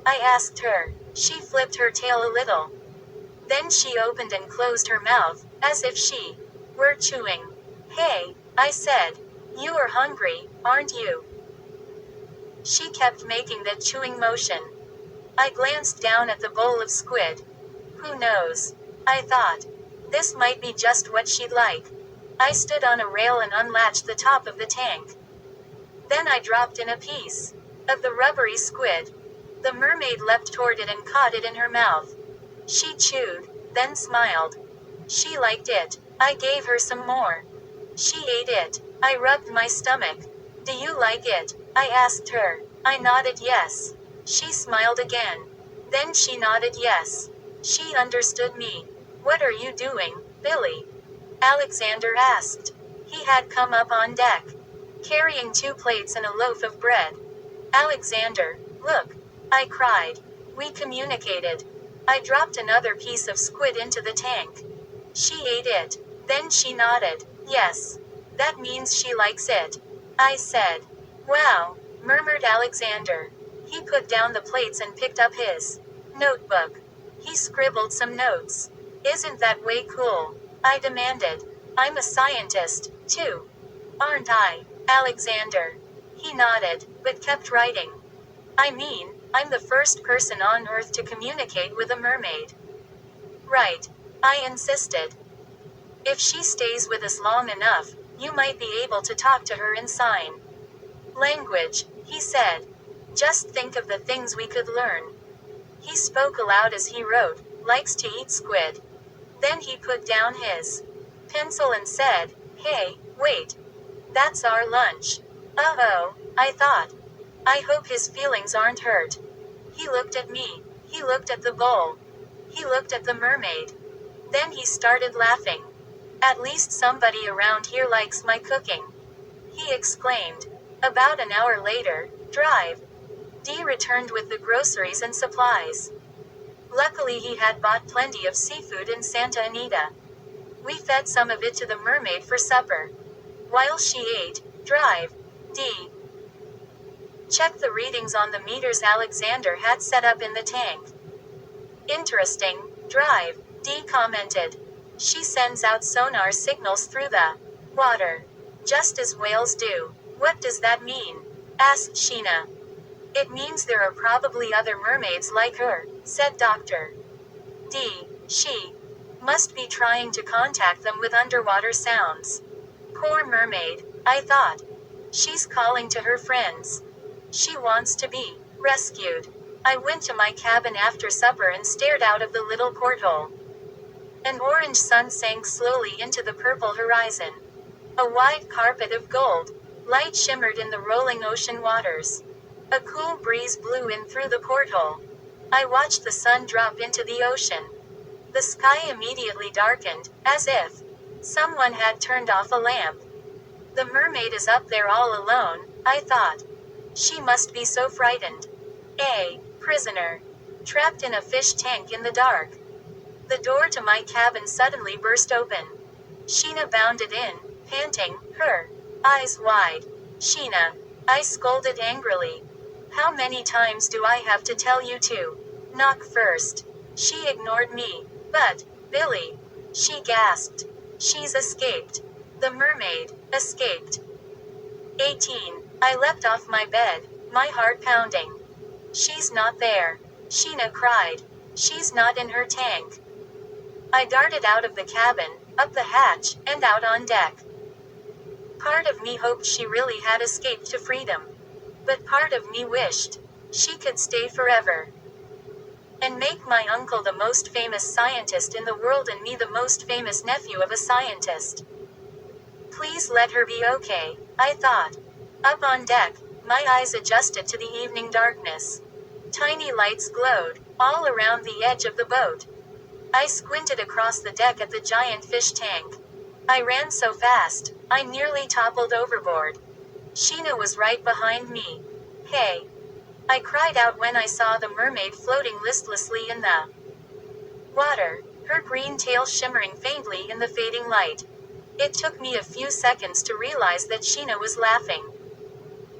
I asked her. She flipped her tail a little. Then she opened and closed her mouth, as if she were chewing. Hey, I said. You are hungry, aren't you? She kept making that chewing motion. I glanced down at the bowl of squid. Who knows? I thought. This might be just what she'd like. I stood on a rail and unlatched the top of the tank. Then I dropped in a piece of the rubbery squid. The mermaid leapt toward it and caught it in her mouth. She chewed, then smiled. She liked it. I gave her some more. She ate it. I rubbed my stomach. Do you like it? I asked her. I nodded yes. She smiled again. Then she nodded yes. She understood me. What are you doing, Billy? Alexander asked. He had come up on deck, carrying 2 plates and a loaf of bread. Alexander, look! I cried. We communicated. I dropped another piece of squid into the tank. She ate it. Then she nodded. Yes. That means she likes it. I said. Wow, murmured Alexander. He put down the plates and picked up his notebook. He scribbled some notes. Isn't that way cool? I demanded. I'm a scientist, too. Aren't I, Alexander? He nodded, but kept writing. I mean, I'm the first person on Earth to communicate with a mermaid. Right. I insisted. If she stays with us long enough, you might be able to talk to her in sign language, he said. Just think of the things we could learn. He spoke aloud as he wrote, likes to eat squid. Then he put down his pencil and said, hey, wait. That's our lunch. Uh-oh, I thought. I hope his feelings aren't hurt. He looked at me. He looked at the bowl. He looked at the mermaid. Then he started laughing. At least somebody around here likes my cooking. He exclaimed. About an hour later, drive. Dee returned with the groceries and supplies. Luckily he had bought plenty of seafood in Santa Anita. We fed some of it to the mermaid for supper. While she ate, drive. Dee checked the readings on the meters Alexander had set up in the tank. Interesting, drive, Dee commented. She sends out sonar signals through the water. Just as whales do. What does that mean? Asked Sheena. It means there are probably other mermaids like her, said Dr. D. She must be trying to contact them with underwater sounds. Poor mermaid, I thought. She's calling to her friends. She wants to be rescued. I went to my cabin after supper and stared out of the little porthole. An orange sun sank slowly into the purple horizon. A wide carpet of gold light shimmered in the rolling ocean waters. A cool breeze blew in through the porthole. I watched the sun drop into the ocean. The sky immediately darkened, as if someone had turned off a lamp. The mermaid is up there all alone, I thought. She must be so frightened. A prisoner, trapped in a fish tank in the dark. The door to my cabin suddenly burst open. Sheena bounded in, panting, her eyes wide. Sheena, I scolded angrily. How many times do I have to tell you to knock first? She ignored me. But, Billy, she gasped. She's escaped. The mermaid escaped. 18. I leapt off my bed, my heart pounding. She's not there. Sheena cried. She's not in her tank. I darted out of the cabin, up the hatch, and out on deck. Part of me hoped she really had escaped to freedom. But part of me wished she could stay forever. And make my uncle the most famous scientist in the world and me the most famous nephew of a scientist. Please let her be okay, I thought. Up on deck, my eyes adjusted to the evening darkness. Tiny lights glowed, all around the edge of the boat. I squinted across the deck at the giant fish tank. I ran so fast, I nearly toppled overboard. Sheena was right behind me. Hey! I cried out when I saw the mermaid floating listlessly in the water, her green tail shimmering faintly in the fading light. It took me a few seconds to realize that Sheena was laughing.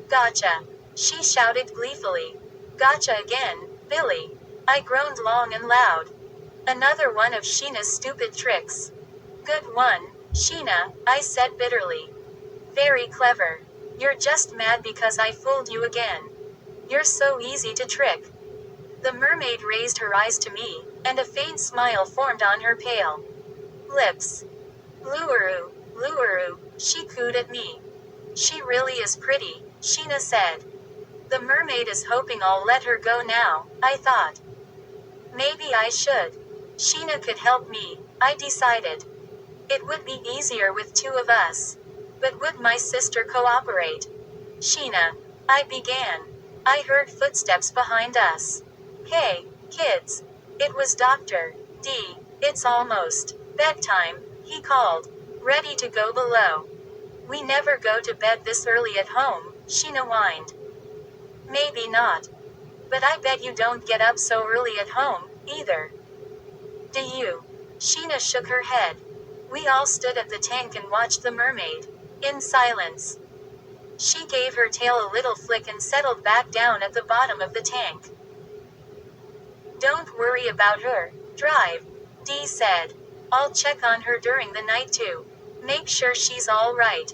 Gotcha! She shouted gleefully. Gotcha again, Billy. I groaned long and loud. Another one of Sheena's stupid tricks. Good one, Sheena, I said bitterly. Very clever. You're just mad because I fooled you again. You're so easy to trick. The mermaid raised her eyes to me, and a faint smile formed on her pale lips. Luaru, Luaru, she cooed at me. She really is pretty, Sheena said. The mermaid is hoping I'll let her go now, I thought. Maybe I should. Sheena could help me, I decided. It would be easier with two of us. But would my sister cooperate? Sheena, I began. I heard footsteps behind us. Hey, kids. It was Dr. D. It's almost bedtime, he called. Ready to go below. We never go to bed this early at home, Sheena whined. Maybe not. But I bet you don't get up so early at home, either. Do you? Sheena shook her head. We all stood at the tank and watched the mermaid. In silence. She gave her tail a little flick and settled back down at the bottom of the tank. Don't worry about her, Drive, Dee said. I'll check on her during the night too. Make sure she's all right.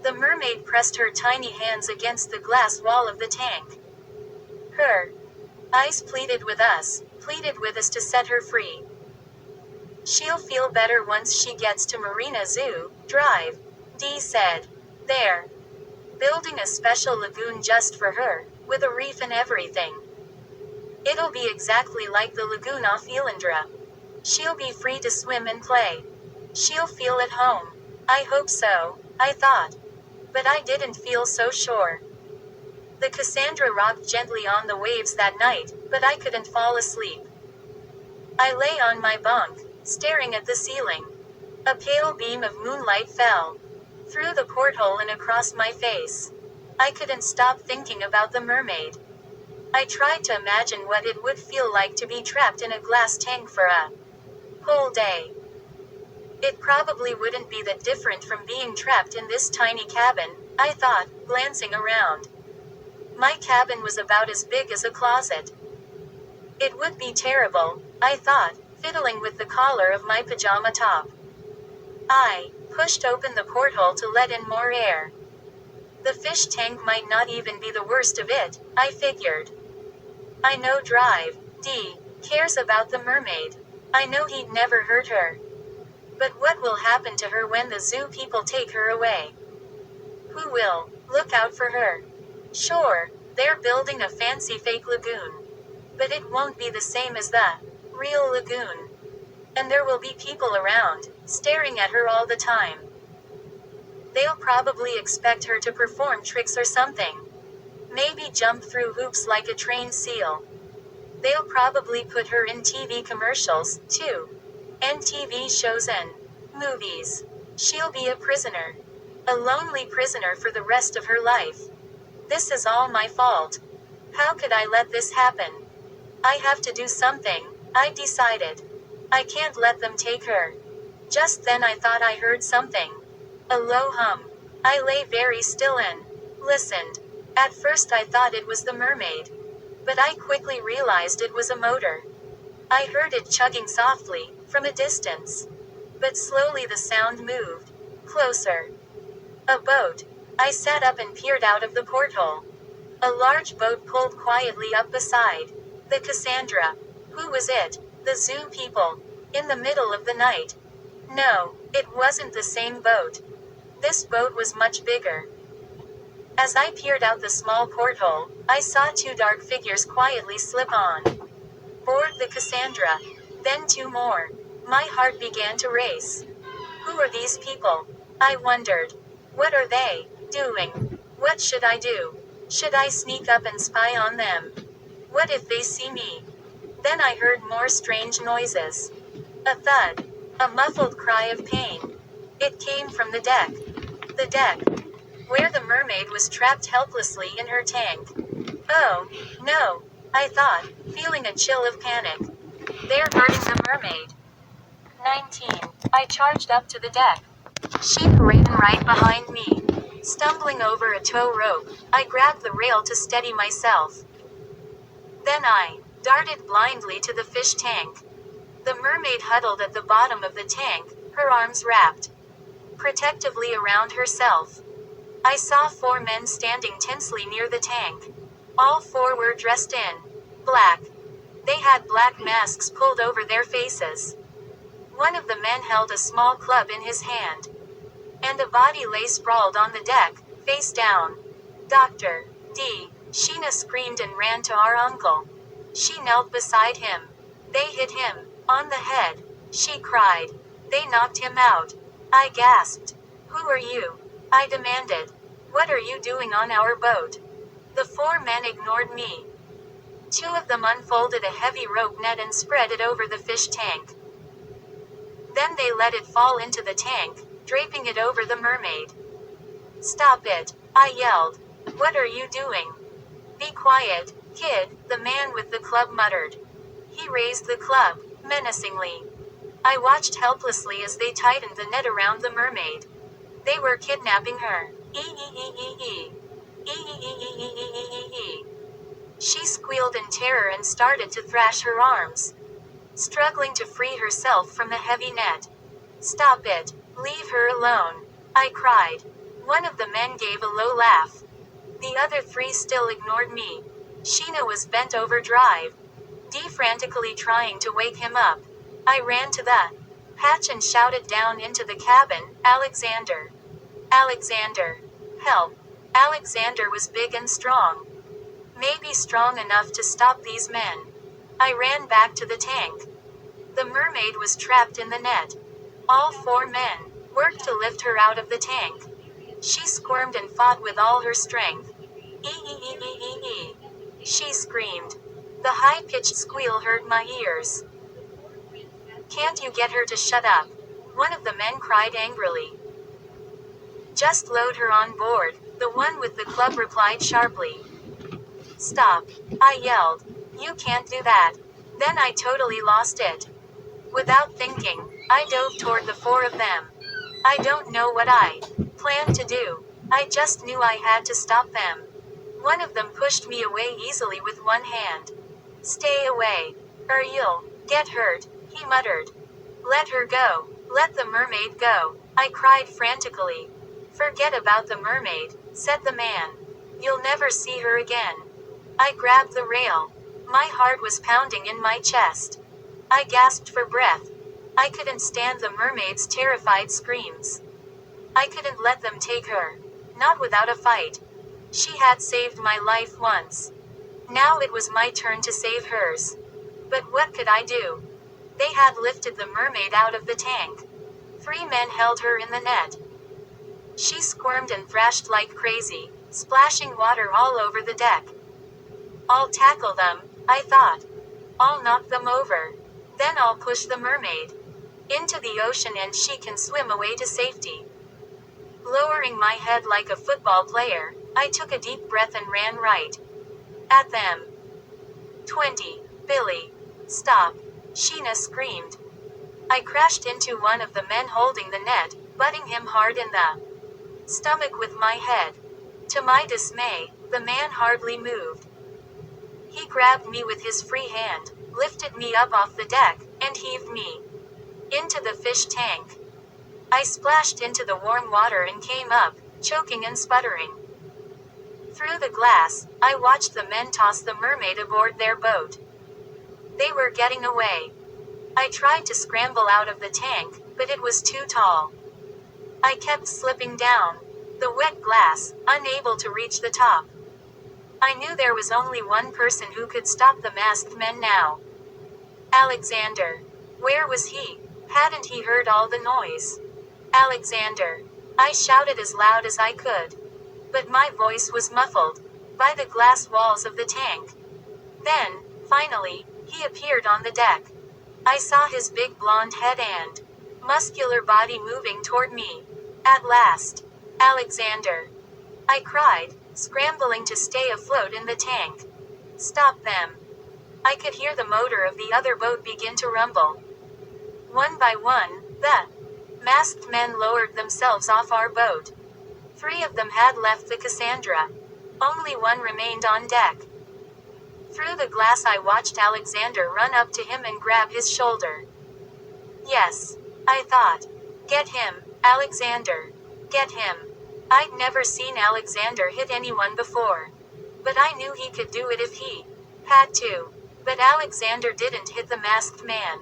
The mermaid pressed her tiny hands against the glass wall of the tank. Her eyes pleaded with us to set her free. She'll feel better once she gets to Marina Zoo, Drive, Dee said. They're building a special lagoon just for her, with a reef and everything. It'll be exactly like the lagoon off Elandra. She'll be free to swim and play. She'll feel at home. I hope so, I thought. But I didn't feel so sure. The Cassandra rocked gently on the waves that night, but I couldn't fall asleep. I lay on my bunk, staring at the ceiling. A pale beam of moonlight fell through the porthole and across my face. I couldn't stop thinking about the mermaid. I tried to imagine what it would feel like to be trapped in a glass tank for a whole day. It probably wouldn't be that different from being trapped in this tiny cabin, I thought, glancing around. My cabin was about as big as a closet. It would be terrible, I thought, fiddling with the collar of my pajama top. I pushed open the porthole to let in more air. The fish tank might not even be the worst of it, I figured. I know Drive, D, cares about the mermaid. I know he'd never hurt her. But what will happen to her when the zoo people take her away? Who will look out for her? Sure, they're building a fancy fake lagoon. But it won't be the same as the real lagoon. And there will be people around, staring at her all the time. They'll probably expect her to perform tricks or something. Maybe jump through hoops like a trained seal. They'll probably put her in TV commercials, too. And TV shows and movies. She'll be a prisoner. A lonely prisoner for the rest of her life. This is all my fault. How could I let this happen? I have to do something, I decided. I can't let them take her. Just then I thought I heard something. A low hum. I lay very still and listened. At first I thought it was the mermaid. But I quickly realized it was a motor. I heard it chugging softly, from a distance. But slowly the sound moved. Closer. A boat. I sat up and peered out of the porthole. A large boat pulled quietly up beside the Cassandra. Who was it? The zoo people. In the middle of the night. No, it wasn't the same boat. This boat was much bigger. As I peered out the small porthole, I saw two dark figures quietly slip on board the Cassandra. Then two more. My heart began to race. Who are these people? I wondered. What are they doing? What should I do? Should I sneak up and spy on them? What if they see me? Then I heard more strange noises. A thud. A muffled cry of pain. It came from the deck. The deck. Where the mermaid was trapped helplessly in her tank. Oh, no, I thought, feeling a chill of panic. They're hurting the mermaid. 19. I charged up to the deck. She ran right behind me. Stumbling over a tow rope, I grabbed the rail to steady myself. Then I darted blindly to the fish tank. The mermaid huddled at the bottom of the tank, her arms wrapped protectively around herself. I saw four men standing tensely near the tank. All four were dressed in black. They had black masks pulled over their faces. One of the men held a small club in his hand. And a body lay sprawled on the deck, face down. Dr. D. Sheena screamed and ran to our uncle. She knelt beside him. They hit him on the head. She cried. They knocked him out. I gasped. Who are you? I demanded. What are you doing on our boat? The four men ignored me. Two of them unfolded a heavy rope net and spread it over the fish tank. Then they let it fall into the tank, draping it over the mermaid. Stop it, I yelled. What are you doing? Be quiet, kid, the man with the club muttered. He raised the club, menacingly. I watched helplessly as they tightened the net around the mermaid. They were kidnapping her. She squealed in terror and started to thrash her arms, struggling to free herself from the heavy net. Stop it. Leave her alone. I cried. One of the men gave a low laugh. The other three still ignored me. Sheena was bent over Drive, D frantically trying to wake him up. I ran to the hatch and shouted down into the cabin, Alexander. Alexander. Help. Alexander was big and strong. Maybe strong enough to stop these men. I ran back to the tank. The mermaid was trapped in the net. All four men worked to lift her out of the tank. She squirmed and fought with all her strength. Ee. She screamed. The high-pitched squeal hurt my ears. Can't you get her to shut up? One of the men cried angrily. Just load her on board, the one with the club replied sharply. Stop, I yelled. You can't do that. Then I totally lost it. Without thinking, I dove toward the four of them. I don't know what I planned to do. I just knew I had to stop them. One of them pushed me away easily with one hand. Stay away, or you'll get hurt, he muttered. Let her go. Let the mermaid go, I cried frantically. Forget about the mermaid, said the man. You'll never see her again. I grabbed the rail. My heart was pounding in my chest. I gasped for breath. I couldn't stand the mermaid's terrified screams. I couldn't let them take her. Not without a fight. She had saved my life once. Now it was my turn to save hers. But what could I do? They had lifted the mermaid out of the tank. 3 men held her in the net. She squirmed and thrashed like crazy, splashing water all over the deck. I'll tackle them, I thought. I'll knock them over. Then I'll push the mermaid into the ocean and she can swim away to safety. Lowering my head like a football player, I took a deep breath and ran right at them. 20. Billy. Stop. Sheena screamed. I crashed into one of the men holding the net, butting him hard in the stomach with my head. To my dismay, the man hardly moved. He grabbed me with his free hand, lifted me up off the deck, and heaved me into the fish tank. I splashed into the warm water and came up, choking and sputtering. Through the glass, I watched the men toss the mermaid aboard their boat. They were getting away. I tried to scramble out of the tank, but it was too tall. I kept slipping down the wet glass, unable to reach the top. I knew there was only one person who could stop the masked men now. Alexander. Where was he? Hadn't he heard all the noise? Alexander. I shouted as loud as I could. But my voice was muffled by the glass walls of the tank. Then, finally, he appeared on the deck. I saw his big blonde head and muscular body moving toward me. At last. Alexander. I cried, scrambling to stay afloat in the tank. Stop them. I could hear the motor of the other boat begin to rumble. One by one, the masked men lowered themselves off our boat. 3 of them had left the Cassandra. Only one remained on deck. Through the glass I watched Alexander run up to him and grab his shoulder. Yes, I thought. Get him, Alexander. Get him. I'd never seen Alexander hit anyone before. But I knew he could do it if he had to. But Alexander didn't hit the masked man.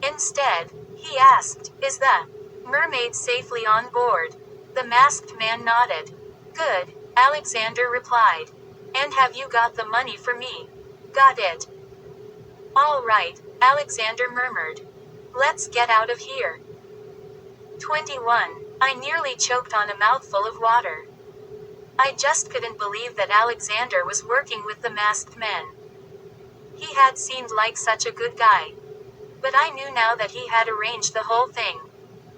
Instead, he asked, "Is the mermaid safely on board?" The masked man nodded. "Good," Alexander replied. "And have you got the money for me?" "Got it." "All right," Alexander murmured. "Let's get out of here." 21. I nearly choked on a mouthful of water. I just couldn't believe that Alexander was working with the masked men. He had seemed like such a good guy. But I knew now that he had arranged the whole thing.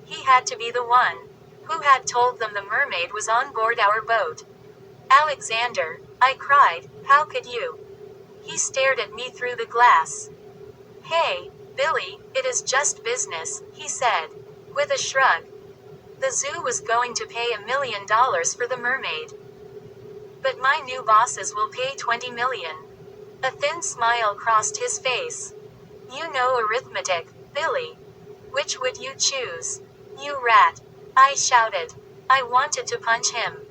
He had to be the one who had told them the mermaid was on board our boat. "Alexander," I cried, "how could you?" He stared at me through the glass. "Hey, Billy, it is just business," he said, with a shrug. The zoo was going to pay $1 million for the mermaid. But my new bosses will pay $20 million. A thin smile crossed his face. "You know arithmetic, Billy. Which would you choose?" "You rat," I shouted. I wanted to punch him.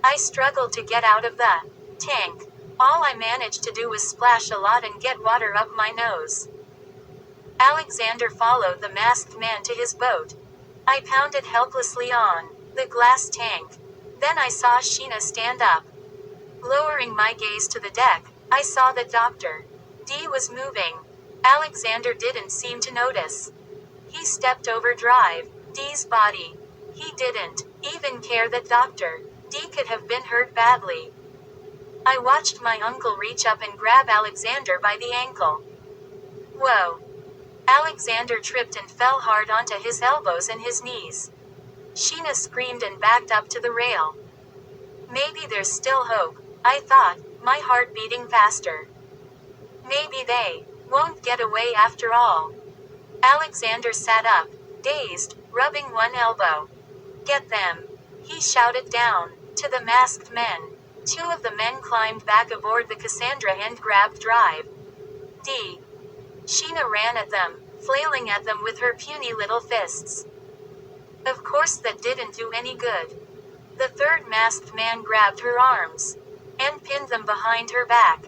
I struggled to get out of the tank. All I managed to do was splash a lot and get water up my nose. Alexander followed the masked man to his boat. I pounded helplessly on the glass tank. Then I saw Sheena stand up. Lowering my gaze to the deck, I saw that Dr. D was moving. Alexander didn't seem to notice. He stepped over Drive D's body. He didn't even care that Dr. D could have been hurt badly. I watched my uncle reach up and grab Alexander by the ankle. Whoa. Alexander tripped and fell hard onto his elbows and his knees. Sheena screamed and backed up to the rail. Maybe there's still hope, I thought, my heart beating faster. Maybe they won't get away after all. Alexander sat up, dazed, rubbing one elbow. "Get them," he shouted down to the masked men. 2 of the men climbed back aboard the Cassandra and grabbed Drive D. Sheena ran at them, flailing at them with her puny little fists. Of course that didn't do any good. The 3rd masked man grabbed her arms and pinned them behind her back.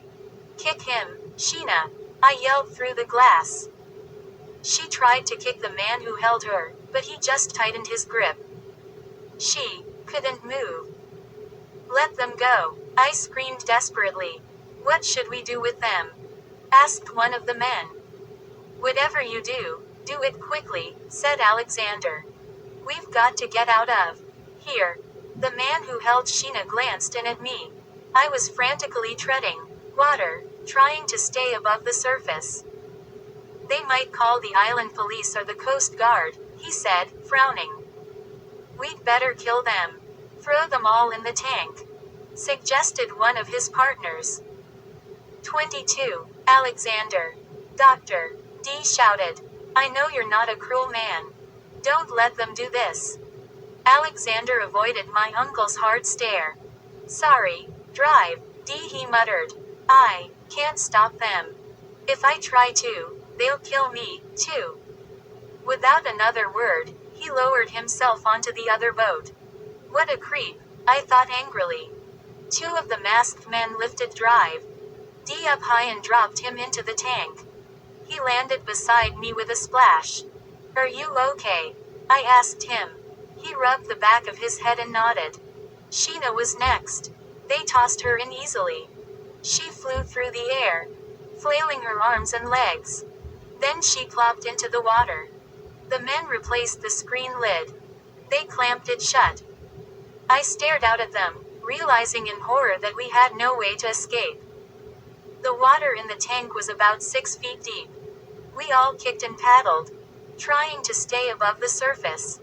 "Kick him, Sheena," I yelled through the glass. She tried to kick the man who held her, but he just tightened his grip. She couldn't move. "Let them go," I screamed desperately. What should we do with them? Asked one of the men. Whatever you do it quickly, said Alexander. We've got to get out of here. The man who held Sheena glanced in at me. I was frantically treading water, trying to stay above the surface. They might call the island police or the Coast Guard, he said, frowning. We'd better kill them. Throw them all in the tank, suggested one of his partners. 22. Alexander. Doctor. D shouted. I know you're not a cruel man. Don't let them do this. Alexander avoided my uncle's hard stare. Sorry, drive, D he muttered. I can't stop them. If I try to, they'll kill me, too. Without another word, he lowered himself onto the other boat. What a creep, I thought angrily. Two of the masked men lifted Drive D up high and dropped him into the tank. He landed beside me with a splash. Are you okay? I asked him. He rubbed the back of his head and nodded. Sheena was next. They tossed her in easily. She flew through the air, flailing her arms and legs. Then she plopped into the water. The men replaced the screen lid. They clamped it shut. I stared out at them, realizing in horror that we had no way to escape. The water in the tank was about 6 feet deep. We all kicked and paddled, trying to stay above the surface.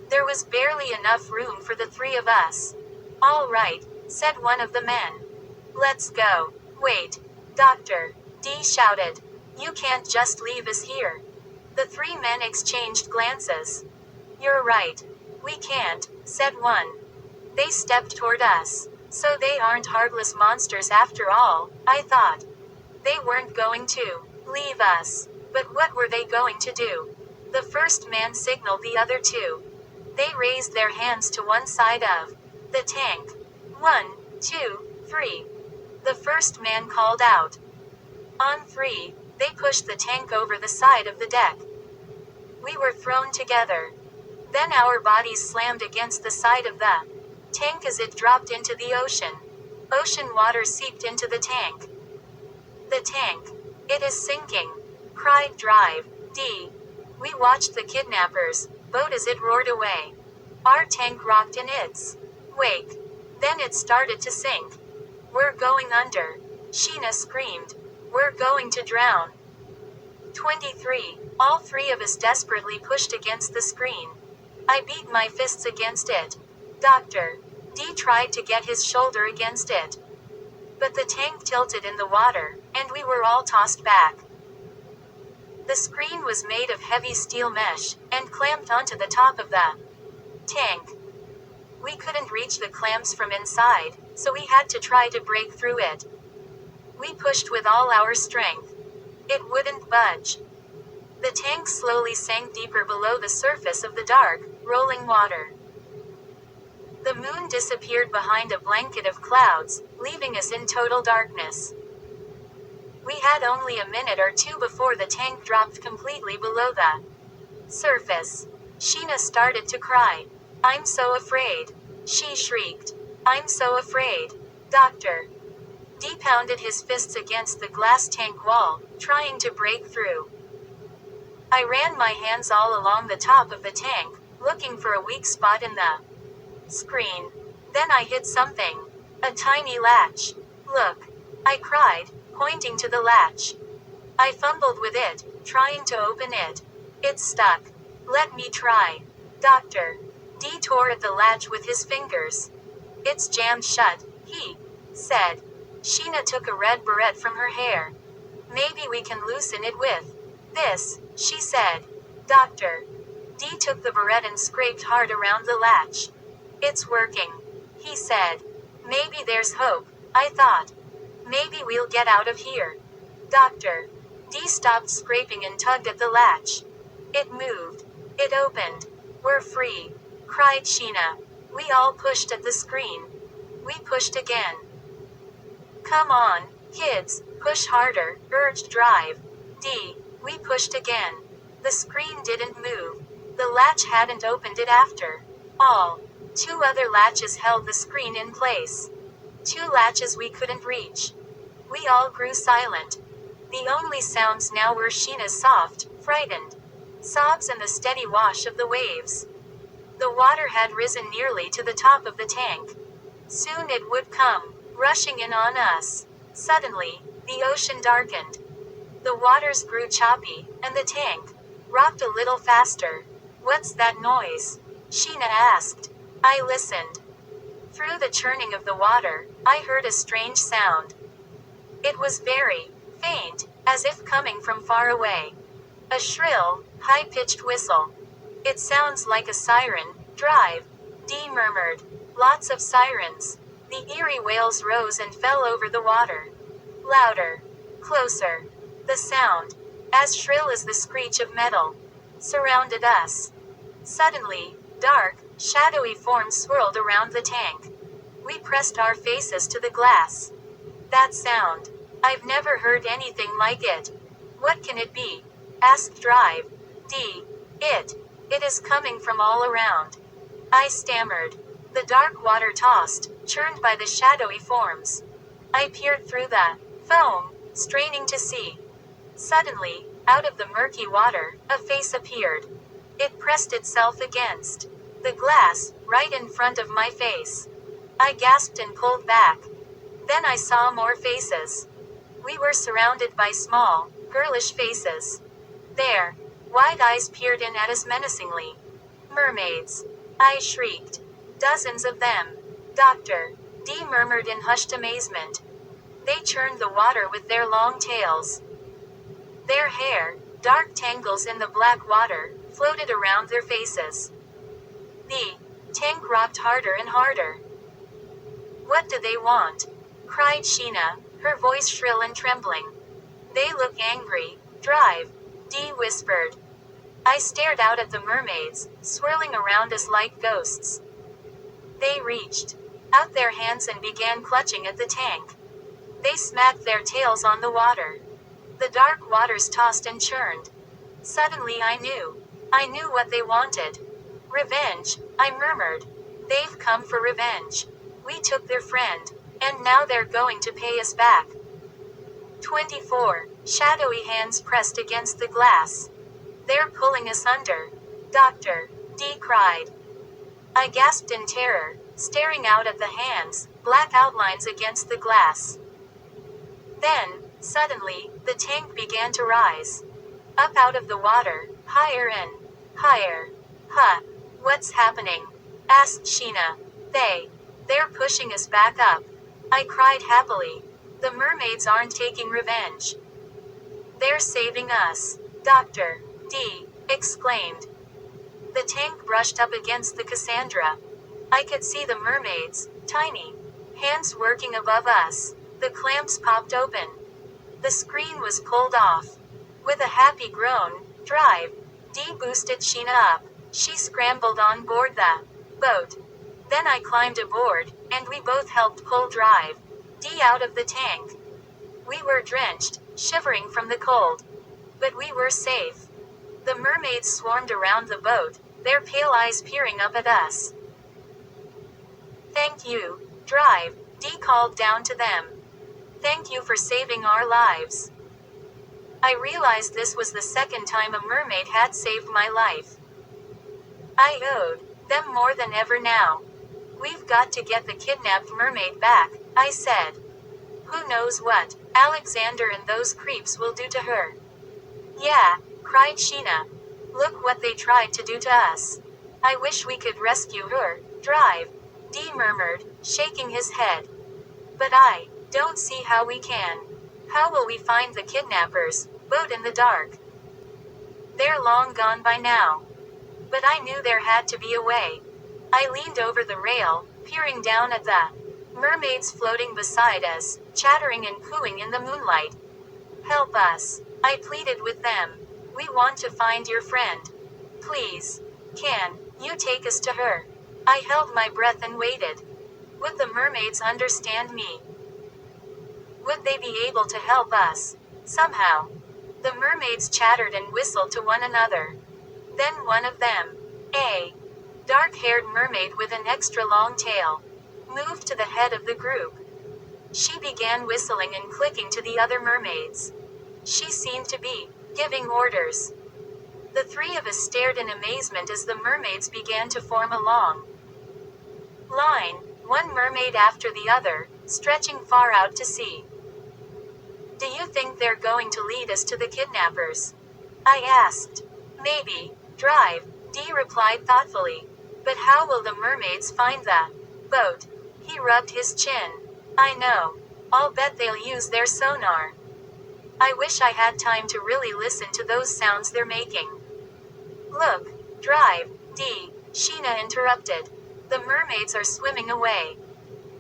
There was barely enough room for the three of us. All right, said one of the men. Let's go. Wait, Doctor, D shouted. You can't just leave us here. The three men exchanged glances. You're right. We can't, said one. They stepped toward us. So they aren't heartless monsters after all, I thought. They weren't going to leave us. But what were they going to do? The first man signaled the other two. They raised their hands to one side of the tank. 1, 2, 3. The first man called out. On 3, they pushed the tank over the side of the deck. We were thrown together. Then our bodies slammed against the side of the tank as it dropped into the ocean. Ocean water seeped into the tank. The tank. It is sinking, cried Drive D. We watched the kidnappers' boat as it roared away. Our tank rocked in its wake. Then it started to sink. We're going under. Sheena screamed. We're going to drown. 23. All three of us desperately pushed against the screen. I beat my fists against it. Doctor D tried to get his shoulder against it. But the tank tilted in the water, and we were all tossed back. The screen was made of heavy steel mesh, and clamped onto the top of the tank. We couldn't reach the clamps from inside, so we had to try to break through it. We pushed with all our strength. It wouldn't budge. The tank slowly sank deeper below the surface of the dark, rolling water. The moon disappeared behind a blanket of clouds, leaving us in total darkness. We had only a minute or two before the tank dropped completely below the surface. Sheena started to cry. I'm so afraid. She shrieked. I'm so afraid. Doctor D pounded his fists against the glass tank wall, trying to break through. I ran my hands all along the top of the tank, looking for a weak spot in the screen. Then I hit something. A tiny latch. Look. I cried, pointing to the latch. I fumbled with it, trying to open it. It's stuck. Let me try. Doctor D tore at the latch with his fingers. It's jammed shut, he said. Sheena took a red beret from her hair. Maybe we can loosen it with this, she said. Doctor D took the beret and scraped hard around the latch. It's working, he said. Maybe there's hope, I thought. Maybe we'll get out of here. Doctor D stopped scraping and tugged at the latch. It moved. It opened. We're free, cried Sheena. We all pushed at the screen. We pushed again. Come on, kids, push harder, urged Drive D. We pushed again. The screen didn't move. The latch hadn't opened it after all. 2 other latches held the screen in place. 2 latches we couldn't reach. We all grew silent. The only sounds now were Sheena's soft, frightened sobs and the steady wash of the waves. The water had risen nearly to the top of the tank. Soon it would come, rushing in on us. Suddenly, the ocean darkened. The waters grew choppy, and the tank rocked a little faster. "What's that noise?" Sheena asked. I listened. Through the churning of the water, I heard a strange sound. It was very faint, as if coming from far away. A shrill, high-pitched whistle. "It sounds like a siren, Drive," Dee murmured. "Lots of sirens." The eerie wails rose and fell over the water. Louder. Closer. The sound, as shrill as the screech of metal, surrounded us. Suddenly, dark, shadowy forms swirled around the tank. We pressed our faces to the glass. That sound. I've never heard anything like it. "What can it be?" asked Drive. "Dee. It is coming from all around," I stammered. The dark water tossed, churned by the shadowy forms. I peered through the foam, straining to see. Suddenly, out of the murky water, a face appeared. It pressed itself against the glass, right in front of my face. I gasped and pulled back. Then I saw more faces. We were surrounded by small, girlish faces. Their wide eyes peered in at us menacingly. "Mermaids!" I shrieked. "Dozens of them." "Doctor," Dee murmured in hushed amazement. They churned the water with their long tails. Their hair, dark tangles in the black water, floated around their faces. The tank rocked harder and harder. "What do they want?" cried Sheena, her voice shrill and trembling. "They look angry, Drive," Dee whispered. I stared out at the mermaids, swirling around us like ghosts. They reached out their hands and began clutching at the tank. They smacked their tails on the water. The dark waters tossed and churned. Suddenly I knew. I knew what they wanted. "Revenge," I murmured. "They've come for revenge. We took their friend, and now they're going to pay us back." 24. Shadowy hands pressed against the glass. "They're pulling us under." "Doctor," Dee cried. I gasped in terror, staring out at the hands, black outlines against the glass. Then, suddenly, the tank began to rise. Up out of the water, higher and higher. "Huh. What's happening?" asked Sheena. They're pushing us back up." I cried happily. "The mermaids aren't taking revenge. They're saving us." "Doctor," Dee exclaimed. The tank brushed up against the Cassandra. I could see the mermaids, tiny hands working above us. The clamps popped open. The screen was pulled off. With a happy groan, Drive, Dee boosted Sheena up. She scrambled on board the boat. Then I climbed aboard, and we both helped pull Drive, Dee out of the tank. We were drenched, shivering from the cold. But we were safe. The mermaids swarmed around the boat, their pale eyes peering up at us. "Thank you, Drive," Dee called down to them. "Thank you for saving our lives." I realized this was the second time a mermaid had saved my life. I owed them more than ever now. "We've got to get the kidnapped mermaid back," I said. "Who knows what Alexander and those creeps will do to her." "Yeah," cried Sheena. "Look what they tried to do to us." "I wish we could rescue her, Drive," Dee murmured, shaking his head. "But I don't see how we can. How will we find the kidnappers, boat in the dark? They're long gone by now." But I knew there had to be a way. I leaned over the rail, peering down at the mermaids floating beside us, chattering and cooing in the moonlight. "Help us," I pleaded with them. "We want to find your friend. Please. Can you take us to her?" I held my breath and waited. Would the mermaids understand me? Would they be able to help us? Somehow. The mermaids chattered and whistled to one another. Then one of them, a dark-haired mermaid with an extra long tail, moved to the head of the group. She began whistling and clicking to the other mermaids. She seemed to be giving orders. The three of us stared in amazement as the mermaids began to form a long line, one mermaid after the other, stretching far out to sea. "Do you think they're going to lead us to the kidnappers?" I asked. "Maybe. Drive," Dee replied thoughtfully. "But how will the mermaids find that boat?" He rubbed his chin. "I know. I'll bet they'll use their sonar. I wish I had time to really listen to those sounds they're making." "Look, drive, Dee," Sheena interrupted. "The mermaids are swimming away."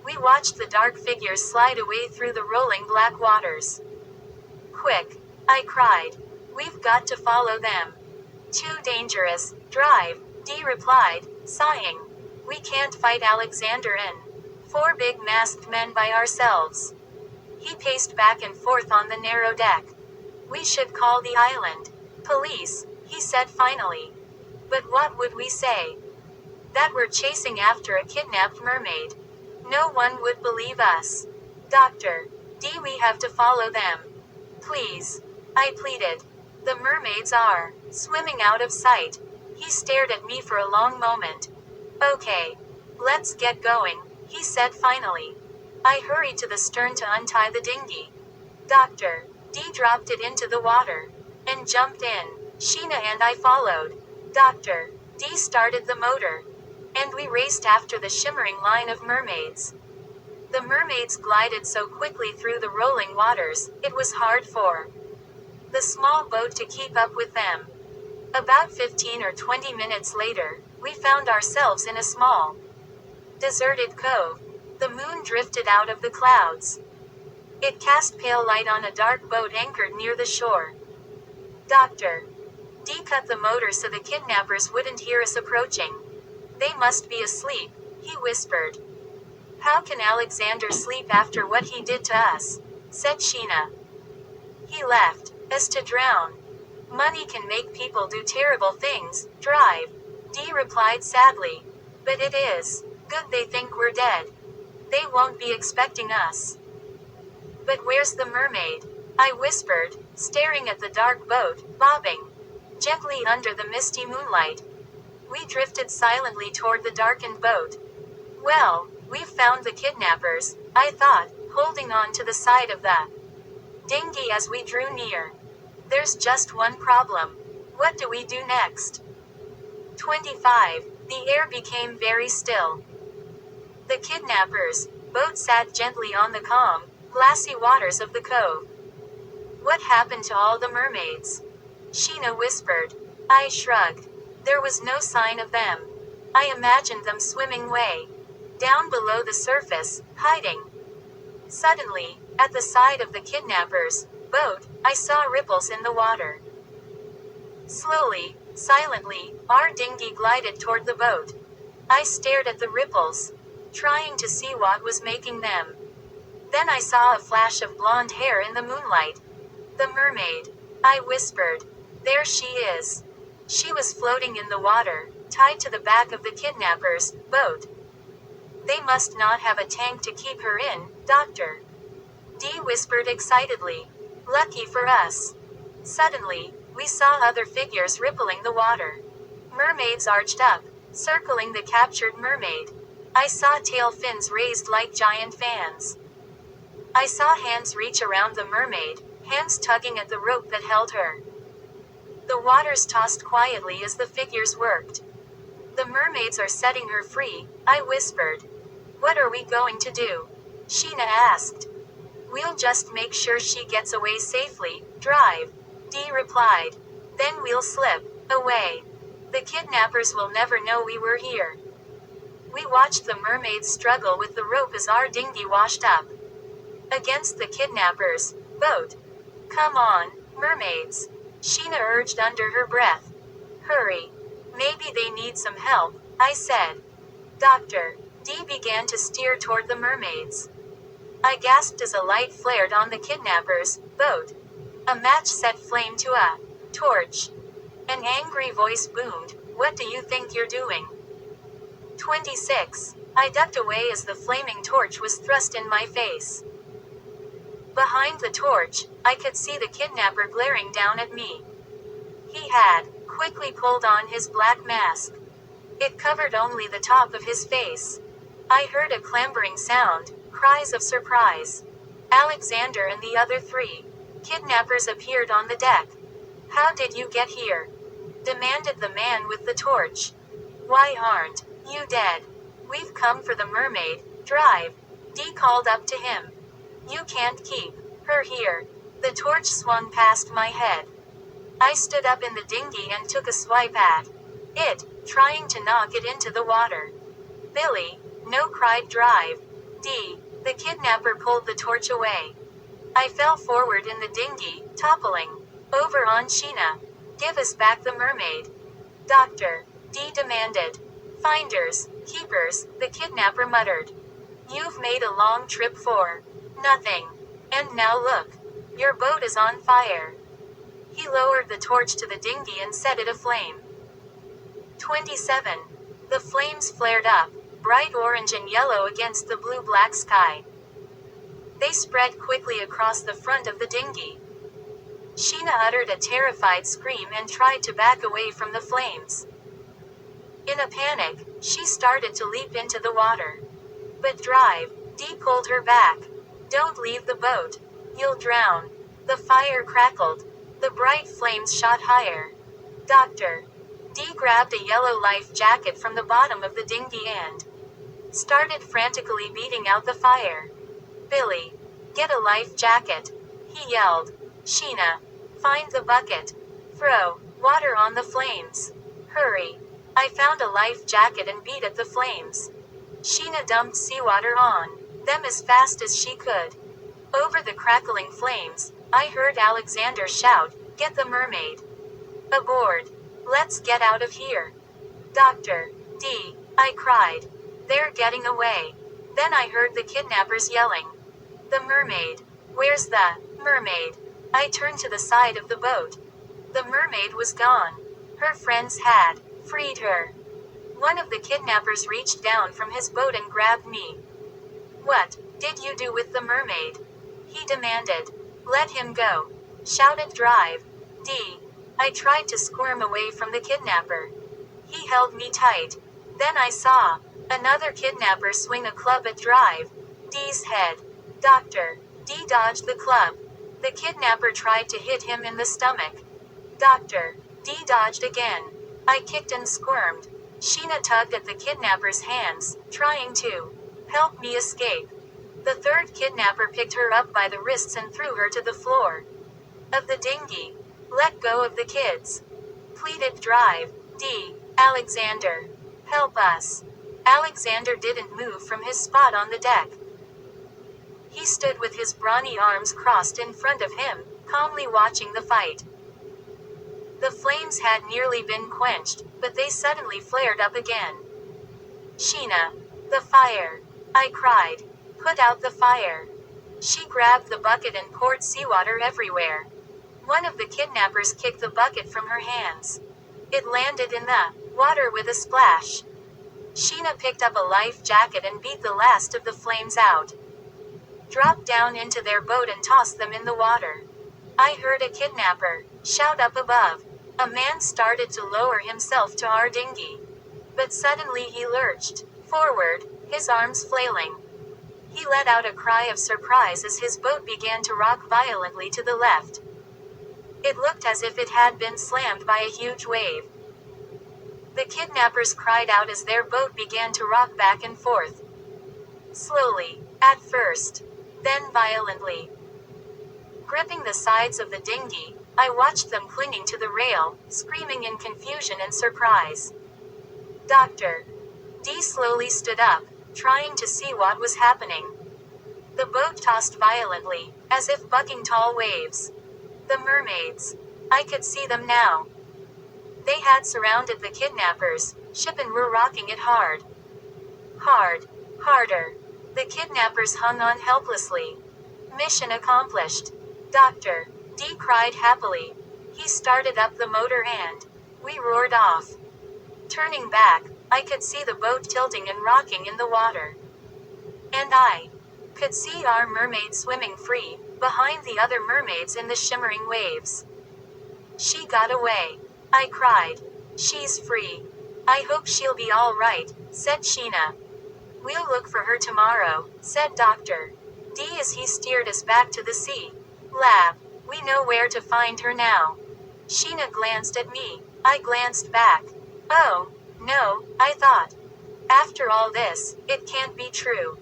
We watched the dark figures slide away through the rolling black waters. "Quick," I cried. "We've got to follow them." "Too dangerous, drive," Dee replied, sighing. "We can't fight Alexander and four big masked men by ourselves." He paced back and forth on the narrow deck. "We should call the island police," he said finally. "But what would we say? That we're chasing after a kidnapped mermaid. No one would believe us." "Doctor Dee, we have to follow them. Please," I pleaded. "The mermaids are swimming out of sight." He stared at me for a long moment. "Okay. Let's get going," he said finally. I hurried to the stern to untie the dinghy. Dr. Dee dropped it into the water and jumped in. Sheena and I followed. Dr. Dee started the motor, and we raced after the shimmering line of mermaids. The mermaids glided so quickly through the rolling waters, it was hard for the small boat to keep up with them. About 15 or 20 minutes later, we found ourselves in a small, deserted cove. The moon drifted out of the clouds. It cast pale light on a dark boat anchored near the shore. Dr. Dee cut the motor so the kidnappers wouldn't hear us approaching. "They must be asleep," he whispered. "How can Alexander sleep after what he did to us?" said Sheena. "He left us to drown. Money can make people do terrible things, drive," Dee replied sadly. "But it is good they think we're dead. They won't be expecting us." "But where's the mermaid?" I whispered, staring at the dark boat, bobbing gently under the misty moonlight. We drifted silently toward the darkened boat. "Well, we've found the kidnappers," I thought, holding on to the side of the dinghy as we drew near. "There's just one problem. What do we do next?" 25. The air became very still. The kidnappers' boat sat gently on the calm, glassy waters of the cove. "What happened to all the mermaids?" Sheena whispered. I shrugged. There was no sign of them. I imagined them swimming way down below the surface, hiding. Suddenly, at the side of the kidnappers' boat, I saw ripples in the water. Slowly, silently, our dinghy glided toward the boat. I stared at the ripples, trying to see what was making them. Then I saw a flash of blonde hair in the moonlight. "The mermaid," I whispered. "There she is." She was floating in the water, tied to the back of the kidnappers' boat. "They must not have a tank to keep her in, Doctor," Dee whispered excitedly. "Lucky for us." Suddenly, we saw other figures rippling the water. Mermaids arched up, circling the captured mermaid. I saw tail fins raised like giant fans. I saw hands reach around the mermaid, hands tugging at the rope that held her. The waters tossed quietly as the figures worked. "The mermaids are setting her free," I whispered. "What are we going to do?" Sheena asked. "We'll just make sure she gets away safely, drive," Dee replied. "Then we'll slip away. The kidnappers will never know we were here." We watched the mermaids struggle with the rope as our dinghy washed up against the kidnappers' boat. "Come on, mermaids," Sheena urged under her breath. "Hurry. Maybe they need some help," I said. Dr. Dee began to steer toward the mermaids. I gasped as a light flared on the kidnappers' boat. A match set flame to a torch. An angry voice boomed, "What do you think you're doing?" 26. I ducked away as the flaming torch was thrust in my face. Behind the torch, I could see the kidnapper glaring down at me. He had quickly pulled on his black mask. It covered only the top of his face. I heard a clambering sound, cries of surprise. Alexander and the other 3 kidnappers appeared on the deck. "How did you get here?" demanded the man with the torch. "Why aren't you dead?" "We've come for the mermaid, Drive," Dee called up to him. "You can't keep her here." The torch swung past my head. I stood up in the dinghy and took a swipe at it, trying to knock it into the water. "Billy, no," cried Drive. "Dee." The kidnapper pulled the torch away. I fell forward in the dinghy, toppling over on Sheena. "Give us back the mermaid, Doctor," Dee demanded. "Finders, keepers," the kidnapper muttered. "You've made a long trip for nothing. And now look. Your boat is on fire." He lowered the torch to the dinghy and set it aflame. 27. The flames flared up, bright orange and yellow against the blue-black sky. They spread quickly across the front of the dinghy. Sheena uttered a terrified scream and tried to back away from the flames. In a panic, she started to leap into the water. But Drive, Dee pulled her back. "Don't leave the boat. You'll drown." The fire crackled. The bright flames shot higher. "Doctor." Dee grabbed a yellow life jacket from the bottom of the dinghy and started frantically beating out the fire. "Billy, get a life jacket," he yelled. "Sheena, find the bucket. Throw water on the flames. Hurry." I found a life jacket and beat at the flames. Sheena dumped seawater on them as fast as she could. Over the crackling flames, I heard Alexander shout, "Get the mermaid aboard. Let's get out of here." "Doctor, Dee," I cried. "They're getting away." Then I heard the kidnappers yelling, "The mermaid. Where's the mermaid?" I turned to the side of the boat. The mermaid was gone. Her friends had freed her. One of the kidnappers reached down from his boat and grabbed me. "What did you do with the mermaid?" he demanded. "Let him go," shouted Drive. "Dee." I tried to squirm away from the kidnapper. He held me tight. Then I saw another kidnapper swing a club at Drive Dee's head. "Doctor." Dee dodged the club. The kidnapper tried to hit him in the stomach. "Doctor." Dee dodged again. I kicked and squirmed. Sheena tugged at the kidnapper's hands, trying to help me escape. The third kidnapper picked her up by the wrists and threw her to the floor of the dinghy. "Let go of the kids," pleaded Drive. "Dee." "Alexander. Help us." Alexander didn't move from his spot on the deck. He stood with his brawny arms crossed in front of him, calmly watching the fight. The flames had nearly been quenched, but they suddenly flared up again. "Sheena. The fire!" I cried. "Put out the fire." She grabbed the bucket and poured seawater everywhere. One of the kidnappers kicked the bucket from her hands. It landed in the water with a splash. Sheena picked up a life jacket and beat the last of the flames out. Dropped down into their boat and tossed them in the water. I heard a kidnapper shout up above. A man started to lower himself to our dinghy. But suddenly he lurched forward, his arms flailing. He let out a cry of surprise as his boat began to rock violently to the left. It looked as if it had been slammed by a huge wave. The kidnappers cried out as their boat began to rock back and forth. Slowly, at first, then violently. Gripping the sides of the dinghy, I watched them clinging to the rail, screaming in confusion and surprise. "Doctor." Dee slowly stood up, trying to see what was happening. The boat tossed violently, as if bucking tall waves. The mermaids. I could see them now. They had surrounded the kidnappers, ship and were rocking it hard. Hard. Harder. The kidnappers hung on helplessly. Mission accomplished. "Doctor." Dee cried happily. He started up the motor and we roared off. Turning back, I could see the boat tilting and rocking in the water. And I could see our mermaid swimming free, behind the other mermaids in the shimmering waves. She got away. I cried. She's free. I hope she'll be all right, said Sheena. We'll look for her tomorrow, said Dr. D as he steered us back to the sea. Lab. We know where to find her now. Sheena glanced at me. I glanced back. Oh, no, I thought. After all this, it can't be true.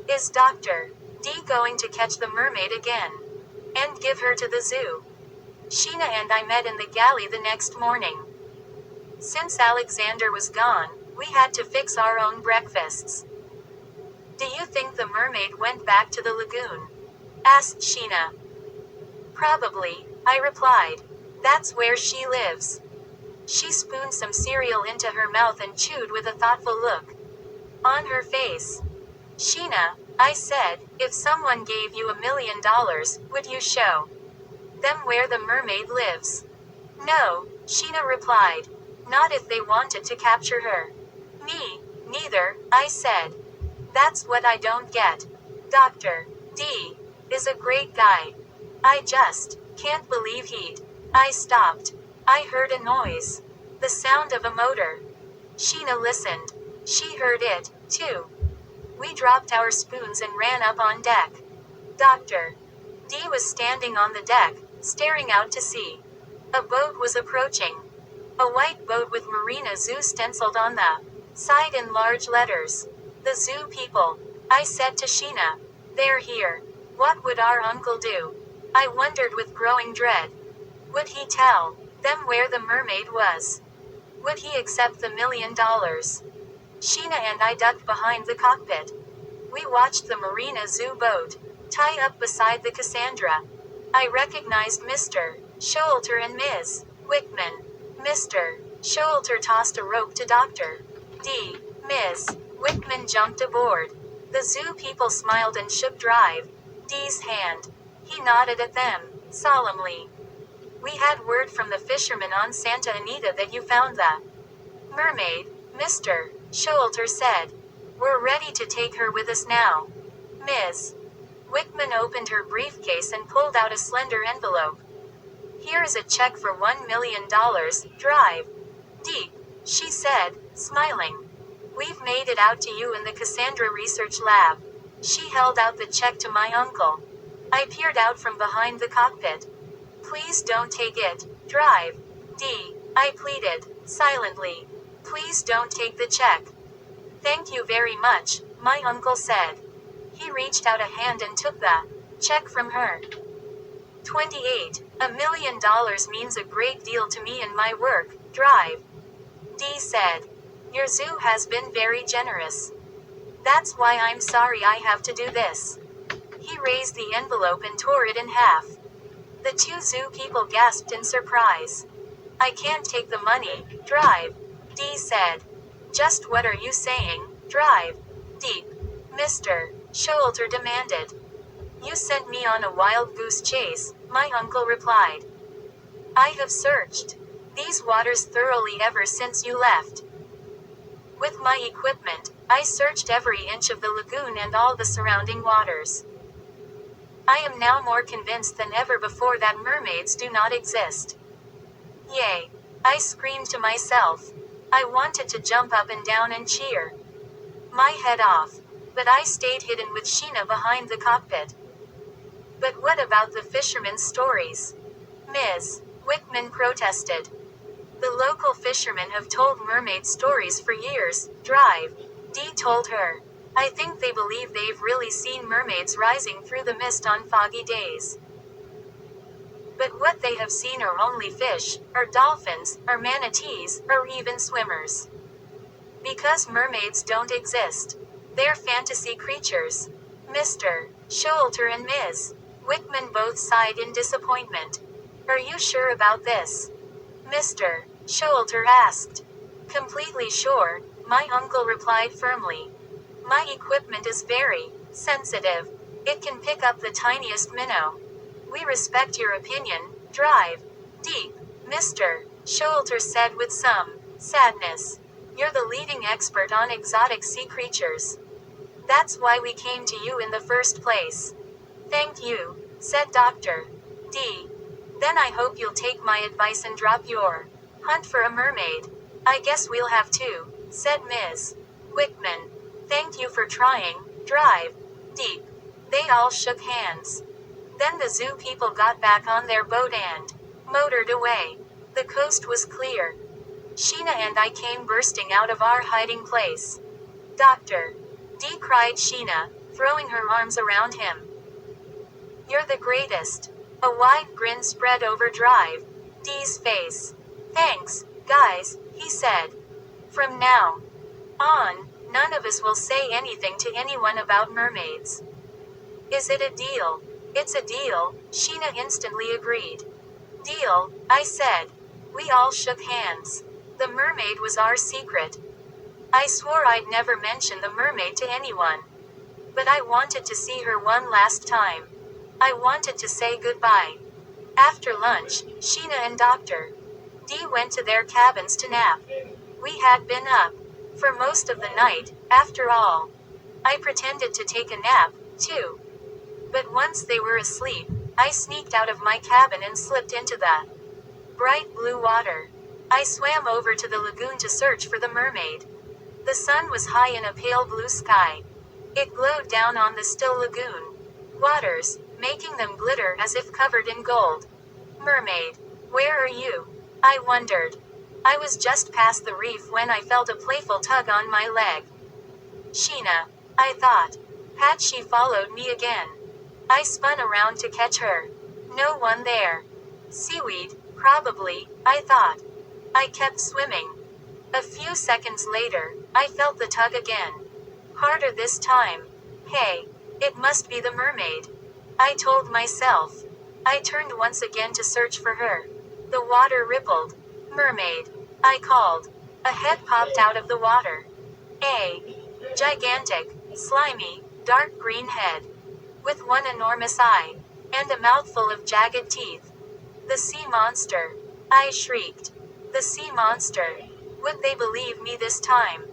Is Dr. D going to catch the mermaid again? And give her to the zoo? Sheena and I met in the galley the next morning. Since Alexander was gone, we had to fix our own breakfasts. Do you think the mermaid went back to the lagoon? Asked Sheena. Probably, I replied. That's where she lives. She spooned some cereal into her mouth and chewed with a thoughtful look on her face. Sheena, I said, if someone gave you $1 million, would you show them where the mermaid lives? No, Sheena replied. Not if they wanted to capture her. Me, neither, I said. That's what I don't get. Dr. D is a great guy. I just can't believe he'd. I stopped. I heard a noise. The sound of a motor. Sheena listened. She heard it, too. We dropped our spoons and ran up on deck. Dr. D was standing on the deck, staring out to sea. A boat was approaching. A white boat with Marina Zoo stenciled on the side in large letters. The zoo people. I said to Sheena. They're here. What would our uncle do? I wondered with growing dread. Would he tell them where the mermaid was? Would he accept the $1 million? Sheena and I ducked behind the cockpit. We watched the Marina Zoo boat tie up beside the Cassandra. I recognized Mr. Showalter and Ms. Wickman. Mr. Showalter tossed a rope to Dr. D. Ms. Wickman jumped aboard. The zoo people smiled and shook Drive D's hand. He nodded at them, solemnly. We had word from the fisherman on Santa Anita that you found the mermaid, Mr. Showalter said. We're ready to take her with us now. Ms. Wickman opened her briefcase and pulled out a slender envelope. Here is a check for $1 million, Drive D, she said, smiling. We've made it out to you in the Cassandra Research Lab. She held out the check to my uncle. I peered out from behind the cockpit. Please don't take it, Drive D, I pleaded, silently. Please don't take the check. Thank you very much, my uncle said. He reached out a hand and took the check from her. 28. $1 million means a great deal to me and my work, Drive D said. Your zoo has been very generous. That's why I'm sorry I have to do this. He raised the envelope and tore it in half. The two zoo people gasped in surprise. I can't take the money, Drive D said. Just what are you saying, Drive D? Mr. Showalter demanded. You sent me on a wild goose chase, my uncle replied. I have searched these waters thoroughly ever since you left. With my equipment, I searched every inch of the lagoon and all the surrounding waters. I am now more convinced than ever before that mermaids do not exist. Yay! I screamed to myself. I wanted to jump up and down and cheer my head off, but I stayed hidden with Sheena behind the cockpit. But what about the fishermen's stories? Ms. Wickman protested. The local fishermen have told mermaid stories for years, Drive D told her. I think they believe they've really seen mermaids rising through the mist on foggy days. But what they have seen are only fish, or dolphins, or manatees, or even swimmers. Because mermaids don't exist. They're fantasy creatures. Mr. Showalter and Ms. Wickman both sighed in disappointment. Are you sure about this? Mr. Showalter asked. Completely sure, my uncle replied firmly. My equipment is very sensitive. It can pick up the tiniest minnow. We respect your opinion, Drive D, Mr. Showalter said with some sadness. You're the leading expert on exotic sea creatures. That's why we came to you in the first place. Thank you, said Dr. D. Then I hope you'll take my advice and drop your hunt for a mermaid. I guess we'll have to, said Ms. Wickman. Thank you for trying. Drive deep. They all shook hands. Then the zoo people got back on their boat and motored away. The coast was clear. Sheena and I came bursting out of our hiding place. Dr. D, cried Sheena, throwing her arms around him. You're the greatest. A wide grin spread over Drive D's face. Thanks, guys, he said. From now on, none of us will say anything to anyone about mermaids. Is it a deal? It's a deal, Sheena instantly agreed. Deal, I said. We all shook hands. The mermaid was our secret. I swore I'd never mention the mermaid to anyone. But I wanted to see her one last time. I wanted to say goodbye. After lunch, Sheena and Dr. D went to their cabins to nap. We had been up for most of the night, after all. I pretended to take a nap, too. But once they were asleep, I sneaked out of my cabin and slipped into the bright blue water. I swam over to the lagoon to search for the mermaid. The sun was high in a pale blue sky. It glowed down on the still lagoon waters, making them glitter as if covered in gold. Mermaid, where are you? I wondered. I was just past the reef when I felt a playful tug on my leg. Sheena, I thought. Had she followed me again? I spun around to catch her. No one there. Seaweed, probably, I thought. I kept swimming. A few seconds later, I felt the tug again. Harder this time. Hey, it must be the mermaid, I told myself. I turned once again to search for her. The water rippled. Mermaid, I called. A head popped out of the water. A gigantic, slimy, dark green head. With one enormous eye. And a mouthful of jagged teeth. The sea monster. I shrieked. The sea monster. Would they believe me this time?